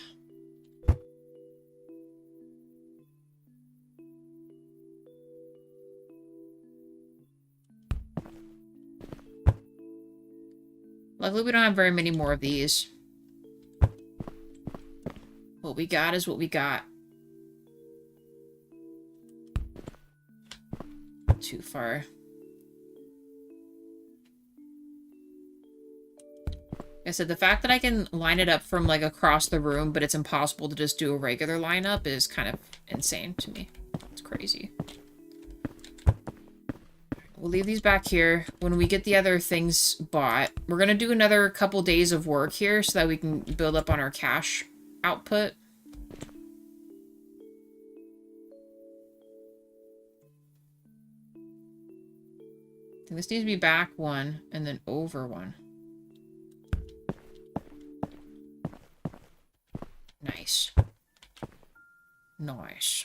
Luckily, we don't have very many more of these. What we got is what we got. Too far. Like I said, the fact that I can line it up from, like, across the room, but it's impossible to just do a regular lineup is kind of insane to me. It's crazy. we'll leave these back here. When we get the other things bought, we're going to do another couple days of work here so that we can build up on our cash output. I think this needs to be back one and then over one. Nice. Nice.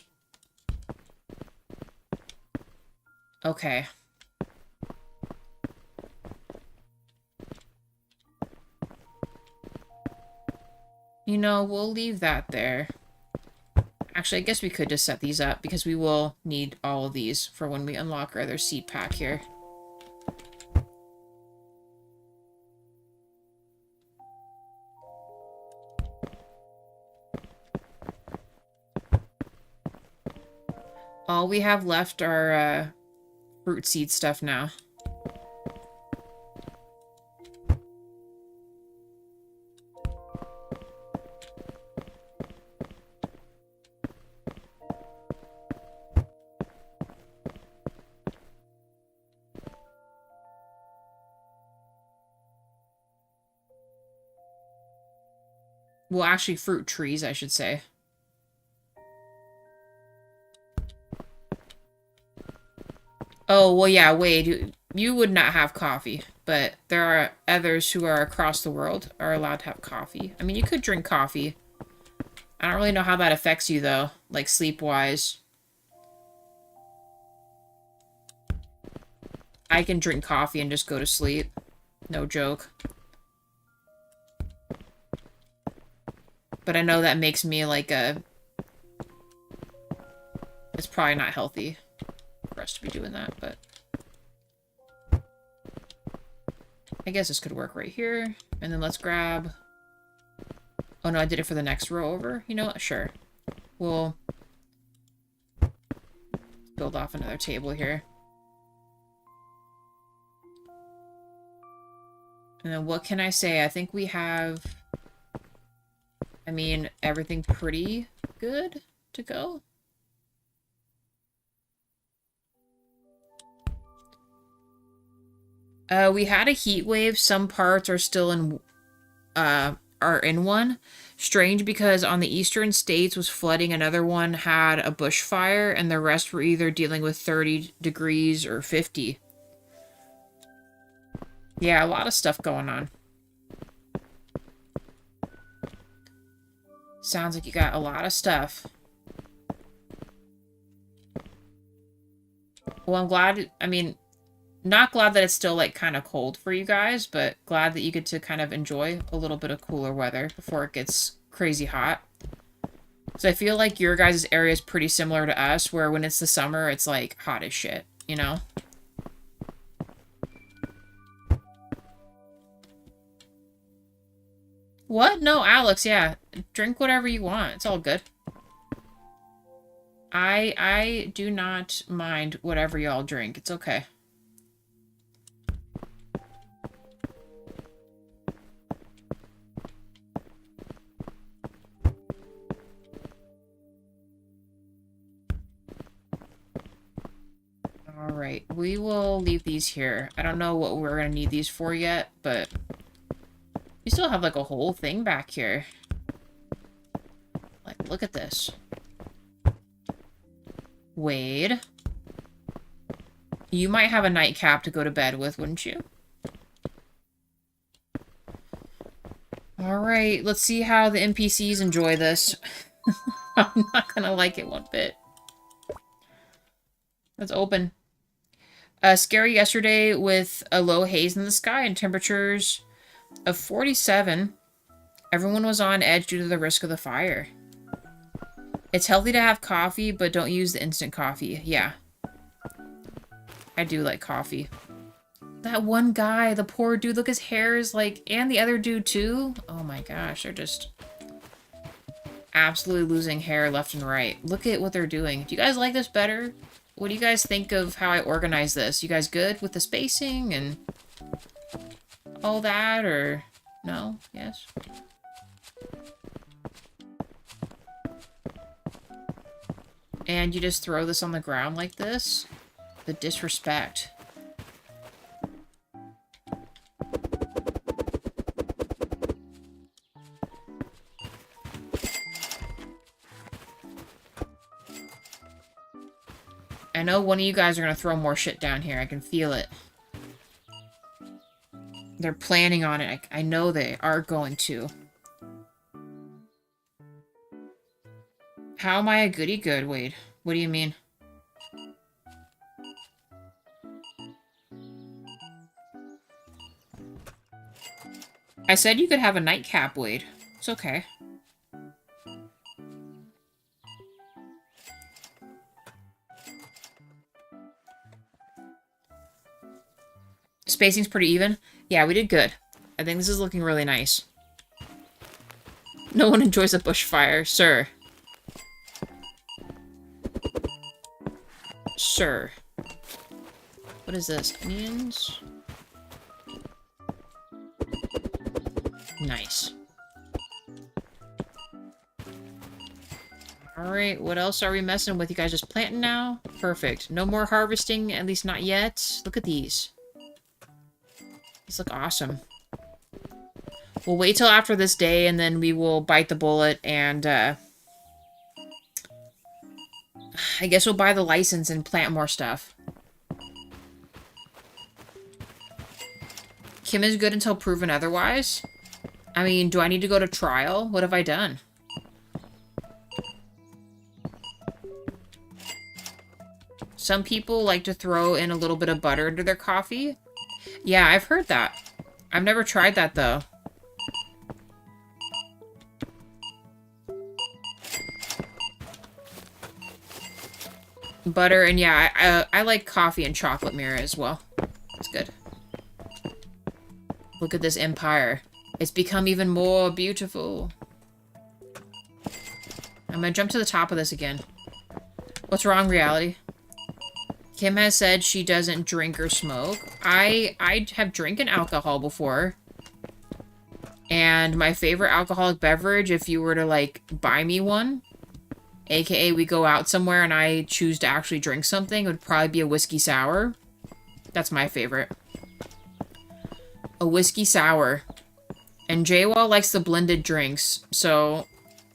Okay. You know, we'll leave that there. Actually, I guess we could just set these up because we will need all of these for when we unlock our other seed pack here. All we have left are fruit seed stuff now. Well, actually, fruit trees, I should say. Oh, well, yeah, Wade, you would not have coffee, but there are others who are across the world are allowed to have coffee. I mean, you could drink coffee. I don't really know how that affects you, though, like sleep-wise. I can drink coffee and just go to sleep. No joke. But I know that makes me like a... It's probably not healthy for us to be doing that, but... I guess this could work right here. And then let's grab... Oh no, I did it for the next row over. You know what? Sure. We'll build off another table here. And then what can I say? I think we have... I mean, everything pretty good to go. We had a heat wave. Some parts are still in, are in one. Strange because on the eastern states was flooding. Another one had a bushfire and the rest were either dealing with 30 degrees or 50. Yeah, a lot of stuff going on. Sounds like you got a lot of stuff. Well, I'm glad, I mean, not glad that it's still, like, kind of cold for you guys, but glad that you get to kind of enjoy a little bit of cooler weather before it gets crazy hot. So I feel like your guys' area is pretty similar to us, where when it's the summer, it's, like, hot as shit, you know? What? No, Alex, yeah. Drink whatever you want. It's all good. I do not mind whatever y'all drink. It's okay. Alright, we will leave these here. I don't know what we're gonna need these for yet, but... We still have, like, a whole thing back here. Like, look at this. Wade. You might have a nightcap to go to bed with, wouldn't you? Alright, let's see how the NPCs enjoy this. I'm not gonna like it one bit. Let's open. Scary yesterday with a low haze in the sky and temperatures of 47. Everyone was on edge due to the risk of the fire. It's healthy to have coffee, but don't use the instant coffee. Yeah. I do like coffee. That one guy, the poor dude, look, his hair is like... And the other dude, too. Oh my gosh, they're just... absolutely losing hair left and right. Look at what they're doing. Do you guys like this better? What do you guys think of how I organize this? You guys good with the spacing and... all that, or no? Yes? And you just throw this on the ground like this? The disrespect. I know one of you guys are gonna throw more shit down here. I can feel it. They're planning on it. I know they are going to. How am I a goody good, Wade? What do you mean? I said you could have a nightcap, Wade. It's okay. Spacing's pretty even. Yeah, we did good. I think this is looking really nice. No one enjoys a bushfire, sir. Sir. What is this? Onions? Nice. Alright, what else are we messing with? You guys just planting now? Perfect. No more harvesting, at least not yet. Look at these. These look awesome. We'll wait till after this day, and then we will bite the bullet, and, I guess we'll buy the license and plant more stuff. Kim is good until proven otherwise. I mean, do I need to go to trial? What have I done? Some people like to throw in a little bit of butter into their coffee. Yeah, I've heard that. I've never tried that, though. Butter, and yeah, I like coffee and chocolate mirror as well. It's good. Look at this empire. It's become even more beautiful. I'm gonna jump to the top of this again. What's wrong, reality? Kim has said she doesn't drink or smoke. I have drinking alcohol before. And my favorite alcoholic beverage, if you were to, like, buy me one, aka we go out somewhere and I choose to actually drink something, would probably be a whiskey sour. That's my favorite. A whiskey sour. And Jaywall likes the blended drinks, so,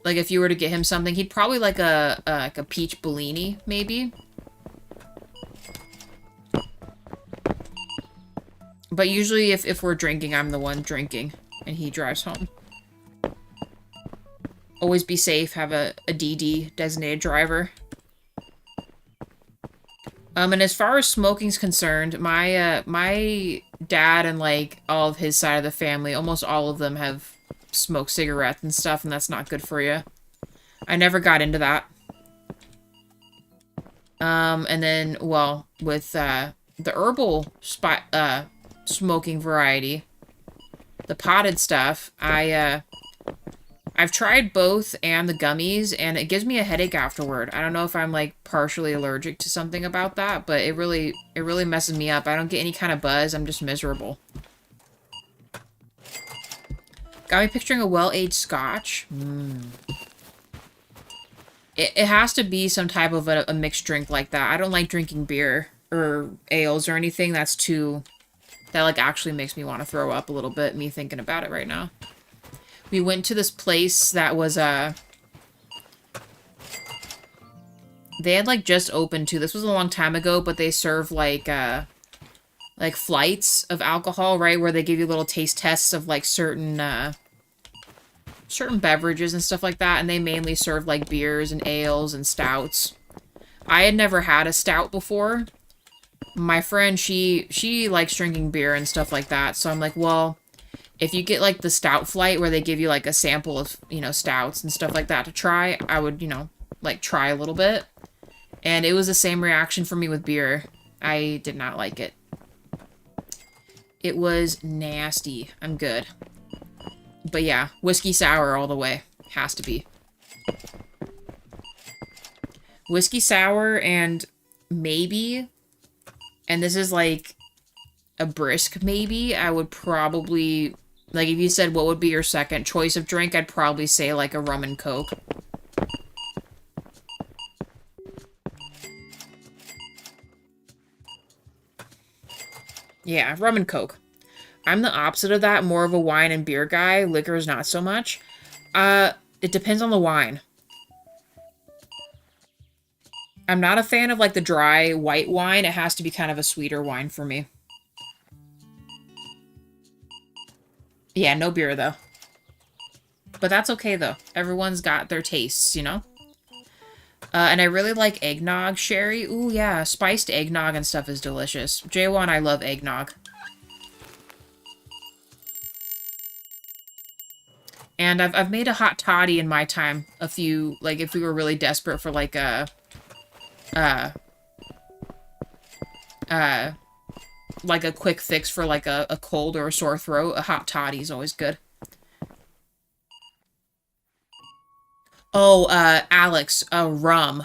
like, if you were to get him something, he'd probably like a peach Bellini, maybe. But usually, if we're drinking, I'm the one drinking, and he drives home. Always be safe, have a DD, designated driver. And as far as smoking's concerned, my dad and, like, all of his side of the family, almost all of them have smoked cigarettes and stuff, and that's not good for you. I never got into that. And then, well, with, the herbal smoking variety, the potted stuff, I've tried both and the gummies, and it gives me a headache afterward. I don't know if I'm, like, partially allergic to something about that, but it really messes me up. I don't get any kind of buzz. I'm just miserable. Got me picturing a well-aged scotch. It has to be some type of a mixed drink like that. I don't like drinking beer or ales or anything that's too... that, like, actually makes me want to throw up a little bit, me thinking about it right now. We went to this place that was, they had, like, just opened, too. This was a long time ago, but they serve, like flights of alcohol, right? Where they give you little taste tests of, like, certain beverages and stuff like that, and they mainly serve, like, beers and ales and stouts. I had never had a stout before. My friend, she likes drinking beer and stuff like that, so I'm like, well... if you get, like, the stout flight where they give you, like, a sample of, you know, stouts and stuff like that to try, I would, you know, like, try a little bit. And it was the same reaction for me with beer. I did not like it. It was nasty. I'm good. But yeah, whiskey sour all the way. Has to be. Whiskey sour and maybe, and this is, like, a brisk maybe, I would probably... like, if you said what would be your second choice of drink, I'd probably say, like, a rum and coke. Yeah, rum and coke. I'm the opposite of that, more of a wine and beer guy. Liquor is not so much. It depends on the wine. I'm not a fan of, like, the dry white wine. It has to be kind of a sweeter wine for me. Yeah, no beer, though. But that's okay, though. Everyone's got their tastes, you know? And I really like eggnog sherry. Ooh, yeah, spiced eggnog and stuff is delicious. J1, I love eggnog. And I've made a hot toddy in my time. A few, like, if we were really desperate for, like, like a quick fix for, like, a cold or a sore throat, a hot toddy is always good. Oh, Alex, rum.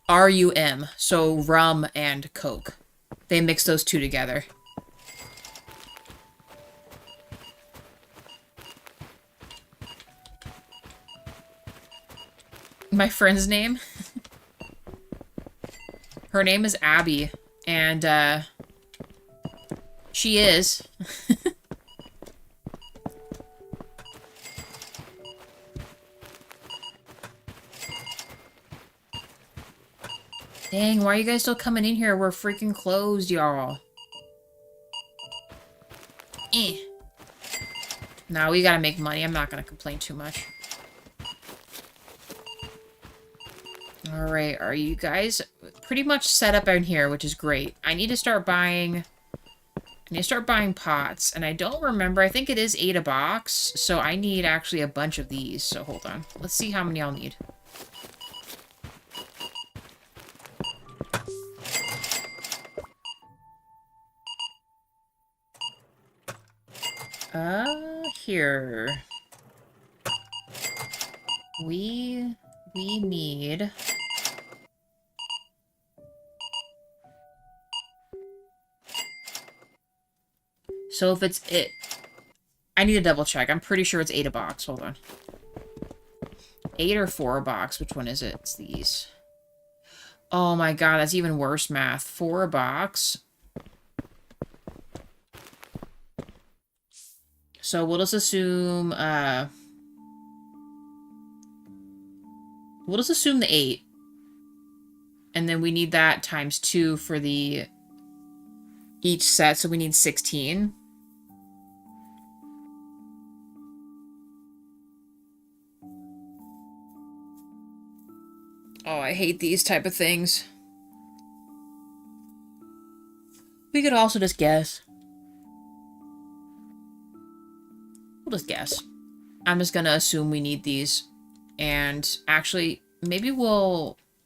R-U-M. So rum and Coke. They mix those two together. My friend's name? Her name is Abby. And, she is. Dang, why are you guys still coming in here? We're freaking closed, y'all. No, we gotta make money. I'm not gonna complain too much. Alright, are you guys pretty much set up in here, which is great. I need to start buying pots, and I don't remember. I think it is 8 a box, so I need actually a bunch of these. So hold on. Let's see how many I'll need. Here. We need... So if it's it... I need to double check. I'm pretty sure it's 8 a box. Hold on. 8 or 4 a box. Which one is it? It's these. Oh my god, that's even worse math. 4 a box. So we'll just assume, we'll just assume the 8. And then we need that times 2 for the each set, so we need 16. Oh, I hate these type of things. We could also just guess. We'll just guess. I'm just gonna assume we need these. And actually, maybe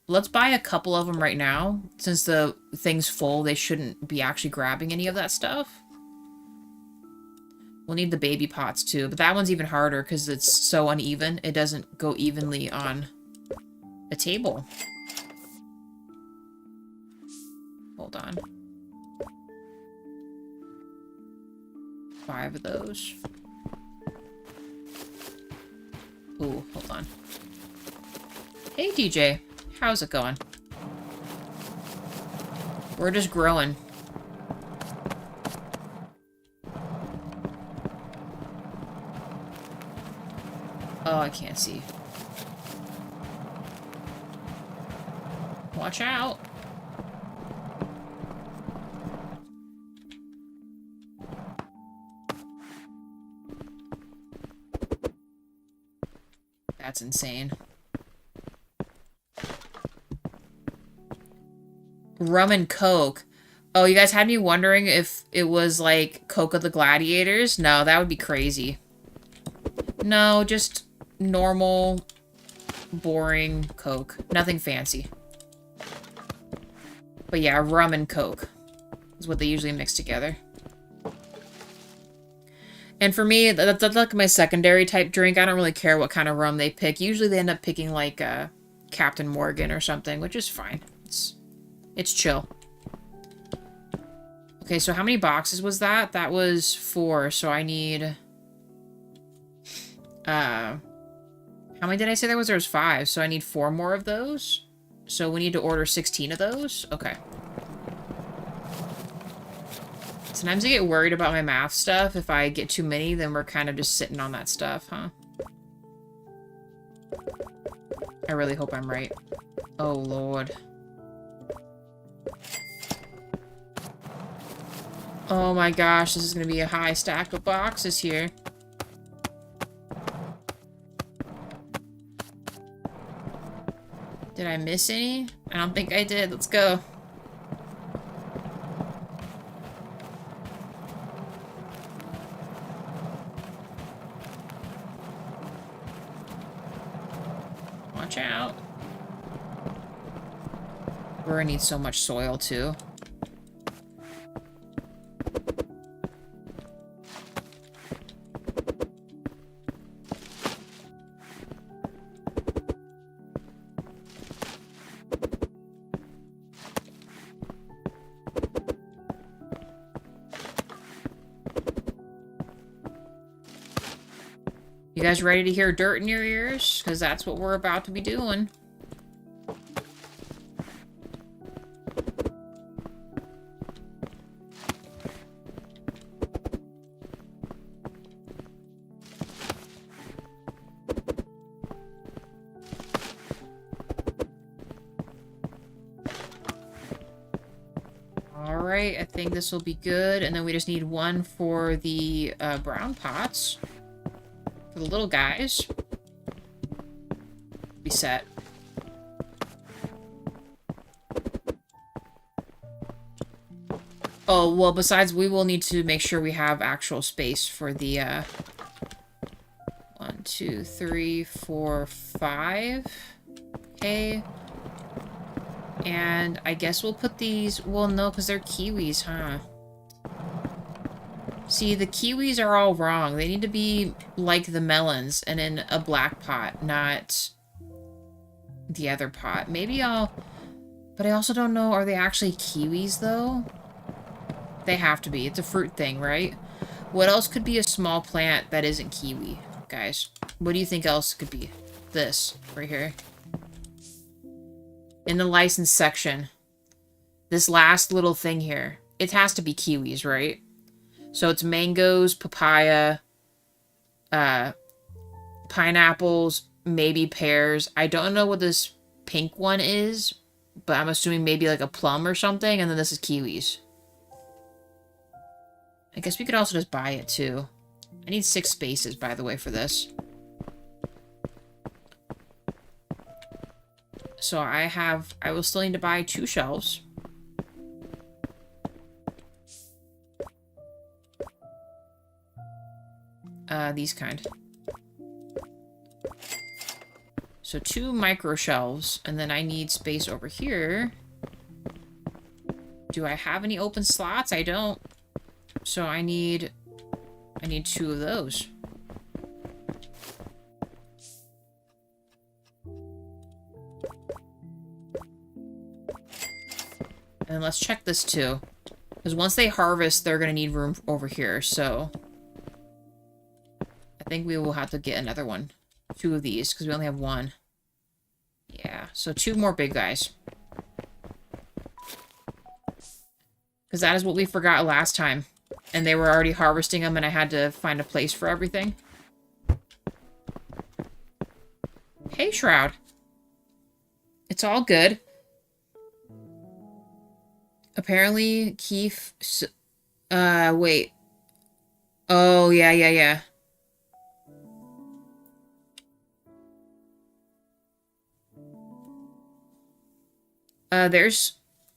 let's buy a couple of them right now. Since the thing's full, they shouldn't be actually grabbing any of that stuff. We'll need the baby pots too, but that one's even harder because it's so uneven. It doesn't go evenly on the table. Hold on. 5 of those. Ooh, hold on. Hey, DJ. How's it going? We're just growing. Oh, I can't see. Watch out. That's insane. Rum and Coke. Oh, you guys had me wondering if it was like Coke of the Gladiators? No, that would be crazy. No, just normal, boring Coke. Nothing fancy. But yeah, rum and Coke is what they usually mix together. And for me, that's like my secondary type drink. I don't really care what kind of rum they pick. Usually they end up picking like Captain Morgan or something, which is fine. It's chill. Okay, so how many boxes was that? That was 4, so I need... how many did I say there was? There was 5, so I need 4 more of those. So we need to order 16 of those? Okay. Sometimes I get worried about my math stuff. If I get too many, then we're kind of just sitting on that stuff, huh? I really hope I'm right. Oh, Lord. Oh my gosh, this is gonna be a high stack of boxes here. Did I miss any? I don't think I did. Let's go. Watch out. We're gonna need so much soil too. You guys ready to hear dirt in your ears? Because that's what we're about to be doing. Alright, I think this will be good. And then we just need one for the brown pots. For the little guys. Be set. Oh, well, besides, we will need to make sure we have actual space for the, 1, 2, 3, 4, 5. Okay. And I guess we'll put these... Well, no, because they're kiwis, huh? See, the kiwis are all wrong. They need to be like the melons and in a black pot, not the other pot. Maybe I'll... But I also don't know, are they actually kiwis, though? They have to be. It's a fruit thing, right? What else could be a small plant that isn't kiwi, guys? What do you think else could be? This, right here. In the license section. This last little thing here. It has to be kiwis, right? So it's mangoes, papaya, pineapples, maybe pears. I don't know what this pink one is, but I'm assuming maybe like a plum or something, and then this is kiwis. I guess we could also just buy it too. I need 6 spaces, by the way, for this. So I will still need to buy 2 shelves. These kind. So 2 micro shelves, and then I need space over here. Do I have any open slots? I don't. So I need 2 of those. And let's check this too. Because once they harvest, they're going to need room over here, so... I think we will have to get another one. 2 of these, because we only have 1. Yeah, so 2 more big guys. Because that is what we forgot last time. And they were already harvesting them, and I had to find a place for everything. Hey, Shroud. It's all good. Apparently, Keith... wait. Oh, yeah.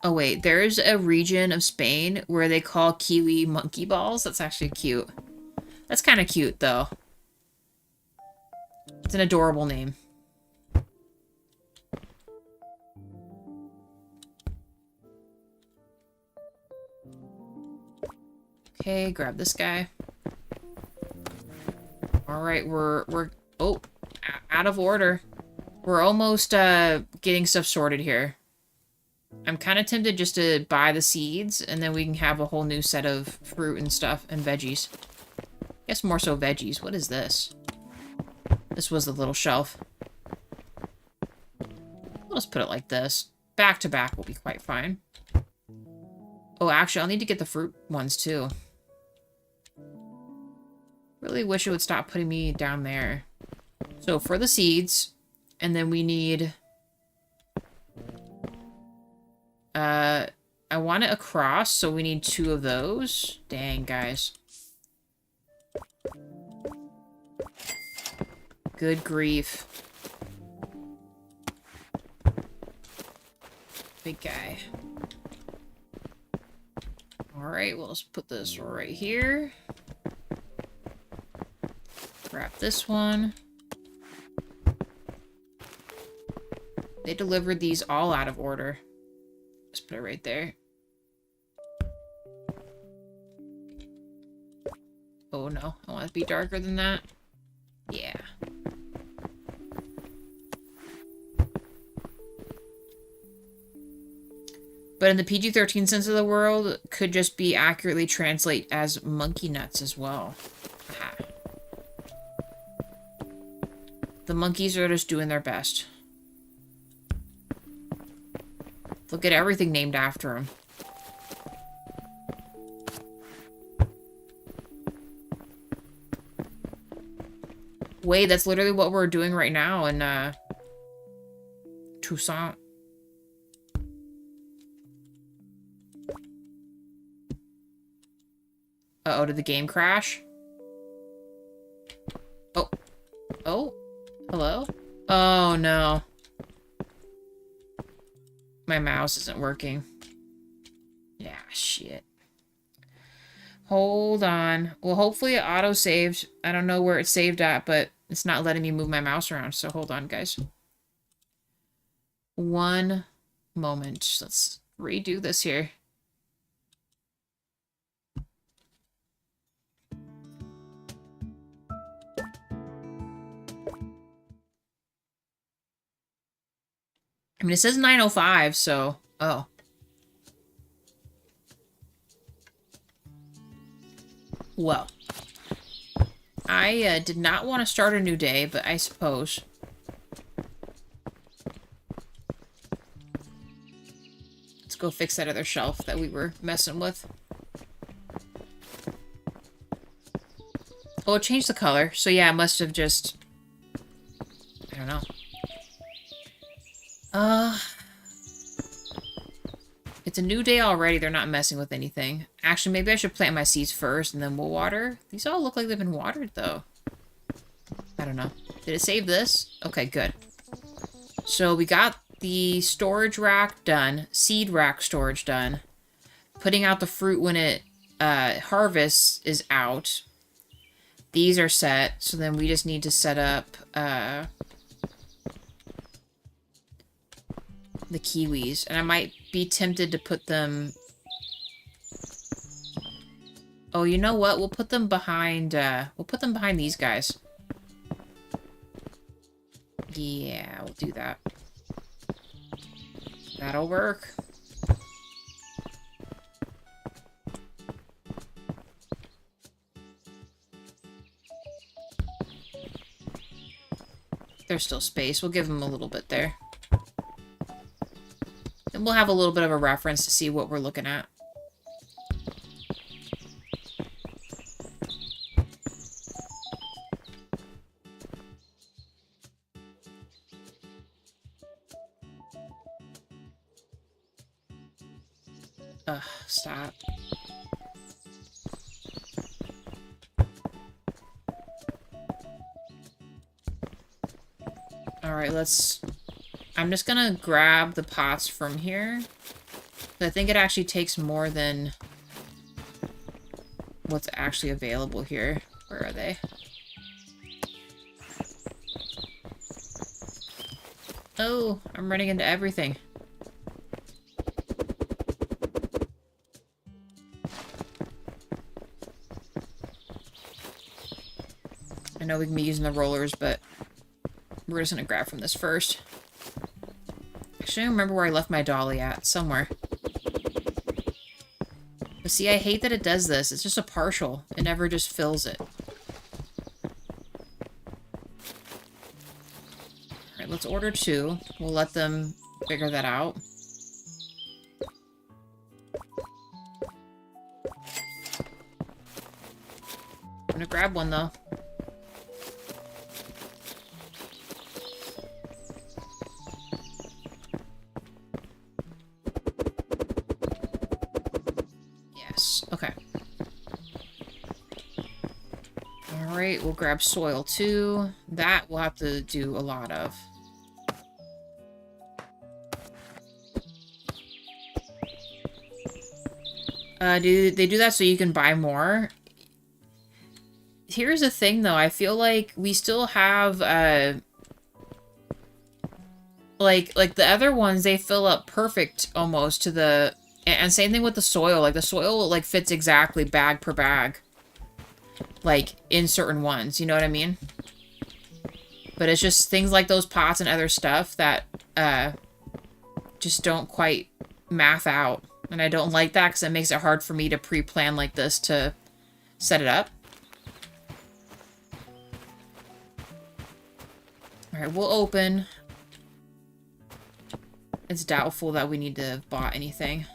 Oh, wait. There's a region of Spain where they call kiwi monkey balls. That's actually cute. That's kind of cute, though. It's an adorable name. Okay, grab this guy. Alright, we're out of order. We're almost, getting stuff sorted here. I'm kind of tempted just to buy the seeds, and then we can have a whole new set of fruit and stuff, and veggies. I guess more so veggies. What is this? This was the little shelf. We'll just put it like this. Back to back will be quite fine. Oh, actually, I'll need to get the fruit ones, too. Really wish it would stop putting me down there. So, for the seeds, and then we need... I want it across, so we need 2 of those. Dang, guys. Good grief. Big guy. Alright, well, let's put this right here. Grab this one. They delivered these all out of order. Just put it right there. Oh no, I want it to be darker than that. Yeah. But in the PG-13 sense of the world, could just be accurately translate as monkey nuts as well. Aha. The monkeys are just doing their best. Look at everything named after them. Wait, that's literally what we're doing right now in Toussaint. Uh-oh, did the game crash? Oh. Oh? Hello? Oh, no. My mouse isn't working. Yeah, shit. Hold on. Well, hopefully it auto-saved. I don't know where it's saved at, but it's not letting me move my mouse around, so hold on, guys. One moment. Let's redo this here. I mean, it says 9:05, so... Oh. Well. I did not want to start a new day, but I suppose. Let's go fix that other shelf that we were messing with. Oh, it changed the color. So yeah, it must have just... I don't know. It's a new day already. They're not messing with anything. Actually, maybe I should plant my seeds first and then we'll water. These all look like they've been watered, though. I don't know. Did it save this? Okay, good. So we got the storage rack done. Seed rack storage done. Putting out the fruit when it harvests is out. These are set. So then we just need to set up... the kiwis, and I might be tempted to put them... Oh, you know what? We'll put them behind, these guys. Yeah, we'll do that. That'll work. There's still space. We'll give them a little bit there. And we'll have a little bit of a reference to see what we're looking at. Ugh, stop. Alright, let's... I'm just gonna grab the pots from here. I think it actually takes more than what's actually available here. Where are they? Oh, I'm running into everything. I know we can be using the rollers, but we're just gonna grab from this first. Actually, I don't remember where I left my dolly at. Somewhere. But see, I hate that it does this. It's just a partial. It never just fills it. Alright, let's order 2. We'll let them figure that out. I'm gonna grab one, though. Okay. Alright, we'll grab soil too. That we'll have to do a lot of. Do they do that so you can buy more? Here's the thing though, I feel like we still have, like the other ones, they fill up perfect almost to the, and same thing with the soil. Like the soil, like, fits exactly bag per bag. Like, in certain ones, you know what I mean? But it's just things like those pots and other stuff that, just don't quite math out. And I don't like that because it makes it hard for me to pre-plan like this to set it up. Alright, we'll open. It's doubtful that we need to have bought anything.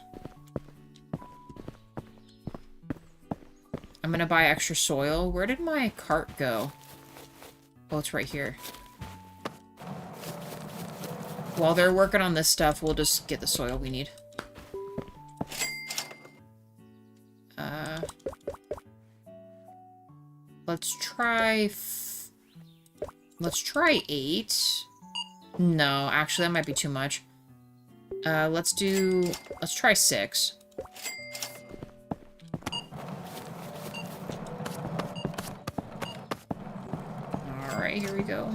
I'm gonna buy extra soil. Where did my cart go? Oh, it's right here. While they're working on this stuff, we'll just get the soil we need. Let's try 8. No, actually, that might be too much. Let's try 6. Alright, here we go.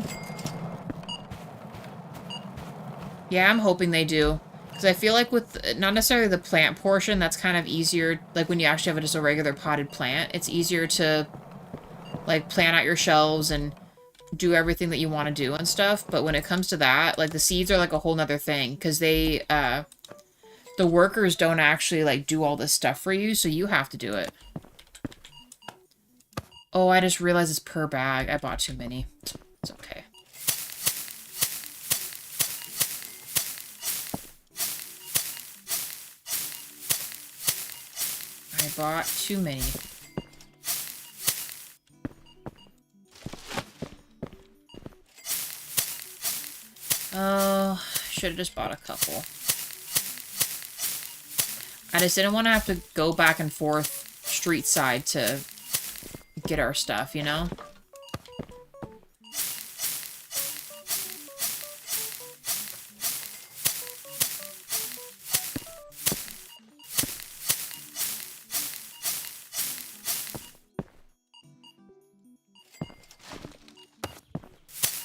Yeah, I'm hoping they do. Because I feel like with, not necessarily the plant portion, that's kind of easier. Like, when you actually have just a regular potted plant, it's easier to, like, plan out your shelves and do everything that you want to do and stuff. But when it comes to that, like, the seeds are, like, a whole nother thing. Because they, the workers don't actually, like, do all this stuff for you, so you have to do it. Oh, I just realized it's per bag. I bought too many. It's okay. I bought too many. Oh, should have just bought a couple. I just didn't want to have to go back and forth street side to get our stuff, you know?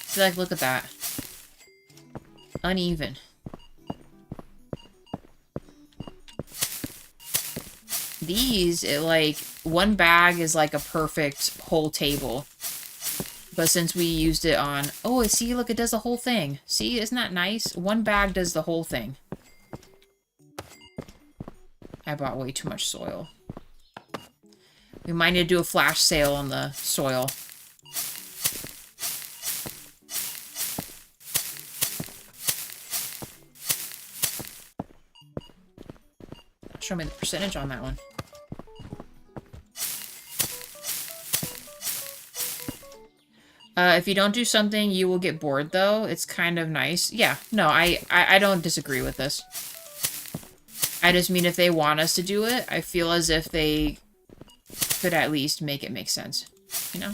See, like, look at that. Uneven. These, like, one bag is like a perfect whole table. But since we used it on... Oh, see, look, it does the whole thing. See, isn't that nice? One bag does the whole thing. I bought way too much soil. We might need to do a flash sale on the soil. Show me the percentage on that one. If you don't do something, you will get bored, though. It's kind of nice. Yeah, no, I don't disagree with this. I just mean if they want us to do it, I feel as if they could at least make it make sense. You know?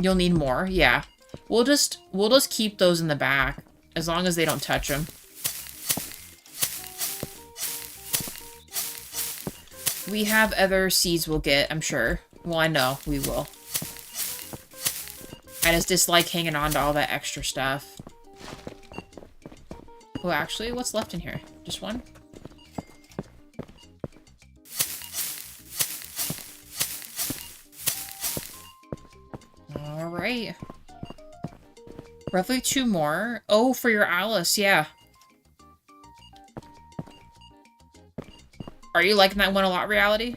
You'll need more, yeah. We'll just keep those in the back, as long as they don't touch them. We have other seeds we'll get, I'm sure. Well, I know we will. I just dislike hanging on to all that extra stuff. Oh, actually, what's left in here? Just one? Alright. Roughly 2 more. Oh, for your Alice, yeah. Are you liking that one a lot, Reality?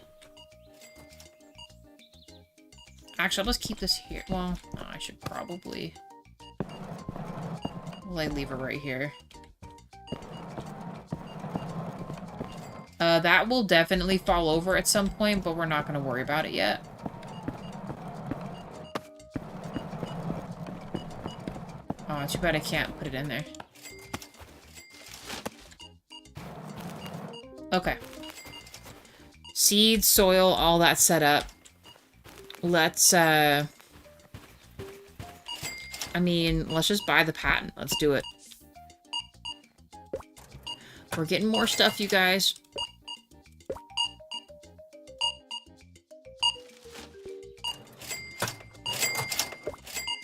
Actually, I'll just keep this here. Well, no, I should probably... Will I leave her right here? That will definitely fall over at some point, but we're not going to worry about it yet. Aw, too bad I can't put it in there. Okay. Seeds, soil, all that set up. Let's, I mean, let's just buy the patent. Let's do it. We're getting more stuff, you guys.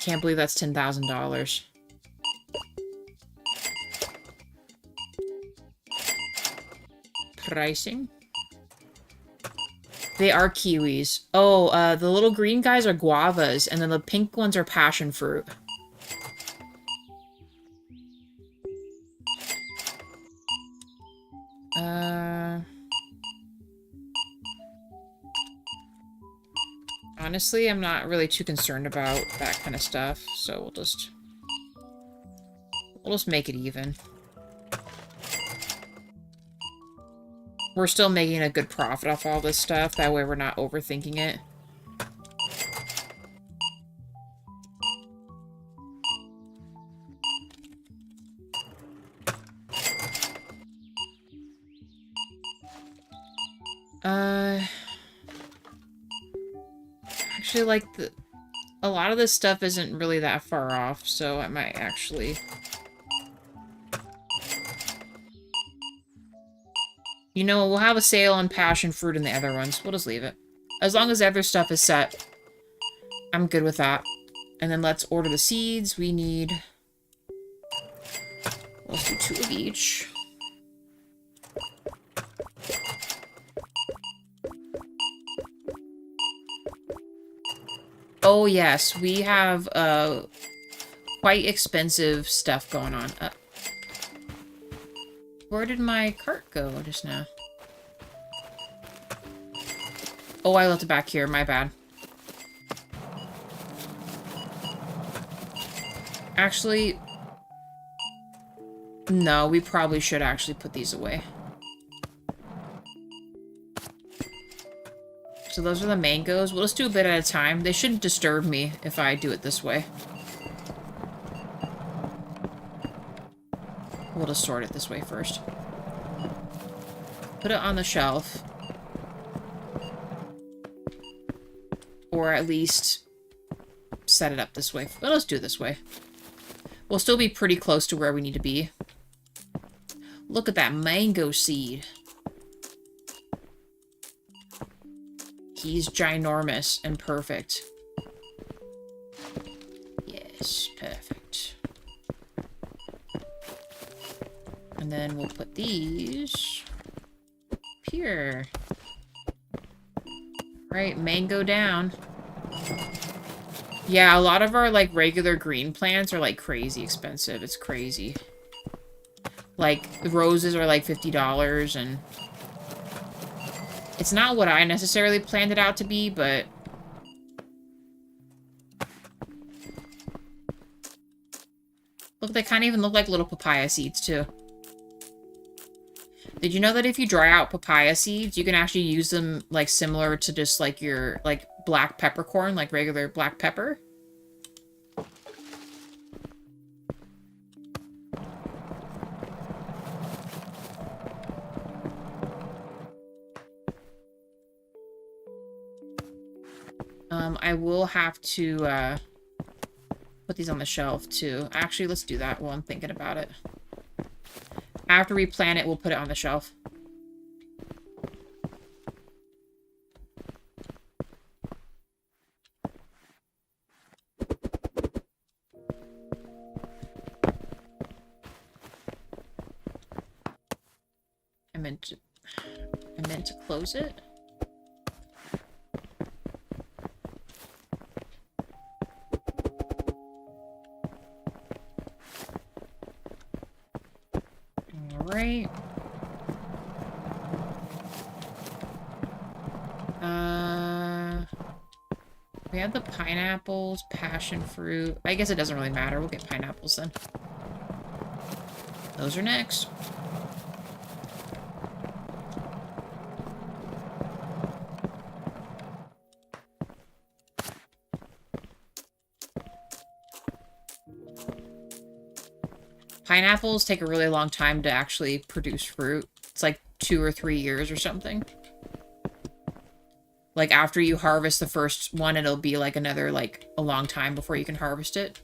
Can't believe that's $10,000. Pricing. They are kiwis. Oh, the little green guys are guavas, and then the pink ones are passion fruit. Honestly, I'm not really too concerned about that kind of stuff, so we'll just make it even. We're still making a good profit off all this stuff, that way we're not overthinking it. Actually, like, a lot of this stuff isn't really that far off, so I might actually... You know, we'll have a sale on passion fruit and the other ones. We'll just leave it. As long as the other stuff is set, I'm good with that. And then let's order the seeds. We need... Let's do 2 of each. Oh, yes. We have, quite expensive stuff going on. Where did my cart go just now? Oh, I left it back here. My bad. Actually... No, we probably should actually put these away. So those are the mangoes. We'll just do a bit at a time. They shouldn't disturb me if I do it this way. We'll just sort it this way first. Put it on the shelf. Or at least set it up this way. Well, let's do it this way. We'll still be pretty close to where we need to be. Look at that mango seed. He's ginormous and perfect. Yes, perfect. And then we'll put these here. Right, mango down. Yeah, a lot of our, like, regular green plants are, like, crazy expensive. It's crazy. Like, the roses are, like, $50, and... It's not what I necessarily planned it out to be, but... Look, they kind of even look like little papaya seeds, too. Did you know that if you dry out papaya seeds, you can actually use them, like, similar to just, like, your, like, black peppercorn, like regular black pepper? I will have to, put these on the shelf, too. Actually, let's do that while I'm thinking about it. After we plant it, we'll put it on the shelf. I meant to close it. Right. We have the pineapples, passion fruit. I guess it doesn't really matter. We'll get pineapples then. Those are next. Pineapples take a really long time to actually produce fruit. It's like 2 or 3 years or something. Like, after you harvest the first one, it'll be, like, another, like, a long time before you can harvest it.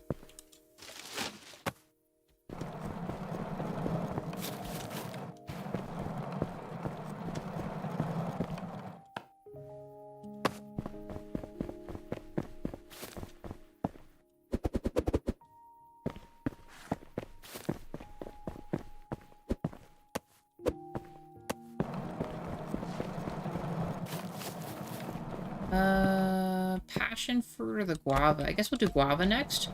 Passion fruit or the guava? I guess we'll do guava next.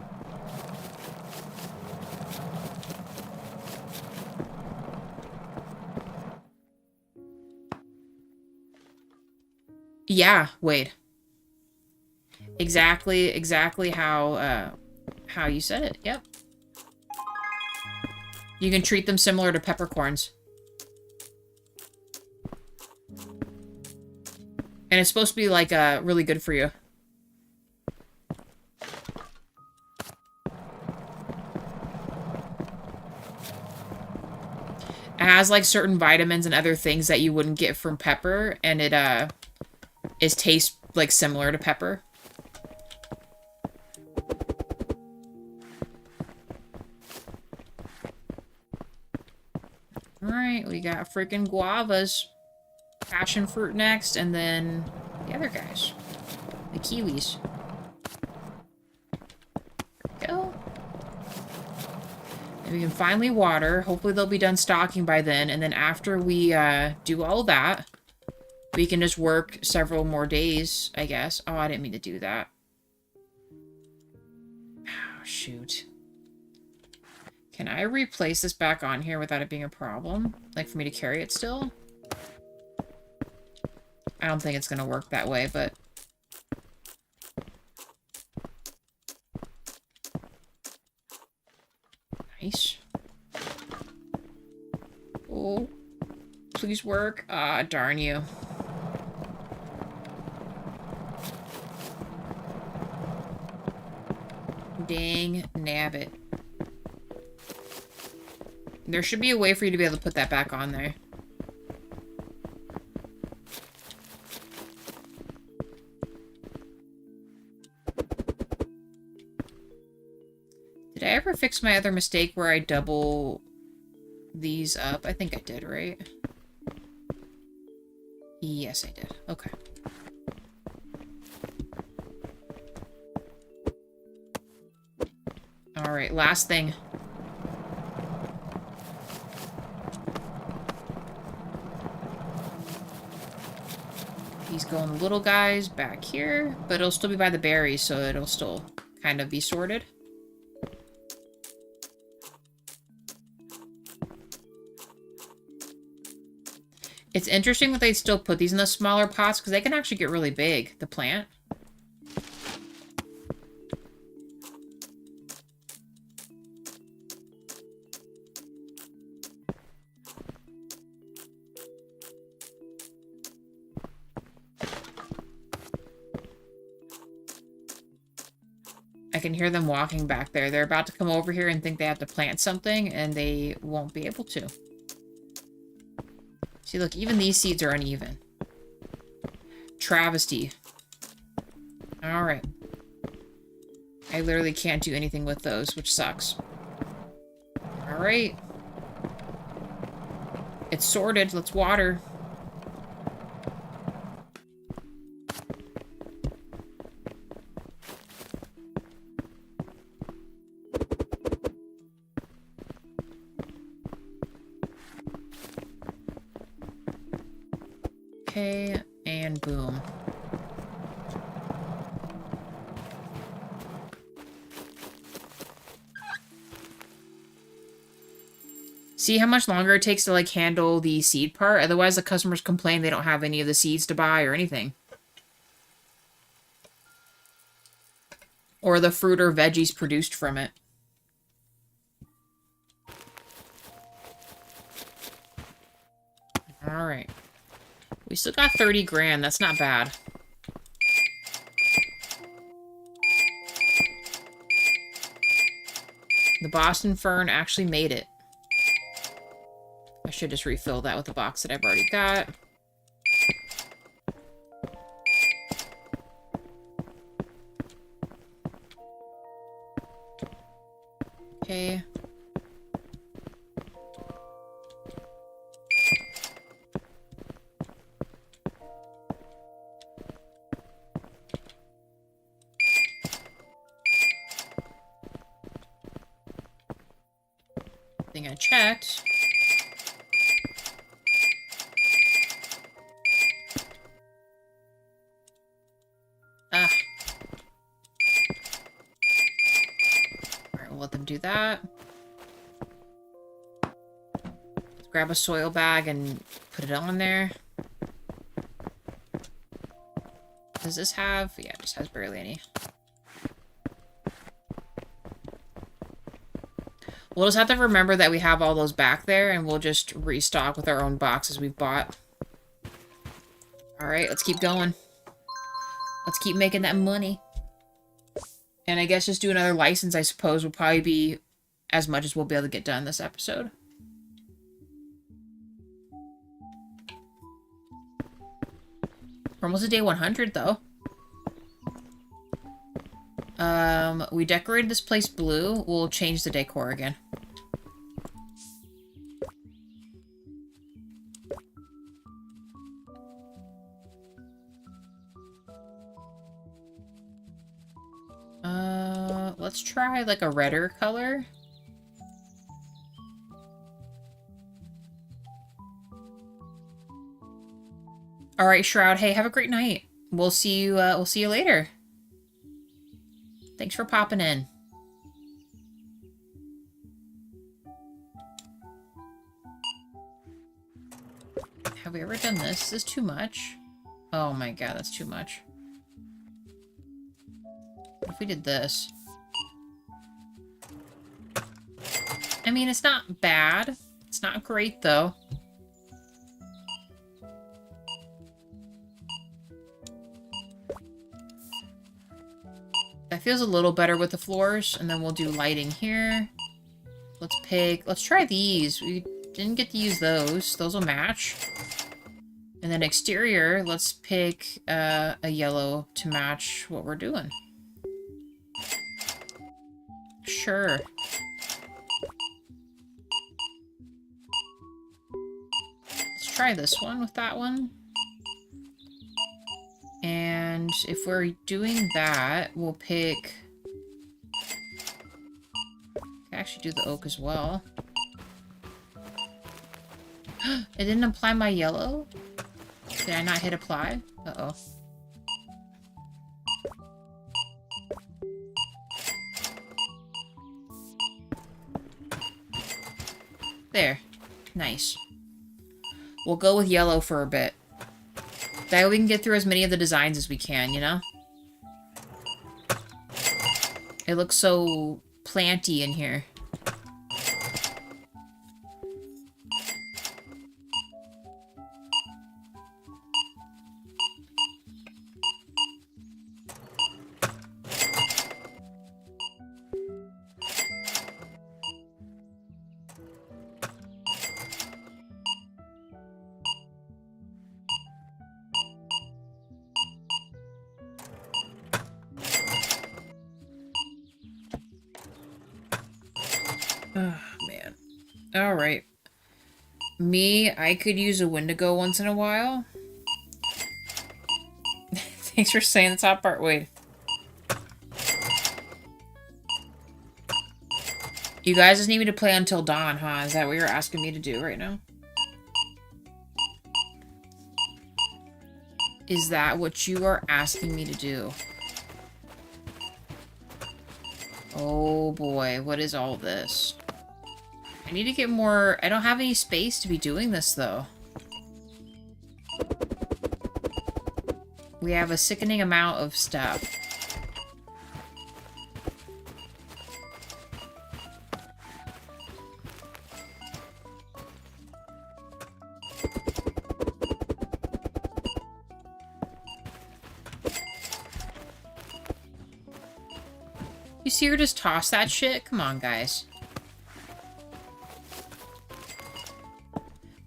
Yeah, wait. Exactly how you said it. Yep. You can treat them similar to peppercorns. And it's supposed to be, like, really good for you. It has, like, certain vitamins and other things that you wouldn't get from pepper, and it, tastes, like, similar to pepper. Alright, we got freaking guavas. Passion fruit next, and then the other guys. The kiwis. There we go. And we can finally water. Hopefully they'll be done stocking by then, and then after we do all that, we can just work several more days, I guess. Oh, I didn't mean to do that. Oh, shoot. Can I replace this back on here without it being a problem? Like, for me to carry it still? I don't think it's gonna work that way, but... Nice. Oh. Please work. Ah, darn you. Dang nabbit. There should be a way for you to be able to put that back on there. Did I ever fix my other mistake where I double these up? I think I did, right? Yes, I did. Okay. Alright, last thing. These go in the little guys back here, but it'll still be by the berries, so it'll still kind of be sorted. It's interesting that they still put these in the smaller pots, because they can actually get really big, the plant. I can hear them walking back there. They're about to come over here and think they have to plant something, and they won't be able to. See, look, even these seeds are uneven. Travesty. Alright. I literally can't do anything with those, which sucks. Alright. It's sorted. Let's water. Okay, and boom. See how much longer it takes to, like, handle the seed part? Otherwise, the customers complain they don't have any of the seeds to buy or anything. Or the fruit or veggies produced from it. Alright. We still got 30 grand. That's not bad. The Boston Fern actually made it. I should just refill that with the box that I've already got. Okay. Thing I checked. Ah. Alright, we'll let them do that. Let's grab a soil bag and put it on there. Does this have... Yeah, it just has barely any. We'll just have to remember that we have all those back there, and we'll just restock with our own boxes we've bought. Alright, let's keep going. Let's keep making that money. And I guess just do another license, I suppose, will probably be as much as we'll be able to get done this episode. We're almost at day 100, though. We decorated this place blue. We'll change the decor again. Let's try like a redder color. All right, Shroud. Hey, have a great night. We'll see you later. Thanks for popping in. Have we ever done this? This is too much. Oh my god, that's too much. What if we did this? I mean, it's not bad. It's not great, though. That feels a little better with the floors, and then we'll do lighting here. Let's try these. We didn't get to use those. Those will match. And then exterior, let's pick a yellow to match what we're doing. Sure. Let's try this one with that one. And if we're doing that, we'll pick... I can actually do the oak as well. It didn't apply my yellow? Did I not hit apply? Uh-oh. There. Nice. We'll go with yellow for a bit. That way we can get through as many of the designs as we can, you know? It looks so planty in here. Oh, man. Alright. Me, I could use a Wendigo once in a while. Thanks for saying the top part. Wait. You guys just need me to play until dawn, huh? Is that what you're asking me to do right now? Is that what you are asking me to do? Oh boy, what is all this? I need to get more... I don't have any space to be doing this, though. We have a sickening amount of stuff. You see her just toss that shit? Come on, guys.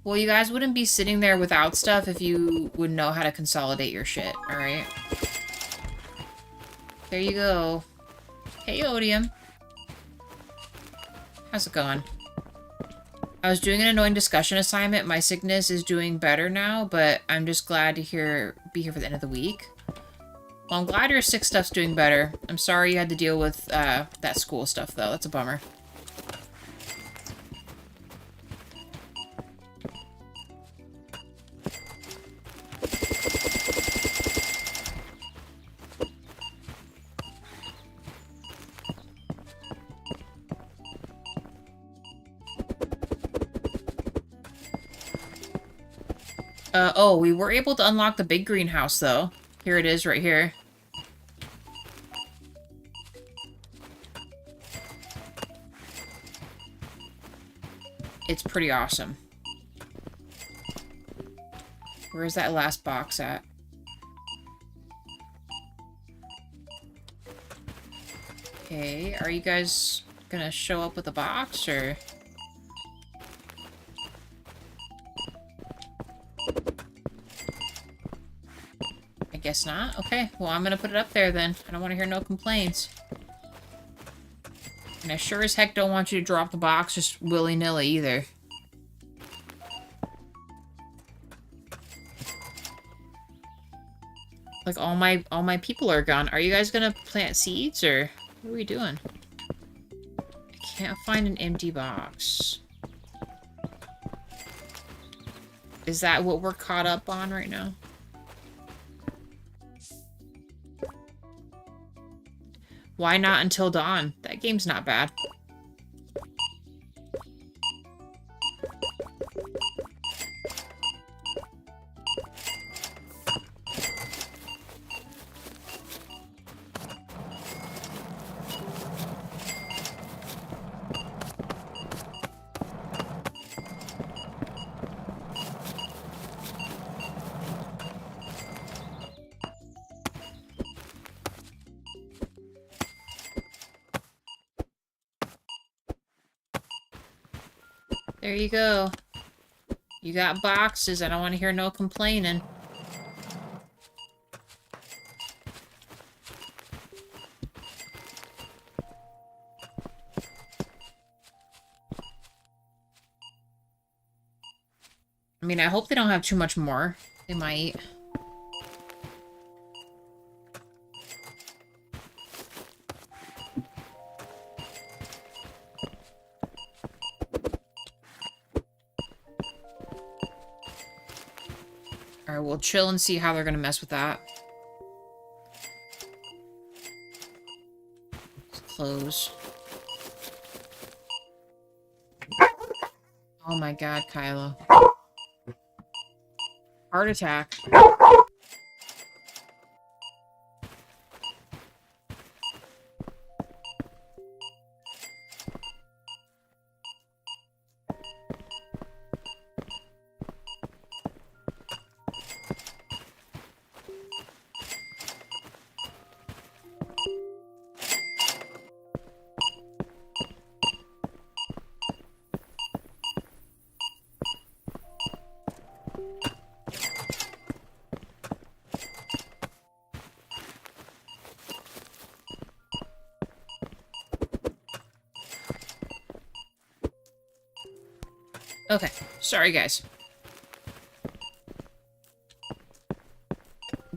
Well, you guys wouldn't be sitting there without stuff if you would know how to consolidate your shit, alright? There you go. Hey, Odium. How's it going? I was doing an annoying discussion assignment. My sickness is doing better now, but I'm just glad to be here for the end of the week. Well, I'm glad your sick stuff's doing better. I'm sorry you had to deal with that school stuff, though. That's a bummer. Oh, we were able to unlock the big greenhouse, though. Here it is, right here. It's pretty awesome. Where's that last box at? Okay, are you guys gonna show up with a box, or...? Guess not. Okay, well, I'm gonna put it up there then. I don't want to hear no complaints. And I sure as heck don't want you to drop the box just willy-nilly either. Like, all my people are gone. Are you guys gonna plant seeds, or what are we doing? I can't find an empty box. Is that what we're caught up on right now? Why not Until Dawn? That game's not bad. There you go. You got boxes. I don't want to hear no complaining. I mean, I hope they don't have too much more. They might. Alright, we'll chill and see how they're gonna mess with that. Let's close. Oh my god, Kylo. Heart attack. Okay, sorry guys.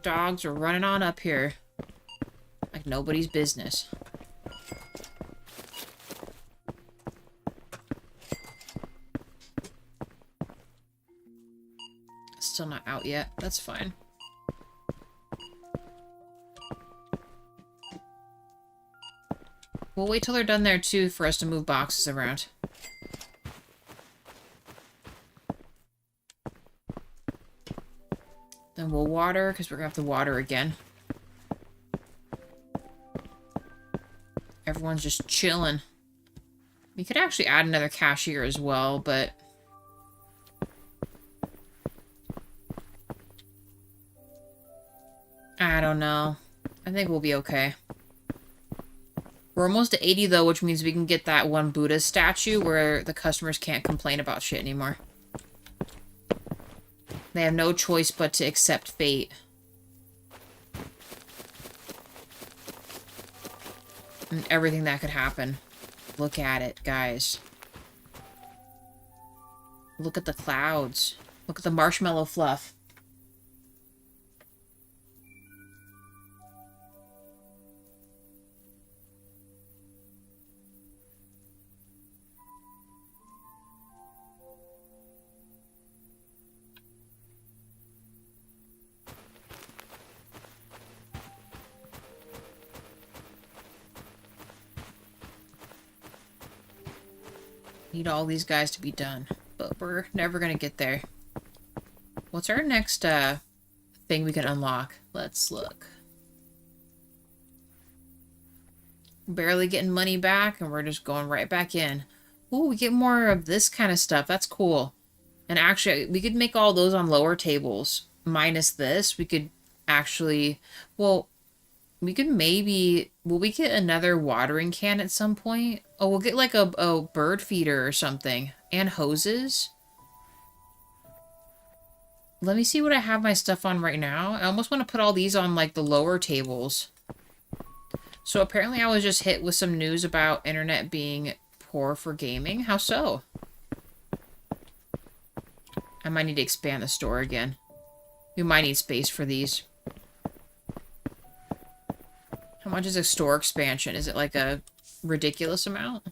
Dogs are running on up here like nobody's business. Still not out yet. That's fine. We'll wait till they're done there too for us to move boxes around. Then we'll water, because we're going to have to water again. Everyone's just chilling. We could actually add another cashier as well, but... I don't know. I think we'll be okay. We're almost to 80, though, which means we can get that one Buddha statue where the customers can't complain about shit anymore. They have no choice but to accept fate. And everything that could happen. Look at it, guys. Look at the clouds. Look at the marshmallow fluff. Need all these guys to be done, but we're never gonna get there. What's our next thing we can unlock? Let's look. Barely getting money back, and we're just going right back in. Ooh, we get more of this kind of stuff. That's cool. And actually, we could make all those on lower tables. Minus this, we could actually... Well, we could maybe... Will we get another watering can at some point? Oh, we'll get like a bird feeder or something. And hoses. Let me see what I have my stuff on right now. I almost want to put all these on like the lower tables. So apparently I was just hit with some news about internet being poor for gaming. How so? I might need to expand the store again. We might need space for these. How much is a store expansion? Is it like a ridiculous amount?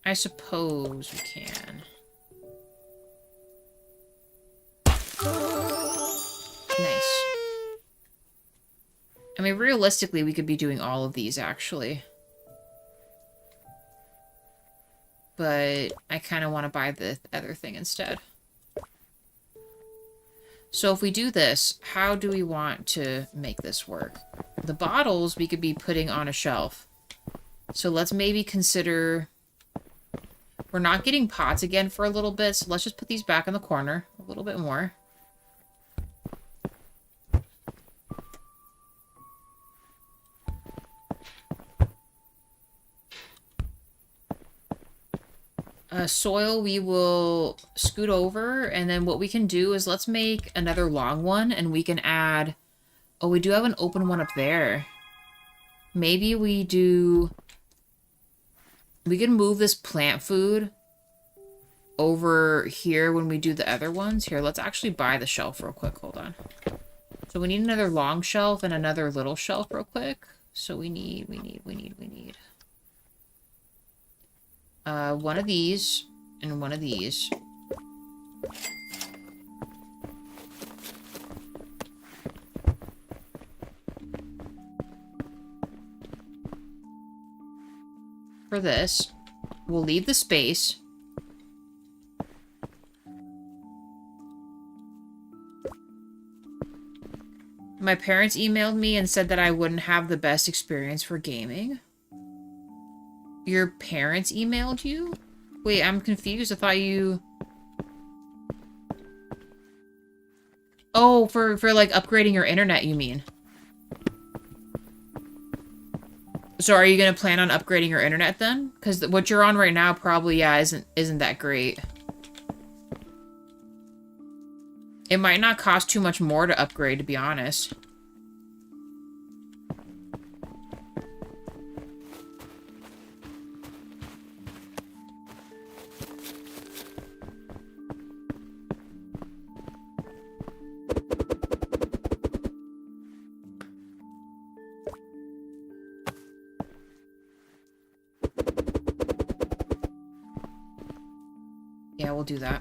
I suppose we can. Nice. I mean, realistically, we could be doing all of these, actually. But I kind of want to buy the other thing instead. So if we do this, how do we want to make this work? The bottles we could be putting on a shelf. So let's maybe consider... We're not getting pots again for a little bit, so let's just put these back in the corner a little bit more. Soil we will scoot over, and then what we can do is let's make another long one, and we can add... Oh, we do have an open one up there. Maybe we do... We can move this plant food over here when we do the other ones. Here, let's actually buy the shelf real quick. Hold on. So we need another long shelf and another little shelf real quick. So we need... one of these and one of these. For this, we'll leave the space. My parents emailed me and said that I wouldn't have the best experience for gaming. Your parents emailed you? Wait, I'm confused. I thought you... Oh, for like upgrading your internet, you mean? So are you gonna plan on upgrading your internet then? Because what you're on right now probably, yeah, isn't that great. It might not cost too much more to upgrade, to be honest. Yeah, we'll do that.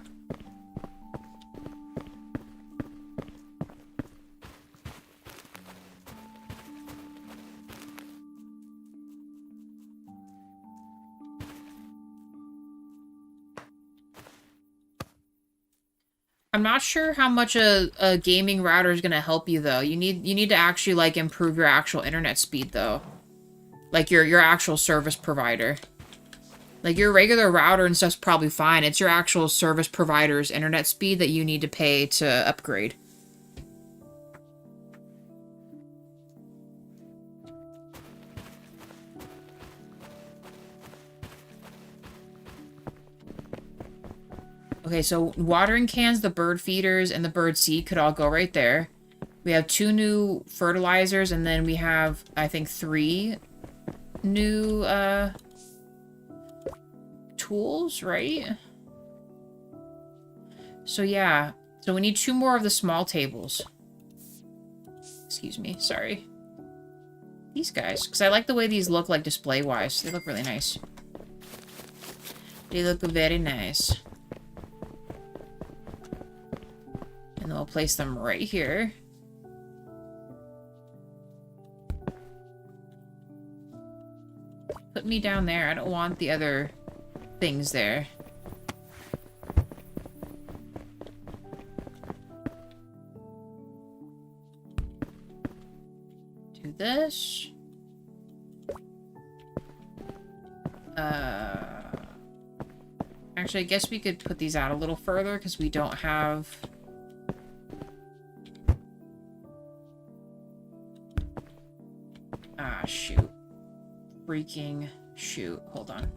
I'm not sure how much a gaming router is gonna help you though. You need to actually like improve your actual internet speed though. Like your actual service provider. Like your regular router and stuff's probably fine. It's your actual service provider's internet speed that you need to pay to upgrade. Okay, so watering cans, the bird feeders, and the bird seed could all go right there. We have 2 new fertilizers, and then we have, I think, 3 new, tools, right? So, yeah. So we need 2 more of the small tables. Excuse me, sorry. These guys, because I like the way these look, like, display-wise. They look really nice. They look very nice. And then we'll place them right here. Put me down there. I don't want the other things there. Do this. Actually, I guess we could put these out a little further because we don't have... Ah, shoot. Freaking shoot. Hold on.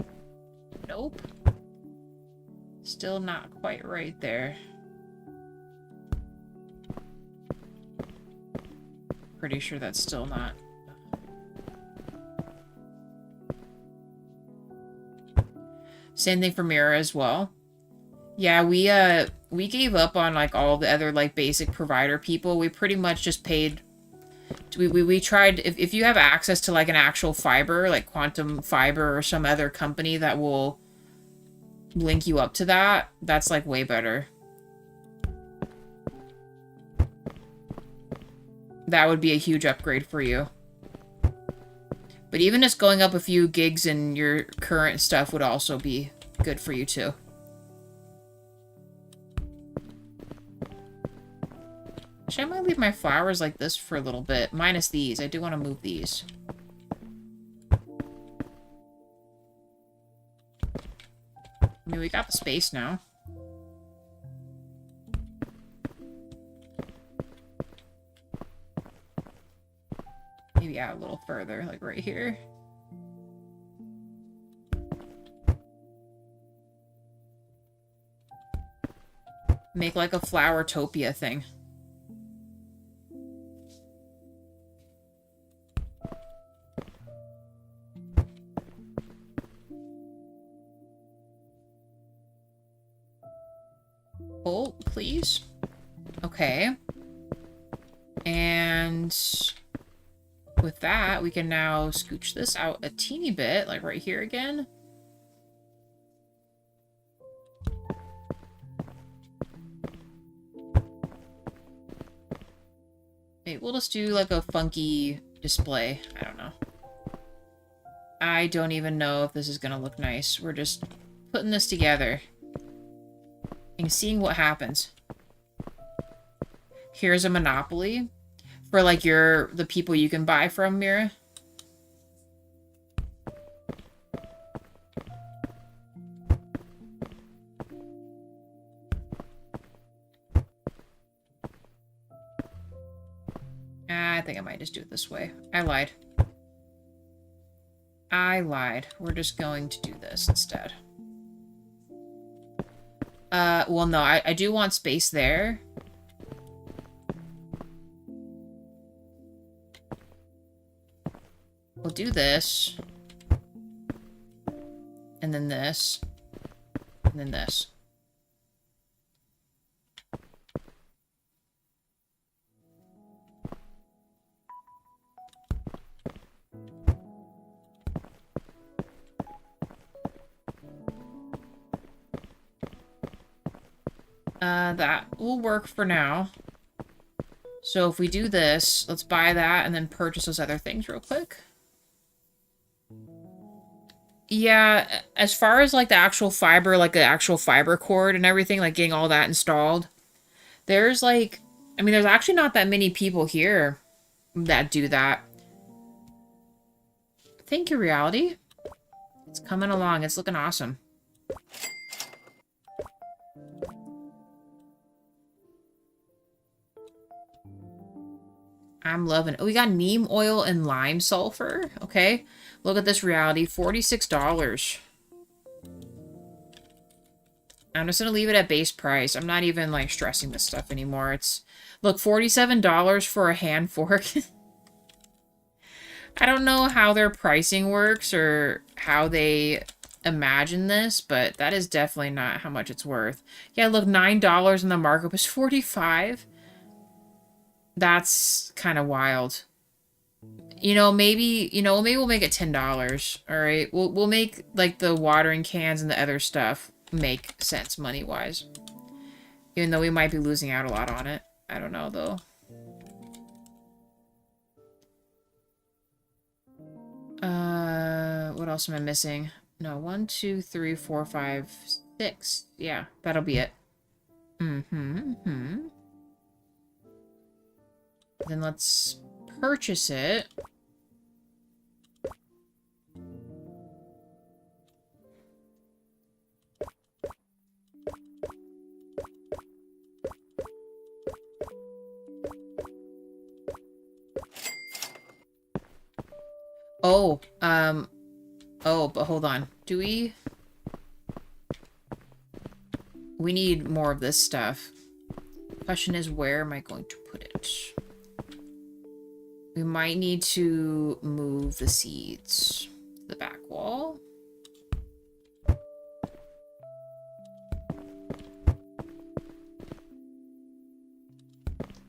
Nope. Still not quite right there. Pretty sure that's still not. Same thing for Mira as well. Yeah, we gave up on, like, all the other, like, basic provider people. We pretty much just paid... We tried... If you have access to, like, an actual fiber, like Quantum Fiber or some other company that will link you up to that, that's, like, way better. That would be a huge upgrade for you. But even just going up a few gigs in your current stuff would also be good for you too. Actually, I might leave my flowers like this for a little bit. Minus these. I do want to move these. I mean, we got the space now. Maybe out a little further, like right here. Make like a Flowertopia thing. Oh, please. Okay. And with that, we can now scooch this out a teeny bit, like right here again. Maybe we'll just do like a funky display. I don't know. I don't even know if this is gonna look nice. We're just putting this together and seeing what happens. Here's a Monopoly for like the people you can buy from, Mira. I think I might just do it this way. I lied. I lied. We're just going to do this instead. Well, no, I do want space there. We'll do this. And then this. And then this. That will work for now. So if we do this, let's buy that and then purchase those other things real quick. Yeah, as far as like the actual fiber, like the actual fiber cord and everything, like getting all that installed, there's like, I mean, there's actually not that many people here that do that. Thank you, Reality. It's coming along. It's looking awesome. I'm loving it. Oh, we got neem oil and lime sulfur. Okay. Look at this, Reality. $46. I'm just gonna leave it at base price. I'm not even, like, stressing this stuff anymore. It's... Look, $47 for a hand fork. I don't know how their pricing works or how they imagine this, but that is definitely not how much it's worth. Yeah, look, $9 and the markup is 45. That's kind of wild. You know, maybe we'll make it $10. All right, we'll make like the watering cans and the other stuff make sense money-wise. Even though we might be losing out a lot on it. I don't know though. What else am I missing? No, 1, 2, 3, 4, 5, 6. Yeah, that'll be it. Then let's purchase it. Oh, but hold on. Do we... We need more of this stuff. Question is, where am I going to put it? We might need to move the seeds to the back wall. Like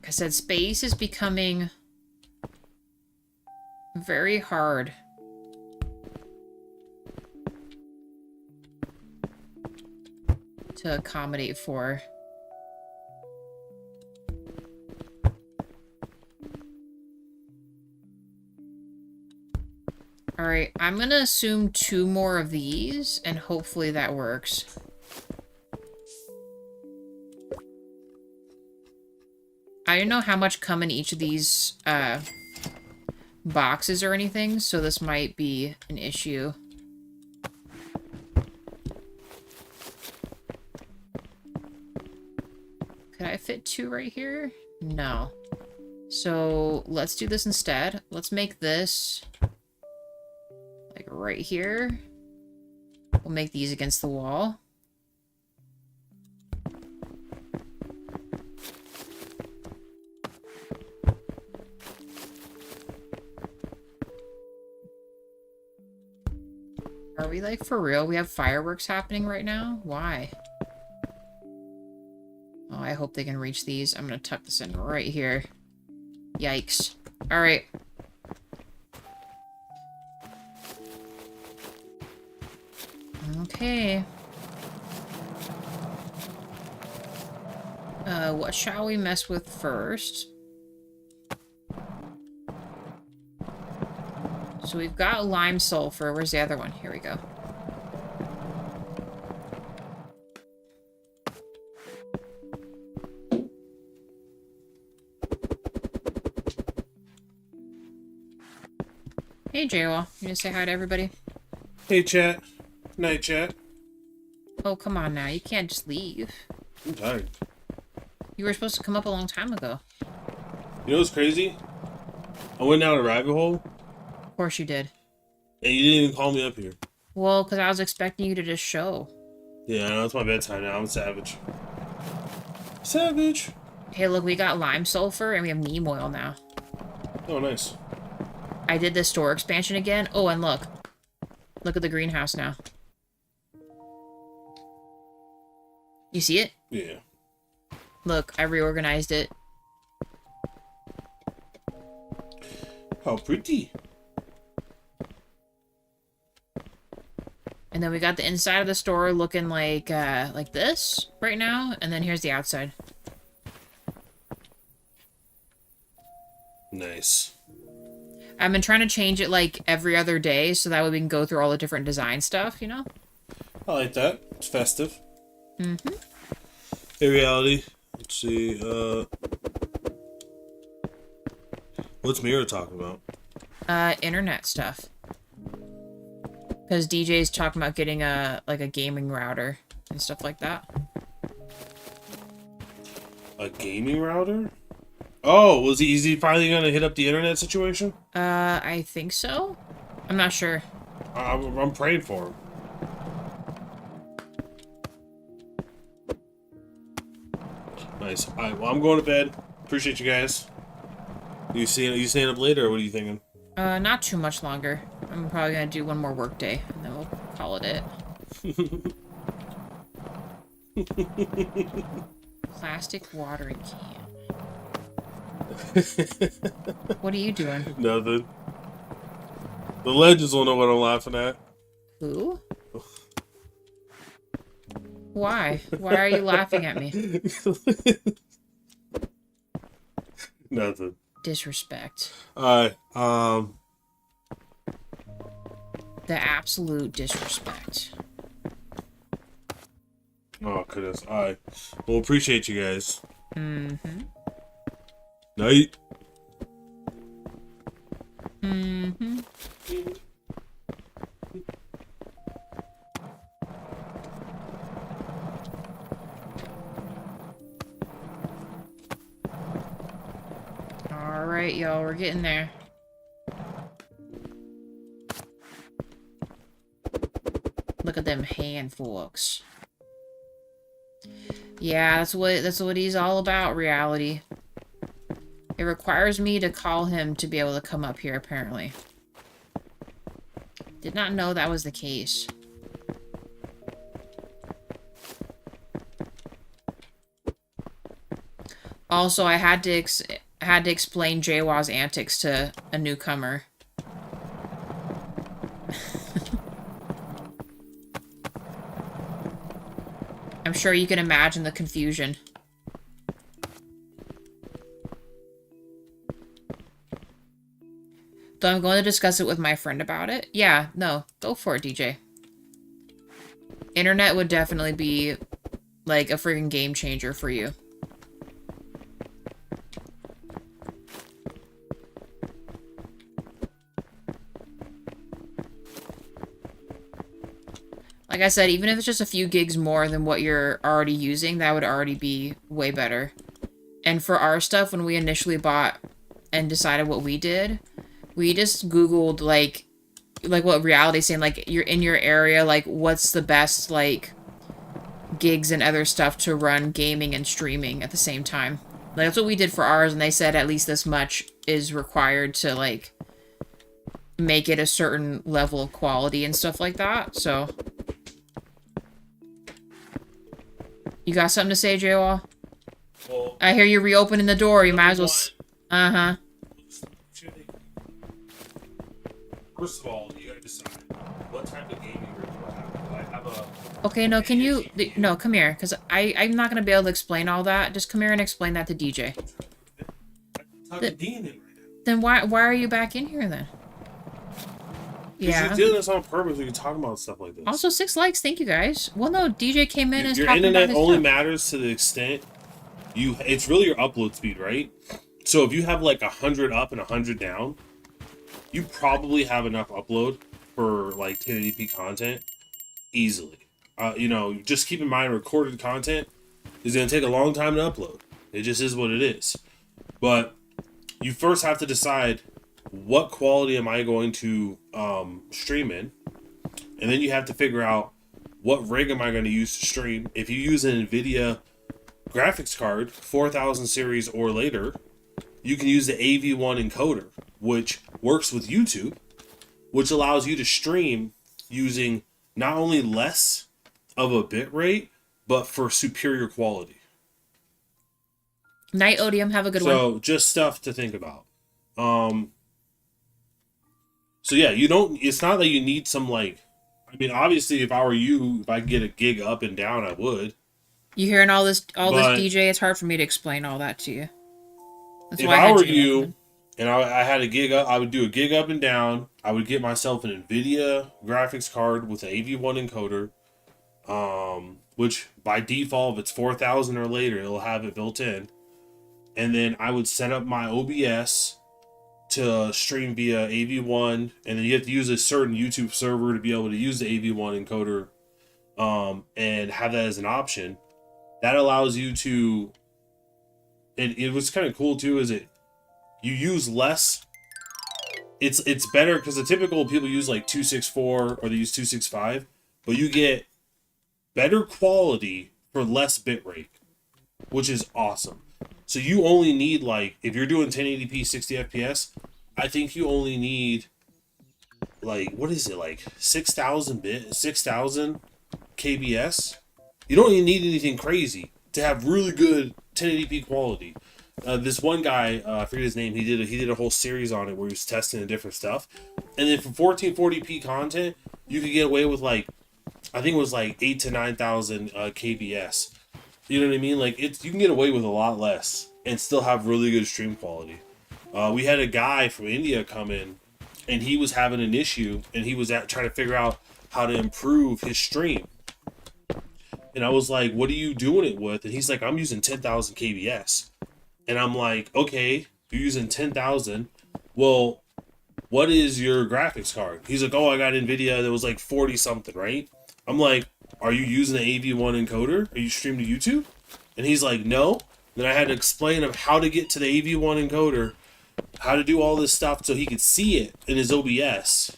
I said, space is becoming very hard. To accommodate for. Alright, I'm gonna assume 2 more of these, and hopefully that works. I don't know how much come in each of these boxes or anything, so this might be an issue. Could I fit 2 right here? No. So let's do this instead. Let's make this like right here. We'll make these against the wall. Are we like for real? We have fireworks happening right now? Why? Oh, I hope they can reach these. I'm gonna tuck this in right here. Yikes. Alright. Okay. What shall we mess with first? So we've got lime sulfur. Where's the other one? Here we go. Hey, J-Wall. You gonna say hi to everybody? Hey, chat. Night, chat. Oh, come on now. You can't just leave. I'm tired. You were supposed to come up a long time ago. You know what's crazy? I went down a rabbit hole. Of course you did. And you didn't even call me up here. Well, because I was expecting you to just show. Yeah, I know. It's my bedtime now. I'm savage. Savage! Hey, look, we got lime sulfur and we have neem oil now. Oh, nice. I did this store expansion again. Oh, and look. Look at the greenhouse now. You see it? Yeah. Look, I reorganized it. How pretty. And then we got the inside of the store looking like this right now. And then here's the outside. Nice. I've been trying to change it like every other day so that way we can go through all the different design stuff, you know? I like that. It's festive. Mm-hmm. Hey, reality. Let's see. What's Mira talking about? Internet stuff. Because DJ's talking about getting a gaming router and stuff like that. A gaming router? Oh, is he finally gonna hit up the internet situation? I think so. I'm not sure. I'm praying for him. Nice. All right, well, I'm going to bed. Appreciate you guys. You staying up later, or what are you thinking? Not too much longer. I'm probably gonna do one more work day, and then we'll call it it. Plastic watering can. What are you doing? Nothing. The legends will know what I'm laughing at. Who? Why? Why are you laughing at me? Nothing. Disrespect. Alright, The absolute disrespect. oh, goodness. Alright. Well, appreciate you guys. Mm-hmm. Night. Mm-hmm. Alright, y'all, we're getting there. Look at them hand forks. Yeah, that's what he's all about, reality. It requires me to call him to be able to come up here, apparently. Did not know that was the case. Also, I had to explain Jaywaw's antics to a newcomer. I'm sure you can imagine the confusion. So I'm going to discuss it with my friend about it. Yeah, no, go for it, DJ. Internet would definitely be, like, a freaking game changer for you. Like I said, even if it's just a few gigs more than what you're already using, that would already be way better. And for our stuff, when we initially bought and decided what we did, we just Googled, like what Reality's saying, like, you're in your area, like, what's the best, like, gigs and other stuff to run gaming and streaming at the same time. Like, that's what we did for ours, and they said at least this much is required to, like, make it a certain level of quality and stuff like that, so... You got something to say, Jaywall? Well, I hear you reopening the door, you might as well... Uh-huh. First of all, you gotta decide what type of gaming rig do I have. Do I have a... Okay, no, can you... No, come here, because I'm not going to be able to explain all that. Just come here and explain that to DJ. Then why are you back in here, then? Yeah. You did this on purpose when you're talking about stuff like this. Also, 6 likes, thank you, guys. Well, no, DJ came in and your talking internet about only stuff. matters to the extent it's really your upload speed, right? So if you have like 100 up and 100 down, you probably have enough upload for like 1080p content easily. You know, just keep in mind recorded content is going to take a long time to upload. It just is what it is. But you first have to decide what quality am I going to stream in, and then you have to figure out what rig am I going to use to stream. If you use an NVIDIA graphics card, 4000 series or later, you can use the AV1 encoder, which works with YouTube, which allows you to stream using not only less of a bit rate, but for superior quality. Night Odium, have a good one. So just stuff to think about. So yeah, it's not that you need some, like, I mean, obviously if I were you, if I could get a gig up and down, I would. You hearing all this DJ? It's hard for me to explain all that to you. That's if I were you, and I had a gig up, I would do a gig up and down. I would get myself an NVIDIA graphics card with an AV1 encoder, which by default, if it's 4000 or later, it'll have it built in. And then I would set up my OBS to stream via AV1, and then you have to use a certain YouTube server to be able to use the AV1 encoder, and have that as an option. That allows you to, and it was kind of cool too, is you use less. It's better because the typical people use like 264 or they use 265, but you get better quality for less bit rate. which is awesome. So you only need, like, if you're doing 1080p 60 FPS, I think you only need, like, what is it, like 6,000 kbs. You don't even need anything crazy to have really good 1080p quality. This one guy, I forget his name, he did a whole series on it where he was testing the different stuff, and then for 1440p content, you could get away with, like, I think it was like 8 to 9,000 kbs. You know what I mean? Like, it's, you can get away with a lot less and still have really good stream quality. We had a guy from India come in, and he was having an issue, and he was trying to figure out how to improve his stream. And I was like, "What are you doing it with?" And he's like, "I'm using 10,000 kbs." And I'm like, "Okay, you're using 10,000. Well, what is your graphics card?" He's like, "Oh, I got NVIDIA that was like 40 something, right?" I'm like, "Are you using the AV1 encoder? Are you streaming to YouTube?" And he's like, "No." Then I had to explain him how to get to the AV1 encoder, how to do all this stuff so he could see it in his OBS.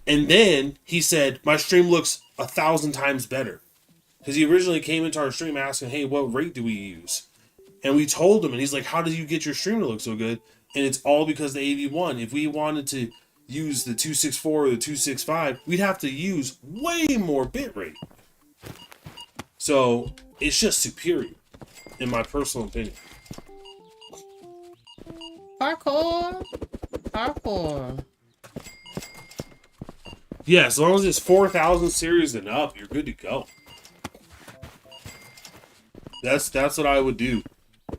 And then he said, "My stream looks 1,000 times better." Because he originally came into our stream asking, "Hey, what rate do we use?" And we told him, and he's like, "How did you get your stream to look so good?" And it's all because the AV1. If we wanted to use the 264 or the 265, we'd have to use way more bitrate. So it's just superior, in my personal opinion. Parkour. Parkour. Yeah, as long as it's 4,000 series and up, you're good to go. That's what I would do,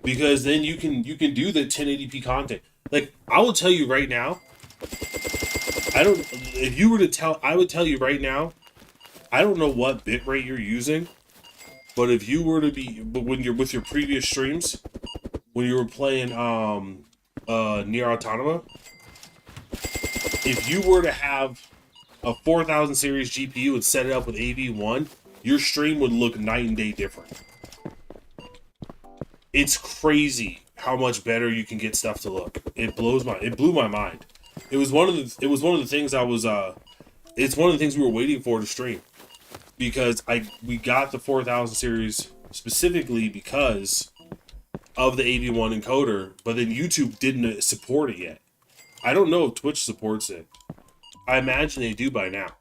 because then you can do the 1080p content. Like, I will tell you right now, I don't. If you were to tell, I would tell you right now, I don't know what bitrate you're using, but if you were to be, but when you're with your previous streams, when you were playing Near Automata, if you were to have a 4,000 series GPU and set it up with AV1, your stream would look night and day different. It's crazy how much better you can get stuff to look. It blew my mind. It was one of the things I was it's one of the things we were waiting for to stream, because we got the 4,000 series specifically because of the AV1 encoder, but then YouTube didn't support it yet. I don't know if Twitch supports it. I imagine they do by now.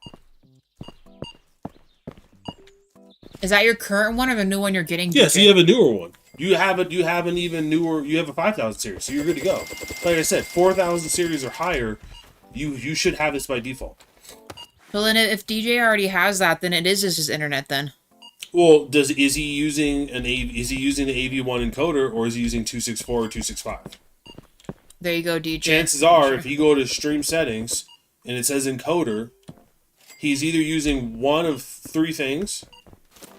Is that your current one or the new one you're getting? Yeah, so you have a newer one. You have an even newer. You have a 5,000 series, so you're good to go. Like I said, 4,000 series or higher, you should have this by default. Well, then if DJ already has that, then it is just his internet then. Well, is he using the AV1 encoder, or is he using 264 or 265? There you go, DJ. Chances are, if you go to stream settings and it says encoder, he's either using one of three things.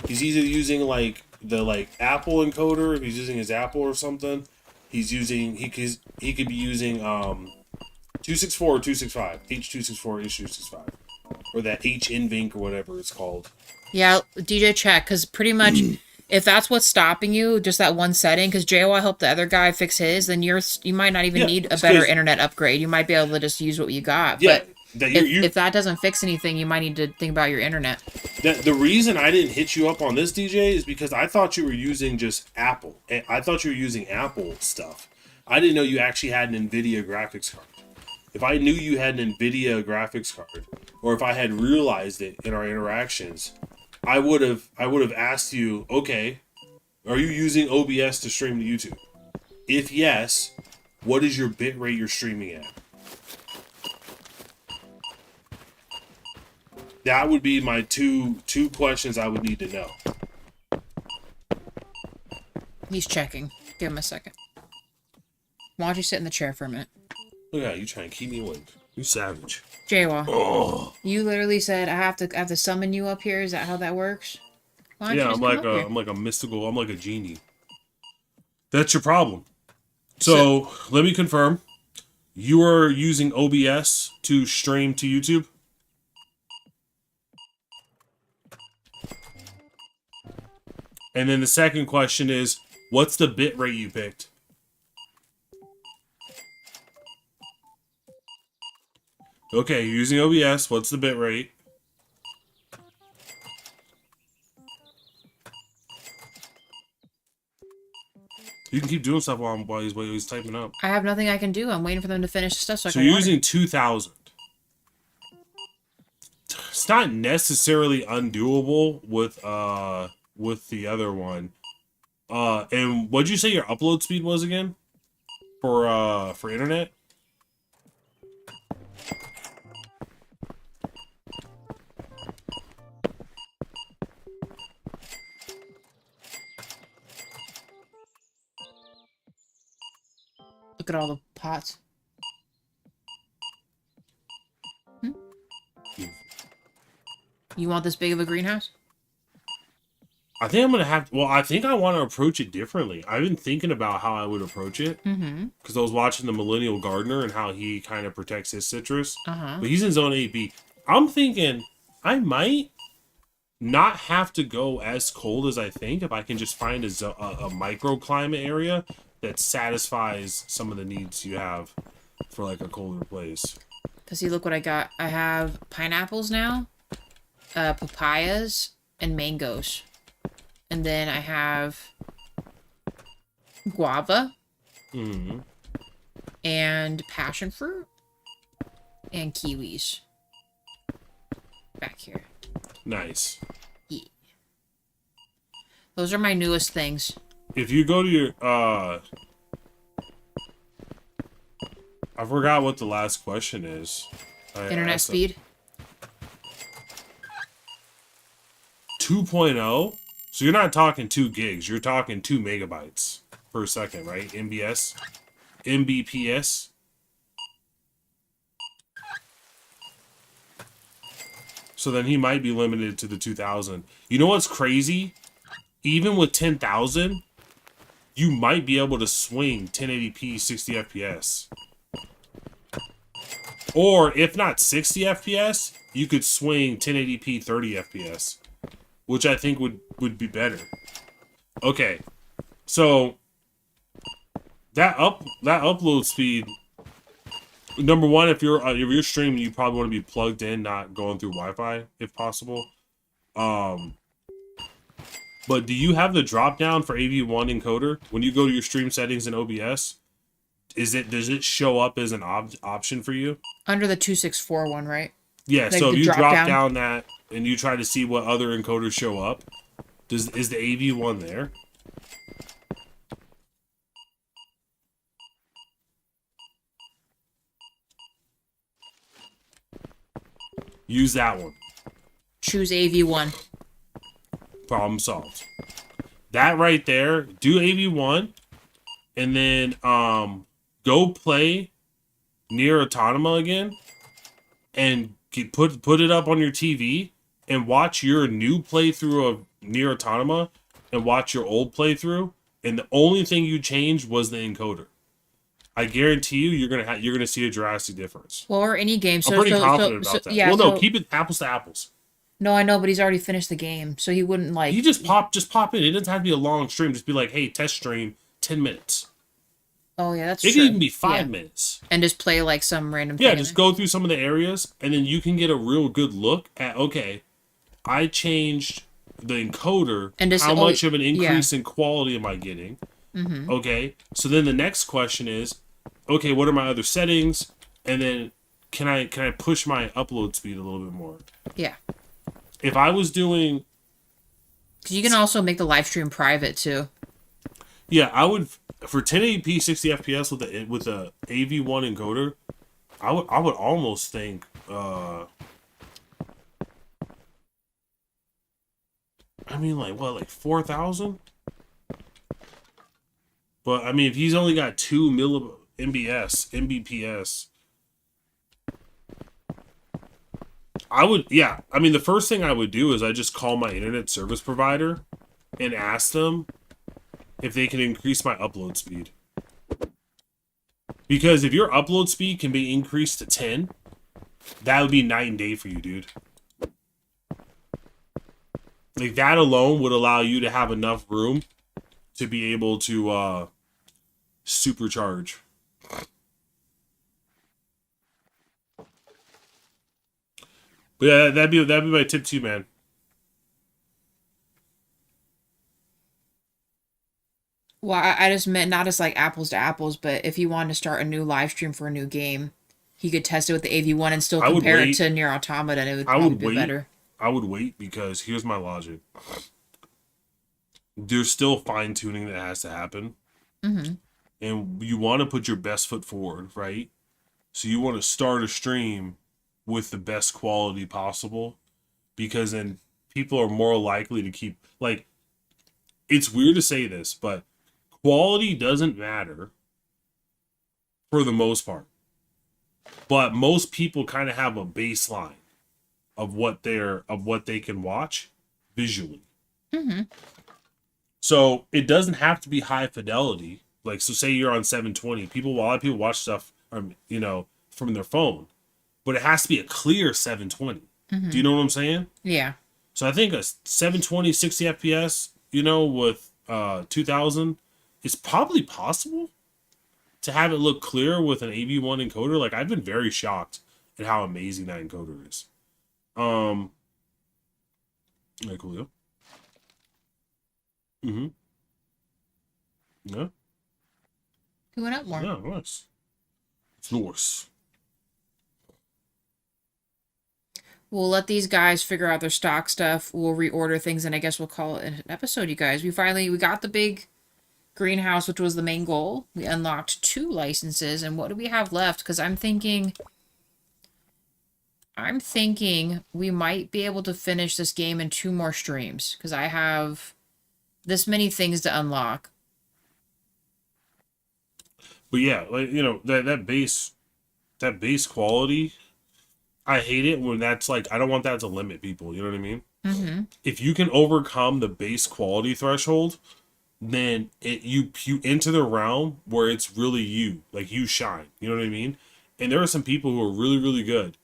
He's either using like the Apple encoder, if he's using his Apple or something. He's using he could be using 264 or 265, H264, H265, or that HNVINC or whatever it's called. Yeah, DJ check, because pretty much if that's what's stopping you, just that one setting, because JOI helped the other guy fix his, then you might not even need a better internet upgrade. You might be able to just use what you got. Yeah, but if that doesn't fix anything, you might need to think about your internet. The reason I didn't hit you up on this, DJ, is because I thought you were using just Apple. I thought you were using Apple stuff. I didn't know you actually had an NVIDIA graphics card. If I knew you had an NVIDIA graphics card, or if I had realized it in our interactions, I would have asked you, okay, are you using OBS to stream to YouTube? If yes, what is your bitrate you're streaming at? That would be my two questions I would need to know. He's checking. Give him a second. Why don't you sit in the chair for a minute? Look at you trying to keep me awake. You savage. Jaywa, Oh. you literally said I have to summon you up here. Is that how that works? Yeah, I'm like a genie. That's your problem. So let me confirm. You are using OBS to stream to YouTube? And then the second question is, what's the bit rate you picked? Okay, you're using OBS. What's the bit rate? You can keep doing stuff while he's typing up. I have nothing I can do. I'm waiting for them to finish the stuff so I So can you're water. using 2,000. It's not necessarily undoable with the other one. And what'd you say your upload speed was again? For internet? Look at all the pots. You want this big of a greenhouse? I think I'm gonna have. Well, I think I want to approach it differently. I've been thinking about how I would approach it because I was watching the Millennial Gardener and how he kind of protects his citrus. But he's in Zone 8B. I'm thinking I might not have to go as cold as I think if I can just find a microclimate area that satisfies some of the needs you have for like a colder place. Cause see, look what I got. I have pineapples now, papayas, and mangoes. And then I have guava and passion fruit and kiwis back here. Nice. Yeah. Those are my newest things. If you go to your I forgot what the last question is. Internet speed. 2.0? So you're not talking 2 gigs, you're talking 2 megabytes per second, right? MBS? Mbps? So then he might be limited to the 2000. You know what's crazy? Even with 10,000, you might be able to swing 1080p 60 FPS. Or if not 60 FPS, you could swing 1080p 30 FPS. Which I think would be better. Okay, so that upload speed. Number one, if you're streaming, you probably want to be plugged in, not going through Wi-Fi if possible. But do you have the drop down for AV1 encoder when you go to your stream settings in OBS? Does it show up as an option for you? Under the 264 one, right? Yeah. Like so if you drop down that and you try to see what other encoders show up, is the AV one there? Use that one. Choose AV1. Problem solved. That right there, do AV1, and then go play Nier Automata again, and put it up on your TV, and watch your new playthrough of Nier Automata, and watch your old playthrough, and the only thing you changed was the encoder. I guarantee you're gonna see a drastic difference. Well, or any game. I'm pretty confident about that. Yeah, well, no, keep it apples to apples. No, I know, but he's already finished the game, so he wouldn't like. You just pop in. It doesn't have to be a long stream. Just be like, hey, test stream, 10 minutes. Oh yeah, that's true. It could even be 5 minutes. And just play like some random. Yeah, just go through some of the areas, and then you can get a real good look at. Okay, I changed the encoder. And just, how much of an increase in quality am I getting? Mm-hmm. Okay, so then the next question is, okay, what are my other settings? And then can I push my upload speed a little bit more? Yeah. If I was doing, because you can also make the live stream private too. Yeah, I would for 1080p 60 FPS with a AV1 encoder. I would almost think. I mean, like 4,000. But I mean, if he's only got 2 Mbps, I would, yeah. I mean, the first thing I would do is I just call my internet service provider and ask them if they can increase my upload speed. Because if your upload speed can be increased to 10, that would be night and day for you, dude. Like, that alone would allow you to have enough room to be able to supercharge. But yeah, that'd be my tip too, man. Well, I just meant not as like apples to apples, but if he wanted to start a new live stream for a new game, he could test it with the AV1 and still I would compare it wait. to Nier Automata, and it would I probably would be wait. better. I would wait because here's my logic. There's still fine tuning that has to happen, Mm-hmm. and you want to put your best foot forward, right? So you want to start a stream with the best quality possible because then people are more likely to keep like it's weird to say this, but quality doesn't matter for the most part. But most people kind of have a baseline of what they can watch visually. Mm-hmm. So it doesn't have to be high fidelity. Like so say you're on 720, a lot of people watch stuff from their phone, but it has to be a clear 720. Mm-hmm. Do you know what I'm saying? Yeah. So I think a 720 60 FPS, with 2000 is probably possible to have it look clear with an AV1 encoder. Like I've been very shocked at how amazing that encoder is. Like cool. Mm-hmm. Yeah. Who went up more? Yeah, nice. It's Norse. We'll let these guys figure out their stock stuff. We'll reorder things, and I guess we'll call it an episode, you guys. We got the big greenhouse, which was the main goal. We unlocked 2 licenses, and what do we have left? Because I'm thinking we might be able to finish this game in 2 more streams, because I have this many things to unlock. But yeah, like that base quality, I hate it when that's like I don't want that to limit people. You know what I mean? Mm-hmm. If you can overcome the base quality threshold, then you enter the realm where it's really you, like you shine. You know what I mean? And there are some people who are really really good,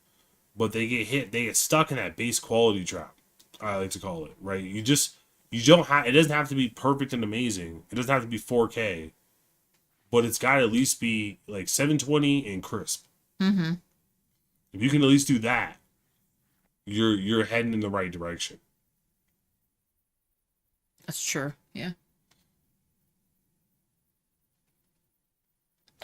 but they get stuck in that base quality trap. I like to call it, right? You don't have. It doesn't have to be perfect and amazing. It doesn't have to be 4K. But it's got to at least be like 720 and crisp. Mm-hmm. If you can at least do that, you're heading in the right direction. That's true. Yeah.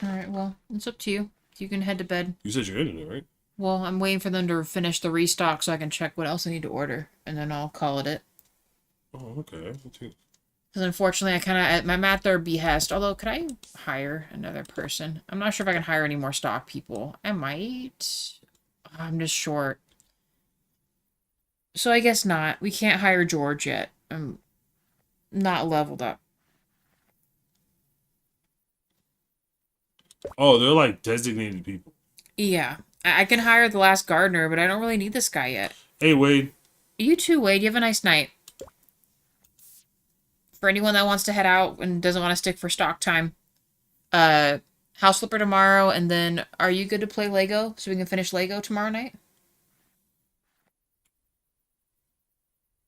All right. Well, it's up to you. You can head to bed. You said you're ending it, right? Well, I'm waiting for them to finish the restock so I can check what else I need to order, and then I'll call it. Oh, okay. Because unfortunately, I'm at their behest. Although, could I hire another person? I'm not sure if I can hire any more stock people. I might. I'm just short. So I guess not. We can't hire George yet. I'm not leveled up. Oh, they're like designated people. Yeah. I can hire the last gardener, but I don't really need this guy yet. Hey, Wade. You too, Wade. You have a nice night. For anyone that wants to head out and doesn't want to stick for stock time, house flipper tomorrow, and then are you good to play Lego so we can finish Lego tomorrow night?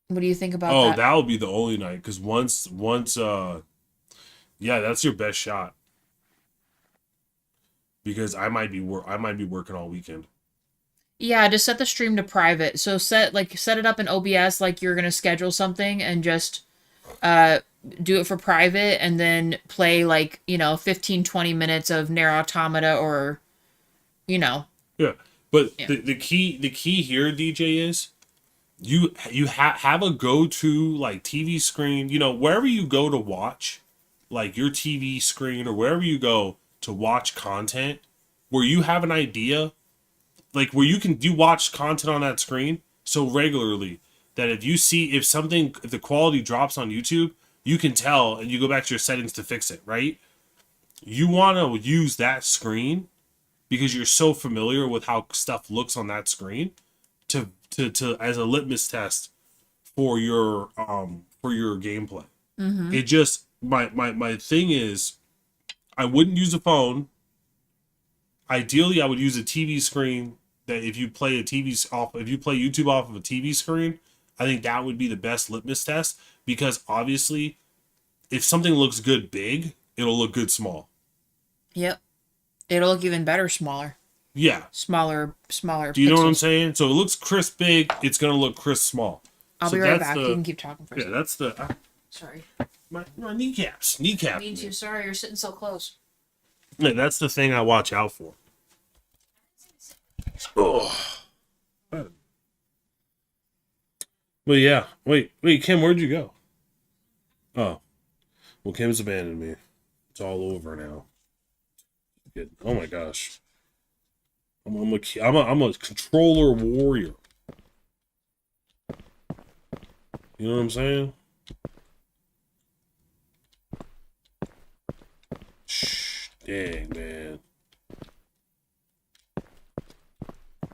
What do you think about that? Oh, that'll be the only night because once yeah, that's your best shot. Because I might be working all weekend. Yeah, just set the stream to private. So set it up in OBS like you're gonna schedule something and just do it for private and then play 15-20 minutes of Nier Automata or Yeah. But yeah. The key here, DJ, is you have a go-to TV screen, wherever you go to watch your TV screen or wherever you go to watch content, where you have an idea, where you watch content on that screen so regularly that if the quality drops on YouTube, you can tell and you go back to your settings to fix it, right? You want to use that screen because you're so familiar with how stuff looks on that screen to as a litmus test for your gameplay. Mm-hmm. It just my thing is I wouldn't use a phone. Ideally, I would use a TV screen that if you play YouTube off of a TV screen, I think that would be the best litmus test because obviously if something looks good big, it'll look good small. Yep. It'll look even better smaller. Yeah. Smaller. Do you know what I'm saying? So it looks crisp big, it's going to look crisp small. I'll be right back. You can keep talking for a second. Yeah, that's the... Sorry. My kneecaps. Kneecap. Me too. Sorry, you're sitting so close. Yeah, that's the thing I watch out for. Oh. But yeah. Wait, Kim, where'd you go? Oh. Well, Kim's abandoned me. It's all over now. Good. Oh my gosh. I'm a controller warrior. You know what I'm saying? Shh, dang, man.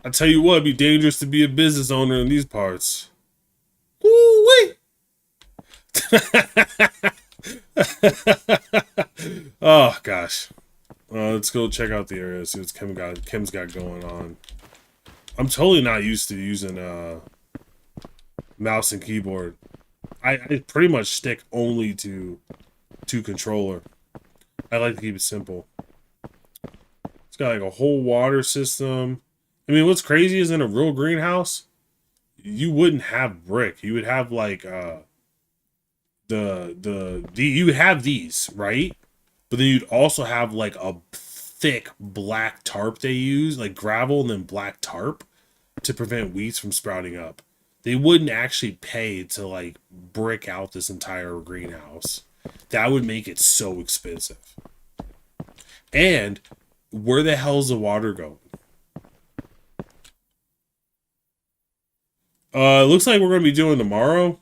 I tell you what, it'd be dangerous to be a business owner in these parts. Woo-wee! Oh gosh. Let's go check out the area, see what Kim's got going on. I'm totally not used to using mouse and keyboard. I pretty much stick only to controller. I like to keep it simple. It's got like a whole water system. I mean, what's crazy is in a real greenhouse, you wouldn't have brick. You would have like you would have these, right? But then you'd also have like a thick black tarp they use, like gravel and then black tarp to prevent weeds from sprouting up. They wouldn't actually pay to like brick out this entire greenhouse. That would make it so expensive. And where the hell's the water going? It looks like we're gonna be doing tomorrow.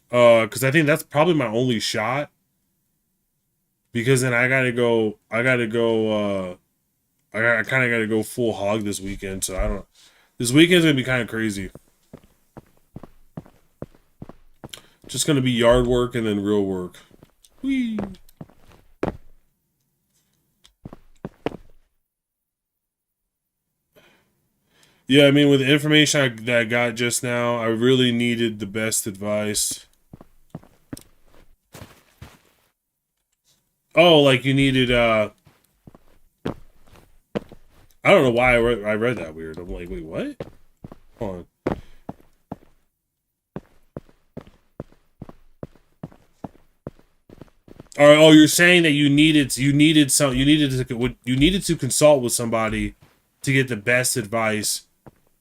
Because I think that's probably my only shot. Because then I kind of gotta go full hog this weekend, so I don't. This weekend's gonna be kind of crazy. Just gonna be yard work and then real work. Whee! Yeah, I mean, with the information that I got just now, I really needed the best advice. Oh, like you needed, I don't know why I read that weird. I'm like, wait, what? Hold on. Oh, you're saying that you needed to consult with somebody to get the best advice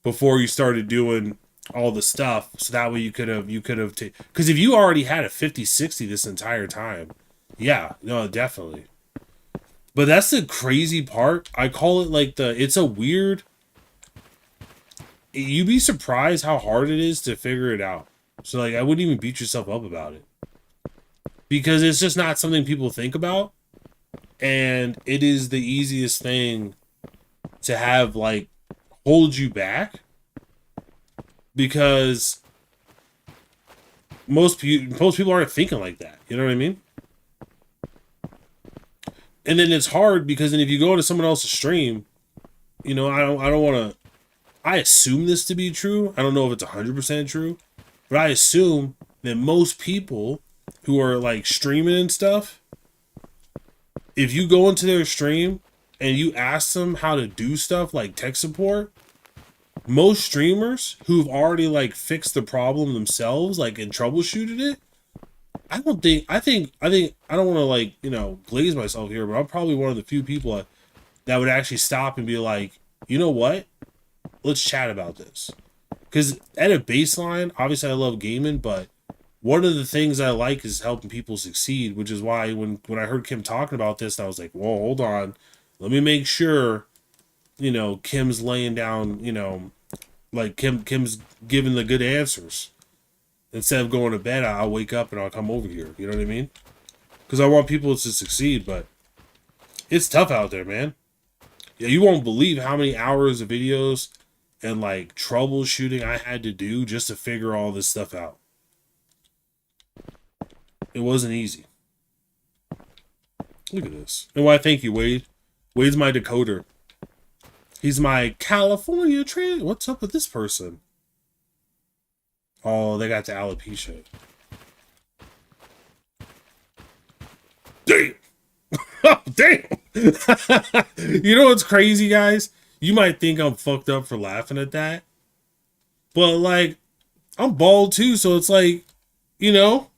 before you started doing all the stuff, so that way you could have because if you already had a 50-60 this entire time, yeah, no, definitely. But that's the crazy part. I call it like it's a weird. You'd be surprised how hard it is to figure it out. So like, I wouldn't even beat yourself up about it because it's just not something people think about, and it is the easiest thing to have like hold you back because most people aren't thinking like that. You know what I mean? And then it's hard because then if you go to someone else's stream, you know, I don't want to. I assume this to be true. I don't know if it's 100% true, but I assume that most people who are like streaming and stuff, if you go into their stream and you ask them how to do stuff like tech support, most streamers who've already like fixed the problem themselves, like and troubleshooted it, I don't want to like, you know, glaze myself here, but I'm probably one of the few people that would actually stop and be like, you know what? Let's chat about this. Because at a baseline, obviously I love gaming, but one of the things I like is helping people succeed, which is why when I heard Kim talking about this, I was like, whoa, hold on. Let me make sure, you know, Kim's laying down, you know, like Kim's giving the good answers. Instead of going to bed, I'll wake up and I'll come over here. You know what I mean? Because I want people to succeed, but it's tough out there, man. Yeah, you won't believe how many hours of videos and like troubleshooting I had to do just to figure all this stuff out. It wasn't easy. Look at this. And why, thank you, Wade. Wade's my decoder. He's my California trans. What's up with this person? Oh, they got the alopecia. Damn. Oh, damn. You know what's crazy, guys? You might think I'm fucked up for laughing at that. But, like, I'm bald too, so it's like, you know,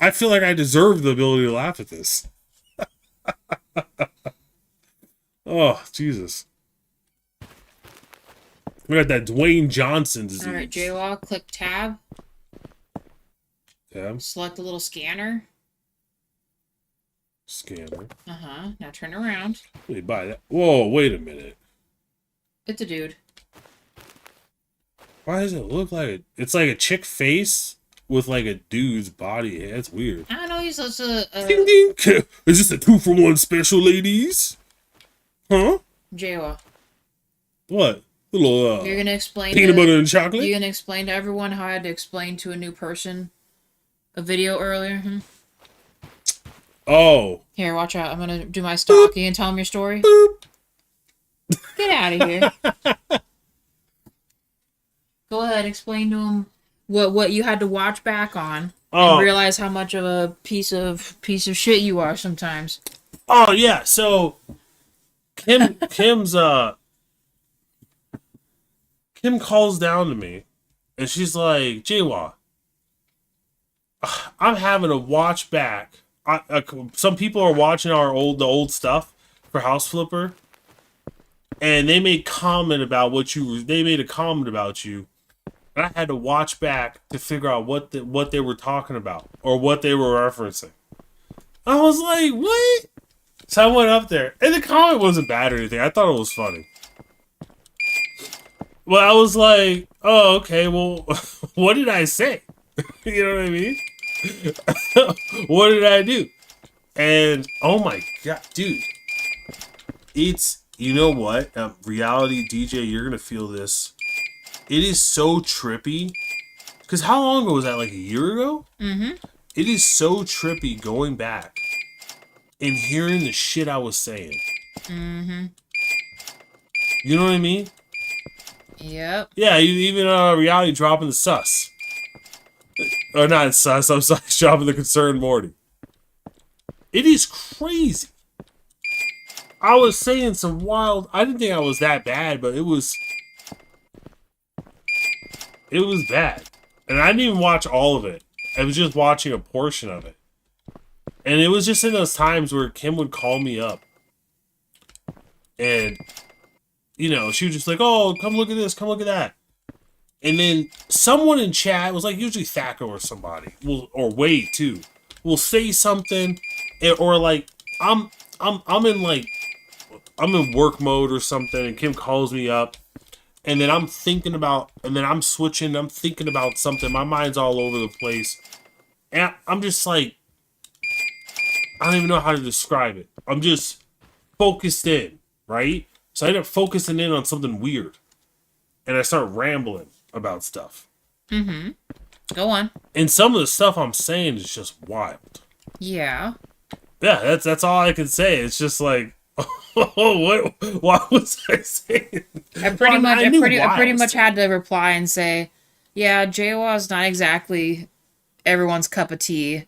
I feel like I deserve the ability to laugh at this. Oh, Jesus. We got that Dwayne Johnson disease. All right, JWoww, click tab. Tab. Select the little scanner. Scanner. Now turn around. Wait, buy that. Whoa, wait a minute. It's a dude. Why does it look like it? It's like a chick face with like a dude's body. That's weird. I don't know. He's just a Ding ding. Is this a 2-for-1 special, ladies? Huh? JWoww. What? Little You're gonna explain peanut butter and chocolate? You're gonna explain to everyone how I had to explain to a new person a video earlier. Oh. Here, watch out. I'm gonna do my stalk. You can tell him your story. Boop. Get out of here. Go ahead, explain to him what you had to watch back on and realize how much of a piece of shit you are sometimes. Oh yeah, so Kim's Kim calls down to me and she's like, JWoww, I'm having to watch back. Some people are watching the old stuff for House Flipper, and they made a comment about you, and I had to watch back to figure out what they were talking about or what they were referencing. I was like, what? So I went up there, and the comment wasn't bad or anything. I thought it was funny. Well, I was like, oh, okay, well, what did I say? You know what I mean? What did I do? And, oh my God, dude. It's, you know what? Reality DJ, you're going to feel this. It is so trippy. Because how long ago was that? Like a year ago? Mm-hmm. It is so trippy going back and hearing the shit I was saying. Mm-hmm. You know what I mean? Yep. Yeah, even reality dropping the sus. Or not sus, I'm sorry, dropping the concerned Morty. It is crazy. I was saying some wild... I didn't think I was that bad, but it was bad. And I didn't even watch all of it. I was just watching a portion of it. And it was just in those times where Kim would call me up. And, you know, she was just like, oh, come look at this, come look at that. And then someone in chat, was like usually Thacker or somebody, or Wade too, will say something, or like, I'm in work mode or something, and Kim calls me up, and then I'm thinking about something, my mind's all over the place, and I'm just like, I don't even know how to describe it. I'm just focused in, right? So I end up focusing in on something weird, and I start rambling about stuff. Mm-hmm. Go on. And some of the stuff I'm saying is just wild. Yeah. Yeah, that's all I can say. It's just like, oh, what was I saying? I pretty much had to reply and say, yeah, JWoww's not exactly everyone's cup of tea.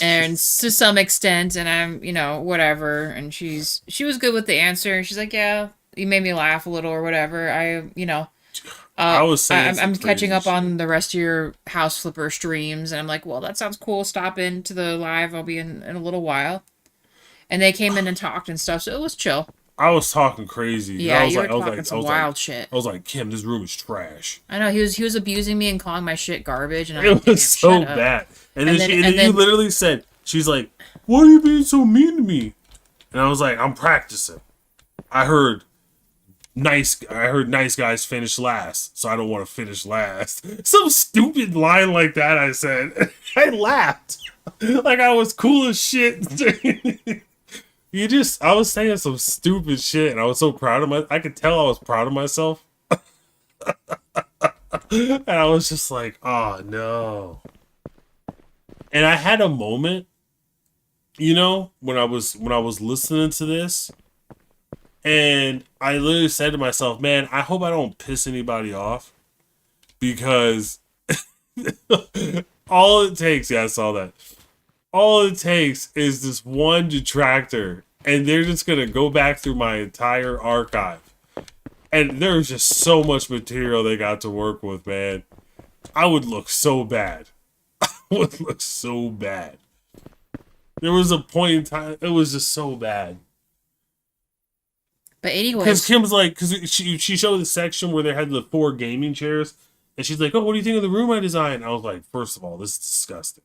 And to some extent, and I'm, you know, whatever. And she was good with the answer. She's like, yeah, you made me laugh a little or whatever. I was saying I'm catching up on the rest of your House Flipper streams, and I'm like, well, that sounds cool. Stop into the live. I'll be in a little while. And they came in and talked and stuff, so it was chill. I was talking crazy. Yeah, you were talking some wild shit. I was like, Kim, this room is trash. I know, he was abusing me and calling my shit garbage, and it was so bad. And then you literally said, she's like, why are you being so mean to me? And I was like, I'm practicing. I heard nice guys finish last, so I don't want to finish last. Some stupid line like that I said. I laughed. Like I was cool as shit. I was saying some stupid shit, and I was so proud of I could tell I was proud of myself. And I was just like, oh no. And I had a moment, you know, when I was listening to this, and I literally said to myself, man, I hope I don't piss anybody off, because all it takes, yeah, I saw that. All it takes is this one detractor, and they're just going to go back through my entire archive. And there's just so much material they got to work with, man. I would look so bad. would look so bad. There was a point in time, it was just so bad. But anyways, because Kim's like, because she showed the section where they had the 4 gaming chairs, and she's like, "Oh, what do you think of the room I designed?" I was like, first of all, this is disgusting.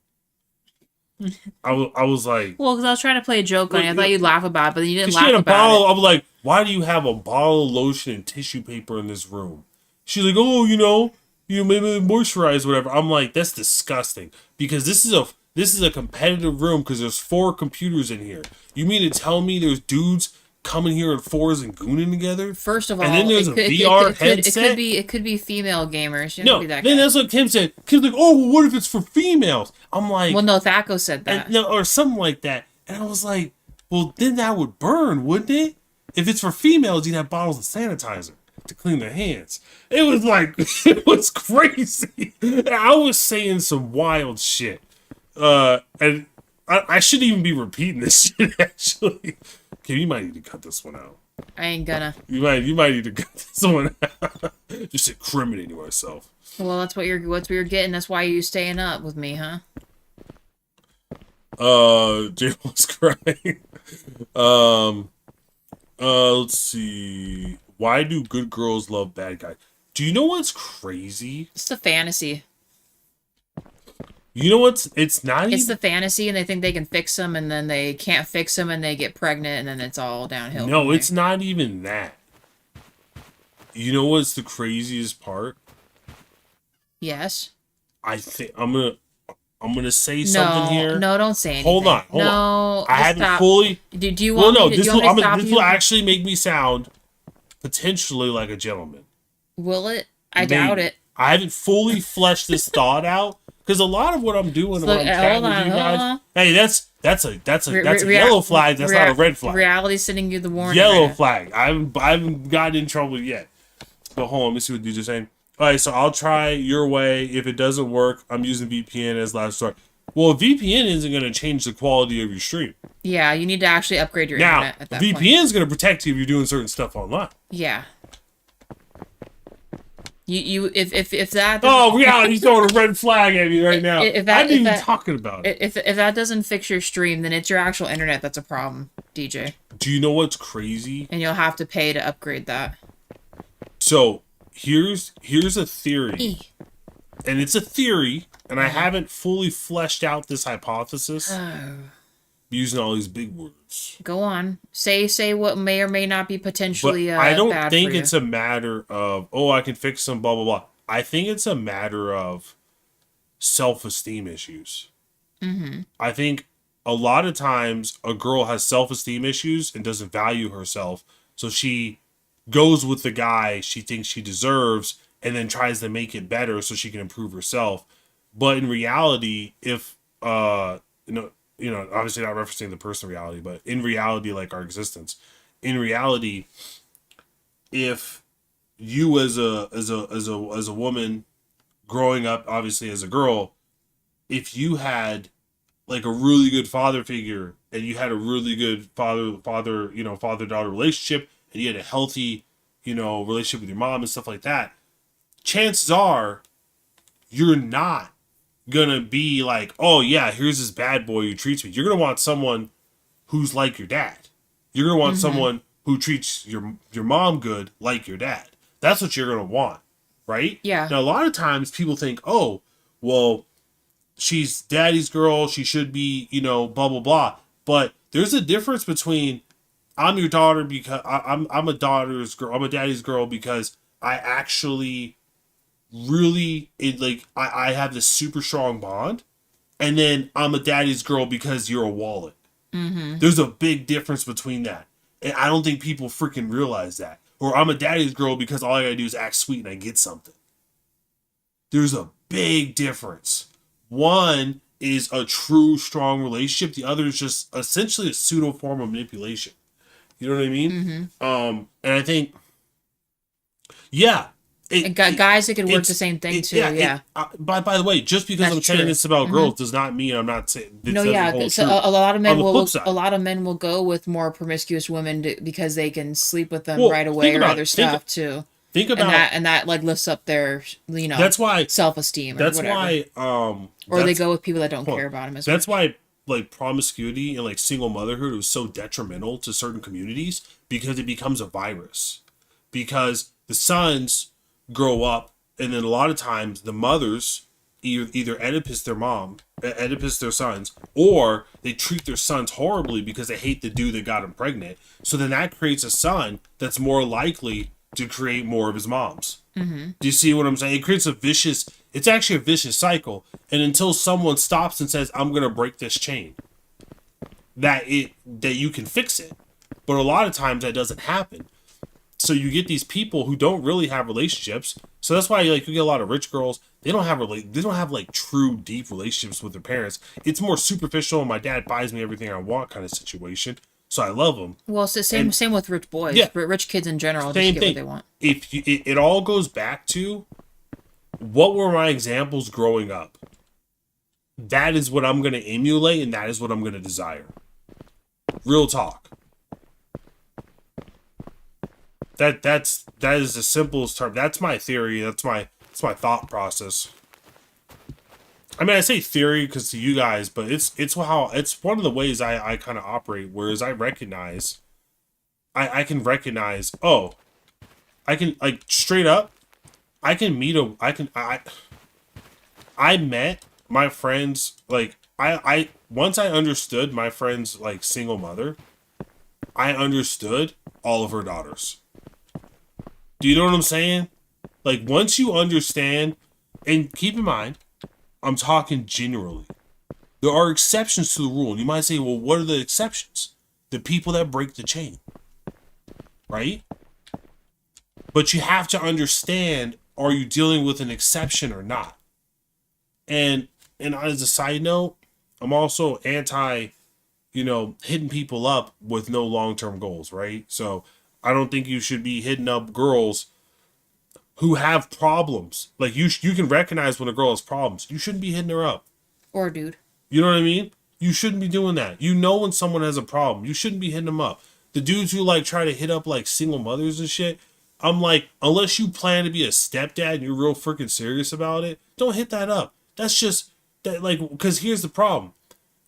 I was like, well, because I was trying to play a joke on you. I thought you'd laugh about it, but you didn't laugh she had a about bottle. it. I was like, "Why do you have a bottle of lotion and tissue paper in this room?" She's like, "Oh, maybe moisturize, whatever." I'm like, that's disgusting, because this is a competitive room because there's 4 computers in here. You mean to tell me there's dudes coming here in 4s and gooning together? First of all, and then there's a VR headset. It could be female gamers. You No, be that then guy. that's what Kim said. Kim's like, "Oh, well, what if it's for females?" I'm like, well, no, Thaco said that. no, or something like that. And I was like, well, then that would burn, wouldn't it? If it's for females, you'd have bottles of sanitizer to clean their hands. It was like, it was crazy. I was saying some wild shit. And I shouldn't even be repeating this shit, actually. Okay, you might need to cut this one out. I ain't gonna. You might need to cut this one out. Just incriminating myself. Well, that's what you're getting. That's why you staying up with me, huh? Jay was crying. Let's see. Why do good girls love bad guys? Do you know what's crazy? It's the fantasy. You know what's? It's not even... It's the fantasy, and they think they can fix them, and then they can't fix them, and they get pregnant, and then it's all downhill. No, it's not even that. You know what's the craziest part? Yes. I think I'm gonna say something here. No, don't say anything. Hold on. I haven't stop. fully. Do you want me to, this do you want me to stop this you? will actually make me sound potentially like a gentleman. Will it? I doubt it. I haven't fully fleshed this thought out, because a lot of what I'm doing when I'm chatting with you guys, hey, that's a yellow flag. That's not a red flag. Reality sending you the warning. Yellow flag. I haven't gotten in trouble yet. But hold on, let me see what you're saying. All right, so I'll try your way. If it doesn't work, I'm using VPN as last resort. Well, VPN isn't going to change the quality of your stream. Yeah, you need to actually upgrade your now, internet at that VPN point. is going to protect you if you're doing certain stuff online. Yeah. If that oh yeah, he's throwing a red flag at me right now. I'm not even talking about it. If that doesn't fix your stream, then it's your actual internet that's a problem, DJ. Do you know what's crazy? And you'll have to pay to upgrade that. So here's a theory, and it's a theory, and I haven't fully fleshed out this hypothesis. Using all these big words. Go on. Say what may or may not be potentially but I don't bad think for you. it's a matter of, oh, I can fix some blah blah blah. I think it's a matter of self-esteem issues. Mm-hmm. I think a lot of times a girl has self-esteem issues and doesn't value herself, so she goes with the guy she thinks she deserves and then tries to make it better so she can improve herself. But in reality, if obviously not referencing the person reality, but in reality, like our existence, in reality, if you as a woman growing up, obviously as a girl, if you had like a really good father figure and you had a really good father-daughter relationship, and you had a healthy, relationship with your mom and stuff like that, chances are you're not gonna be like, oh yeah, here's this bad boy who treats me. You're gonna want someone who's like your dad. You're gonna want someone who treats your mom good, like your dad. That's what you're gonna want, right? Yeah. Now a lot of times people think, oh, well, she's daddy's girl, she should be, blah blah blah. But there's a difference between I'm your daughter because I'm a daughter's girl, I'm a daddy's girl because I actually really I have this super strong bond, and then I'm a daddy's girl because you're a wallet. Mm-hmm. There's a big difference between that, and I don't think people freaking realize that. Or I'm a daddy's girl because all I gotta do is act sweet and I get something. There's a big difference. One is a true strong relationship. The other is just essentially a pseudo form of manipulation. You know what I mean? Mm-hmm. And I think, yeah. Guys that could work the same thing too. Yeah. By the way, just because I'm saying this about girls does not mean I'm not saying. No, yeah. So a lot of men will go with more promiscuous women because they can sleep with them right away or other stuff too. think about and that like lifts up their that's why self-esteem or that's whatever. why Or they that's, go with people that don't care about them as that's much. why like promiscuity and like single motherhood was so detrimental to certain communities because it becomes a virus. Because the sons grow up, and then a lot of times the mothers either Oedipus their sons, or they treat their sons horribly because they hate the dude that got them pregnant. So then that creates a son that's more likely to create more of his moms. Mm-hmm. Do you see what I'm saying? It creates it's actually a vicious cycle. And until someone stops and says, I'm going to break this chain, that you can fix it. But a lot of times that doesn't happen. So you get these people who don't really have relationships. So that's why like you get a lot of rich girls. They don't have like true deep relationships with their parents. It's more superficial. My dad buys me everything I want kind of situation. So I love them. Well, it's the same with rich boys. Yeah. Rich kids in general Same just get thing. what they want. It all goes back to what were my examples growing up. That is what I'm going to emulate, and that is what I'm going to desire. Real talk. That is the simplest term. That's my theory. That's my thought process. I mean, I say theory because to you guys, but it's one of the ways I kind of operate. Whereas I recognize, I can recognize. Oh, I can like straight up. I can meet I met my friends like I once I understood my friend's like single mother. I understood all of her daughters. Do you know what I'm saying? Like, once you understand, and keep in mind, I'm talking generally. There are exceptions to the rule. And you might say, well, what are the exceptions? The people that break the chain. Right? But you have to understand, are you dealing with an exception or not? And as a side note, I'm also anti, hitting people up with no long-term goals, right? So I don't think you should be hitting up girls who have problems. Like you can recognize when a girl has problems. You shouldn't be hitting her up. Or a dude. You know what I mean? You shouldn't be doing that. You know when someone has a problem. You shouldn't be hitting them up. The dudes who like try to hit up like single mothers and shit, I'm like, unless you plan to be a stepdad and you're real freaking serious about it, don't hit that up. That's just that like because here's the problem.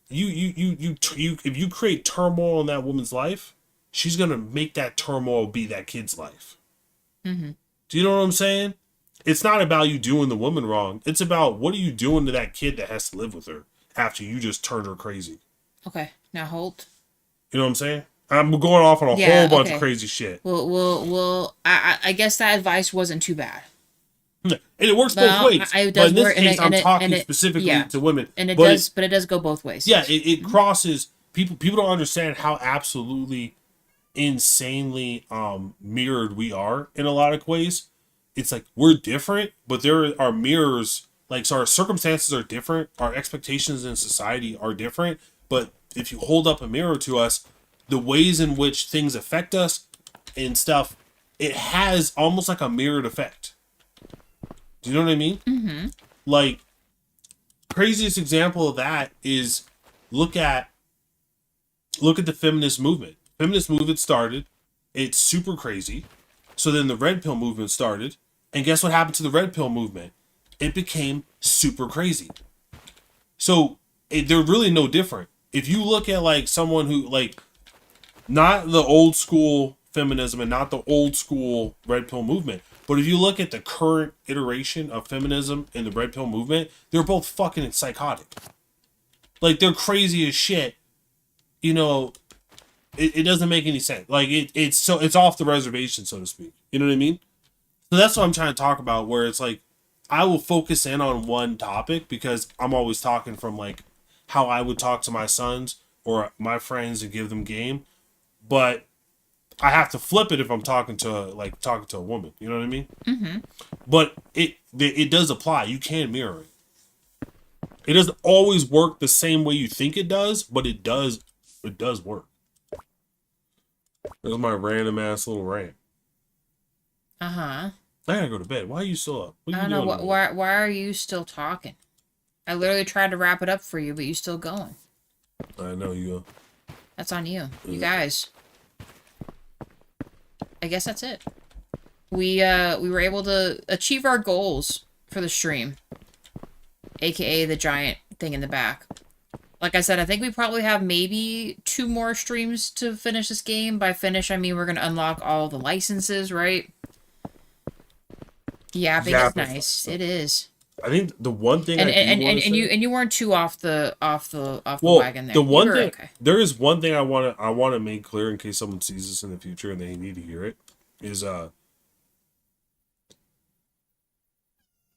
You if you create turmoil in that woman's life, she's gonna make that turmoil be that kid's life. Mm-hmm. Do you know what I'm saying? It's not about you doing the woman wrong. It's about what are you doing to that kid that has to live with her after you just turned her crazy. Okay, now hold. You know what I'm saying? I'm going off on a whole bunch of crazy shit. Well, I guess that advice wasn't too bad. And it works both ways. But in this case, I'm talking specifically to women. And it does go both ways. Yeah, it crosses people. People don't understand how absolutely insanely mirrored we are in a lot of ways. It's like we're different, but there are mirrors. Like, so our circumstances are different. Our expectations in society are different. But if you hold up a mirror to us, the ways in which things affect us and stuff, it has almost like a mirrored effect. Do you know what I mean? Mm-hmm. Like, craziest example of that is look at the feminist movement. Feminist movement started. It's super crazy. So then the red pill movement started. And guess what happened to the red pill movement? It became super crazy. So they're really no different. If you look at like someone who like not the old school feminism and not the old school red pill movement, but if you look at the current iteration of feminism and the red pill movement, they're both fucking psychotic. Like they're crazy as shit. You know, it doesn't make any sense. Like it's off the reservation, so to speak. You know what I mean? So that's what I'm trying to talk about, where it's like I will focus in on one topic because I'm always talking from like how I would talk to my sons or my friends and give them game. But I have to flip it if I'm talking to a woman. You know what I mean? Mm-hmm. But it does apply. You can mirror it. It doesn't always work the same way you think it does, but it does work. There's my random ass little rant. Uh-huh. I gotta go to bed. Why are you still up? I don't know. Why are you still talking? I literally tried to wrap it up for you, but you still going. I know you. That's on you. You guys. I guess that's it. we were able to achieve our goals for the stream, aka the giant thing in the back. Like I said, I think we probably have maybe 2 more streams to finish this game. By finish, I mean we're gonna unlock all the licenses, right? Yapping Yeah, is nice. It is. I think the one thing You weren't too off the well, wagon there. the one you were thing okay. there is one thing I want to make clear in case someone sees this in the future and they need to hear it is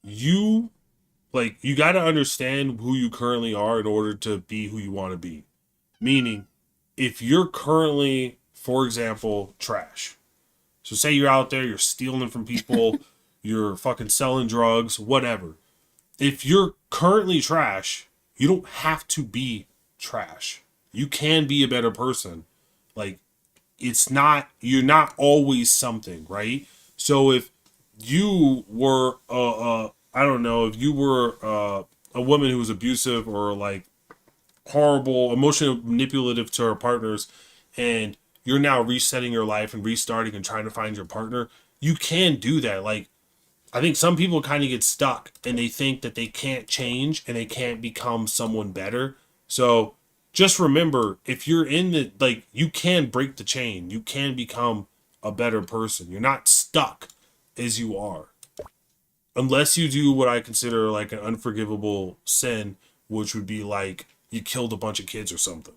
you you got to understand who you currently are in order to be who you want to be. Meaning, if you're currently, for example, trash. So say you're out there, you're stealing from people, you're fucking selling drugs, whatever. If you're currently trash, you don't have to be trash. You can be a better person. Like, you're not always something, right? So if you were, I don't know, if you were a woman who was abusive or like horrible, emotionally manipulative to her partners, and you're now resetting your life and restarting and trying to find your partner, you can do that. Like, I think some people kind of get stuck and they think that they can't change and they can't become someone better. So just remember, if you're in you can break the chain. You can become a better person. You're not stuck as you are. Unless you do what I consider like an unforgivable sin, which would be like you killed a bunch of kids or something.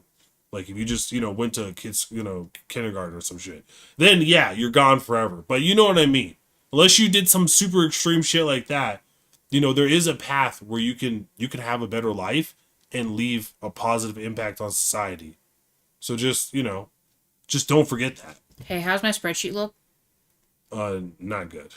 Like if you just, went to kids, kindergarten or some shit. Then yeah, you're gone forever. But you know what I mean? Unless you did some super extreme shit like that, there is a path where you can have a better life and leave a positive impact on society. So just don't forget that. Hey, how's my spreadsheet look? Not good.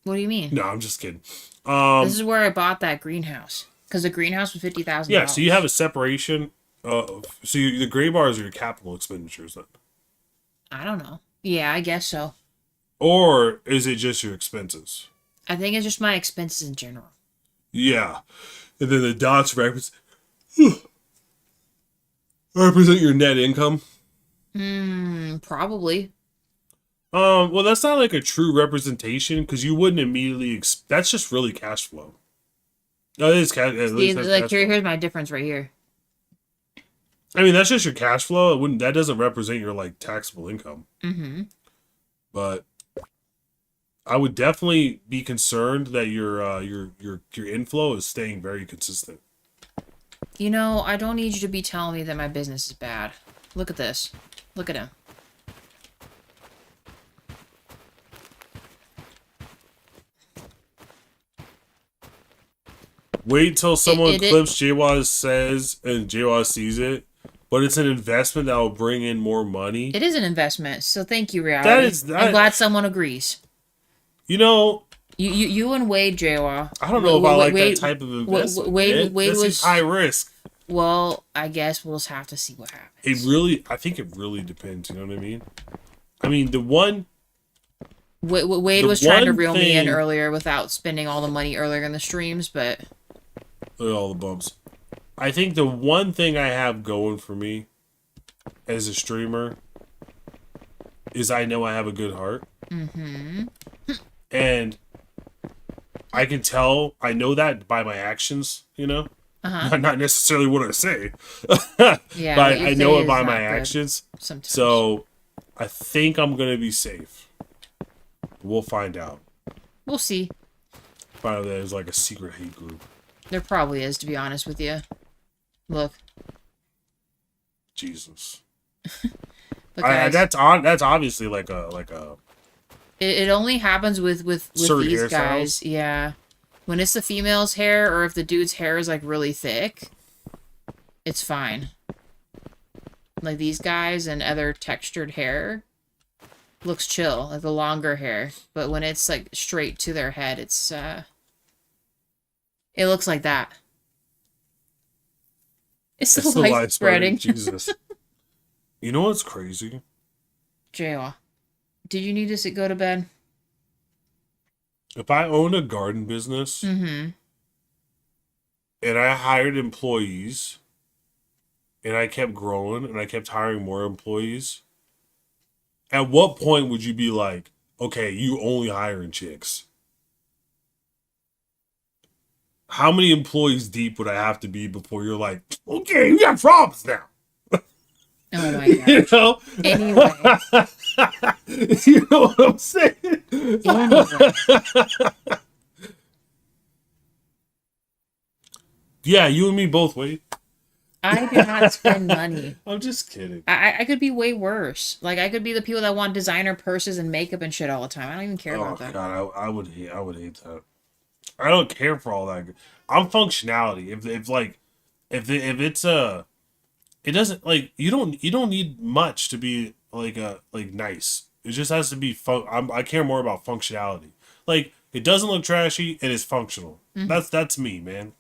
What do you mean? No, I'm just kidding. This is where I bought that greenhouse. Because the greenhouse was $50,000. Yeah, so you have a separation. The gray bars are your capital expenditures then. I don't know. Yeah, I guess so. Or is it just your expenses? I think it's just my expenses in general. Yeah. And then the dots represent your net income? Probably. Well, that's not like a true representation because you wouldn't immediately... that's just really cash flow. No, it is cash. Here's my difference right here. I mean, that's just your cash flow. That doesn't represent your like taxable income. Mm-hmm. But I would definitely be concerned that your inflow is staying very consistent. I don't need you to be telling me that my business is bad. Look at this. Look at him. Wait till someone clips JWaz says and JWaz sees it, but it's an investment that will bring in more money. It is an investment, so thank you, reality. I'm glad someone agrees. You and Wade, JWaz. I don't know if I like that type of investment. Wade was high risk. Well, I guess we'll just have to see what happens. I think it really depends. You know what I mean? I mean, the one... Wade was trying to reel me in earlier without spending all the money earlier in the streams, but... Look at all the bumps. I think the one thing I have going for me as a streamer is I know I have a good heart. Mm-hmm. And I can tell, I know that by my actions, Uh-huh. Not necessarily what I say. Yeah, but I know it by my actions. Sometimes. So I think I'm going to be safe. We'll find out. We'll see. Find out that there's like a secret hate group. There probably is, to be honest with you. Look. Jesus. Look, guys, that's obviously like a. It only happens with these guys. Yeah. When it's the female's hair or if the dude's hair is like really thick, it's fine. Like these guys and other textured hair looks chill, like the longer hair. But when it's like straight to their head, it looks like that. It's the light spreading. Jesus. You know what's crazy? JWaz, did you need to go to bed? If I owned a garden business and I hired employees and I kept growing and I kept hiring more employees, at what point would you be like, okay, you only hiring chicks. How many employees deep would I have to be before you're like, okay, we got problems now? Oh my You gosh. know? Anyway. You know what I'm saying? Anyway. Yeah, you and me both, Wade. I do not spend money. I'm just kidding. I could be way worse. Like, I could be the people that want designer purses and makeup and shit all the time. I don't even care Oh about that. God, I would hate that. I don't care for all that. I'm functionality. If it's it doesn't like you don't need much to be like nice. It just has to be fun. I care more about functionality. Like it doesn't look trashy and it's functional. Mm-hmm. That's me, man.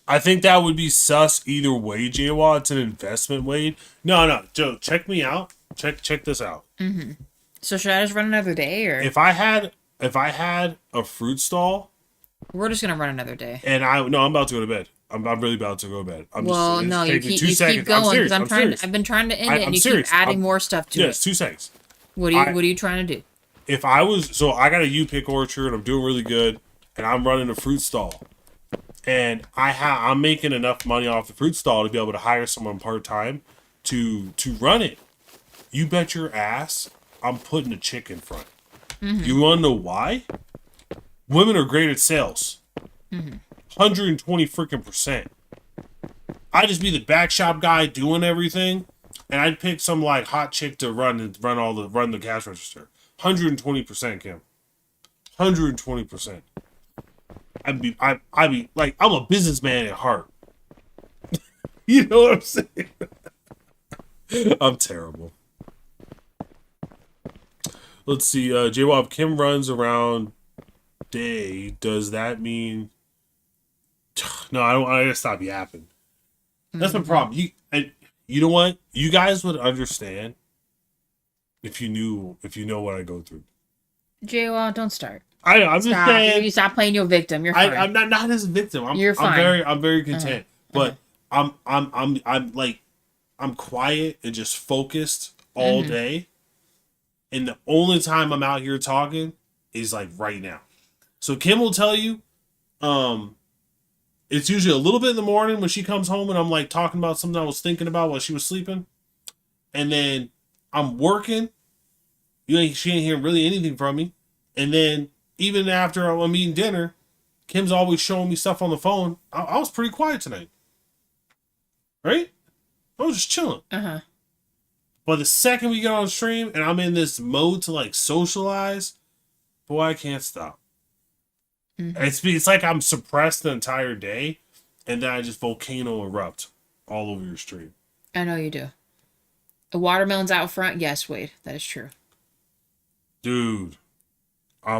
I think that would be sus either way, JWA. It's an investment, Wade. No, Joe, check me out. Check this out. Mm-hmm. So should I just run another day, or If I had a fruit stall we're just gonna run another day? and I'm about to go to bed. I'm really about to go to bed. Well, just, no, it's you taking me keep 2 seconds. going serious. because I'm trying. serious. I've been trying to end it, I'm and you serious. keep adding more stuff to Yes, it. 2 seconds. What are you trying to do? If I was I got a U-pick orchard. I'm doing really good, and I'm running a fruit stall, and I'm making enough money off the fruit stall to be able to hire someone part time to run it. You bet your ass I'm putting a chick in front. Mm-hmm. You want to know why? Women are great at sales. 120 freaking percent. I'd just be the back shop guy doing everything, and I'd pick some like hot chick to run the cash register. 120%, Kim. 120%. I'd be like, I'm a businessman at heart. You know what I'm saying? I'm terrible. Let's see. J-Wob, Kim runs around day. Does that mean? No, I don't. I gotta stop yapping. That's my problem. You know what? You guys would understand if you know what I go through. J-Wall, don't start. I'm just saying. You stop playing your victim. You're fine. I'm not as a victim. You're fine. I'm very content. But I'm like I'm quiet and just focused all day. And the only time I'm out here talking is like right now. So Kim will tell you, it's usually a little bit in the morning when she comes home and I'm like talking about something I was thinking about while she was sleeping. And then I'm working. She ain't hearing really anything from me. And then even after I'm eating dinner, Kim's always showing me stuff on the phone. I was pretty quiet tonight. Right? I was just chilling. Uh-huh. But the second we get on stream and I'm in this mode to like socialize, boy, I can't stop. It's like I'm suppressed the entire day, and then I just volcano erupt all over your stream. I know you do. The watermelon's out front. Yes, Wade, that is true. Dude, I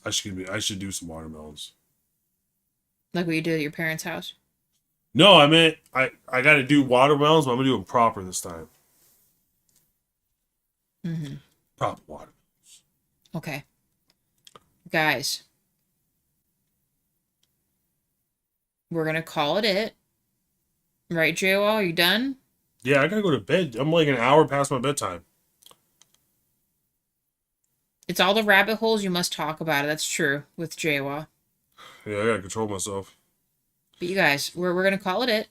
should do some watermelons. Like what you did at your parents' house? No, I meant I got to do watermelons, but I'm gonna do them proper this time. Proper watermelons. Okay, guys. We're gonna call it. Right, JO? Are you done? Yeah, I gotta go to bed. I'm like an hour past my bedtime. It's all the rabbit holes you must talk about it. That's true with JWA. Yeah, I gotta control myself. But you guys, we're gonna call it.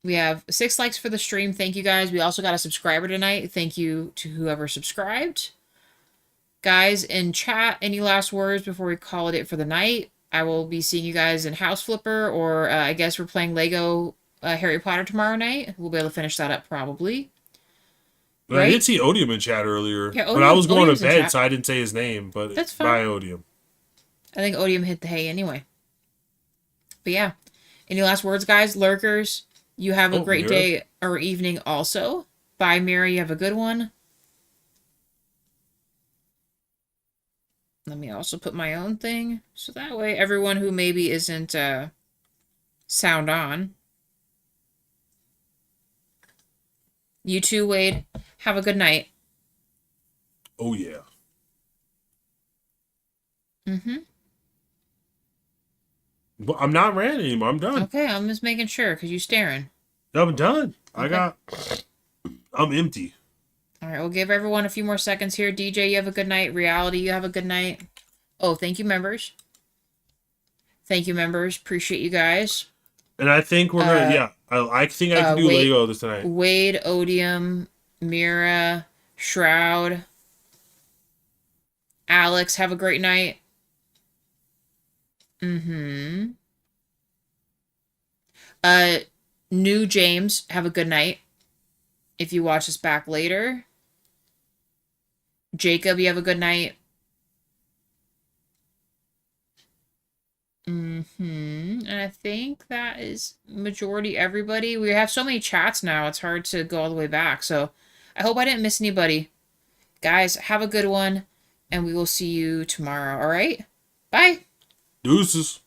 We have 6 likes for the stream. Thank you guys. We also got a subscriber tonight. Thank you to whoever subscribed. Guys, in chat, any last words before we call it for the night? I will be seeing you guys in House Flipper, or I guess we're playing Lego Harry Potter tomorrow night. We'll be able to finish that up probably. But right? I did see Odium in chat earlier. Yeah, Odium, but I was going Odium's to bed, so I didn't say his name. But that's fine. Bye, Odium. I think Odium hit the hay anyway. But yeah. Any last words, guys? Lurkers, you have a great day or evening also. Bye, Mary. You have a good one. Let me also put my own thing. So that way everyone who maybe isn't sound on. You too, Wade. Have a good night. Oh, yeah. But I'm not ran anymore. I'm done. Okay, I'm just making sure because you're staring. No, I'm done. Okay. I'm empty. All right, we'll give everyone a few more seconds here. DJ, you have a good night. Reality, you have a good night. Oh, thank you, members. Thank you, members. Appreciate you guys. And I think we're gonna, yeah. I think I can do Lego this tonight. Wade, Odium, Mira, Shroud, Alex, have a great night. New James, have a good night. If you watch this back later. Jacob, you have a good night. And I think that is majority everybody. We have so many chats now, it's hard to go all the way back. So I hope I didn't miss anybody. Guys, have a good one, and we will see you tomorrow, all right? Bye. Deuces.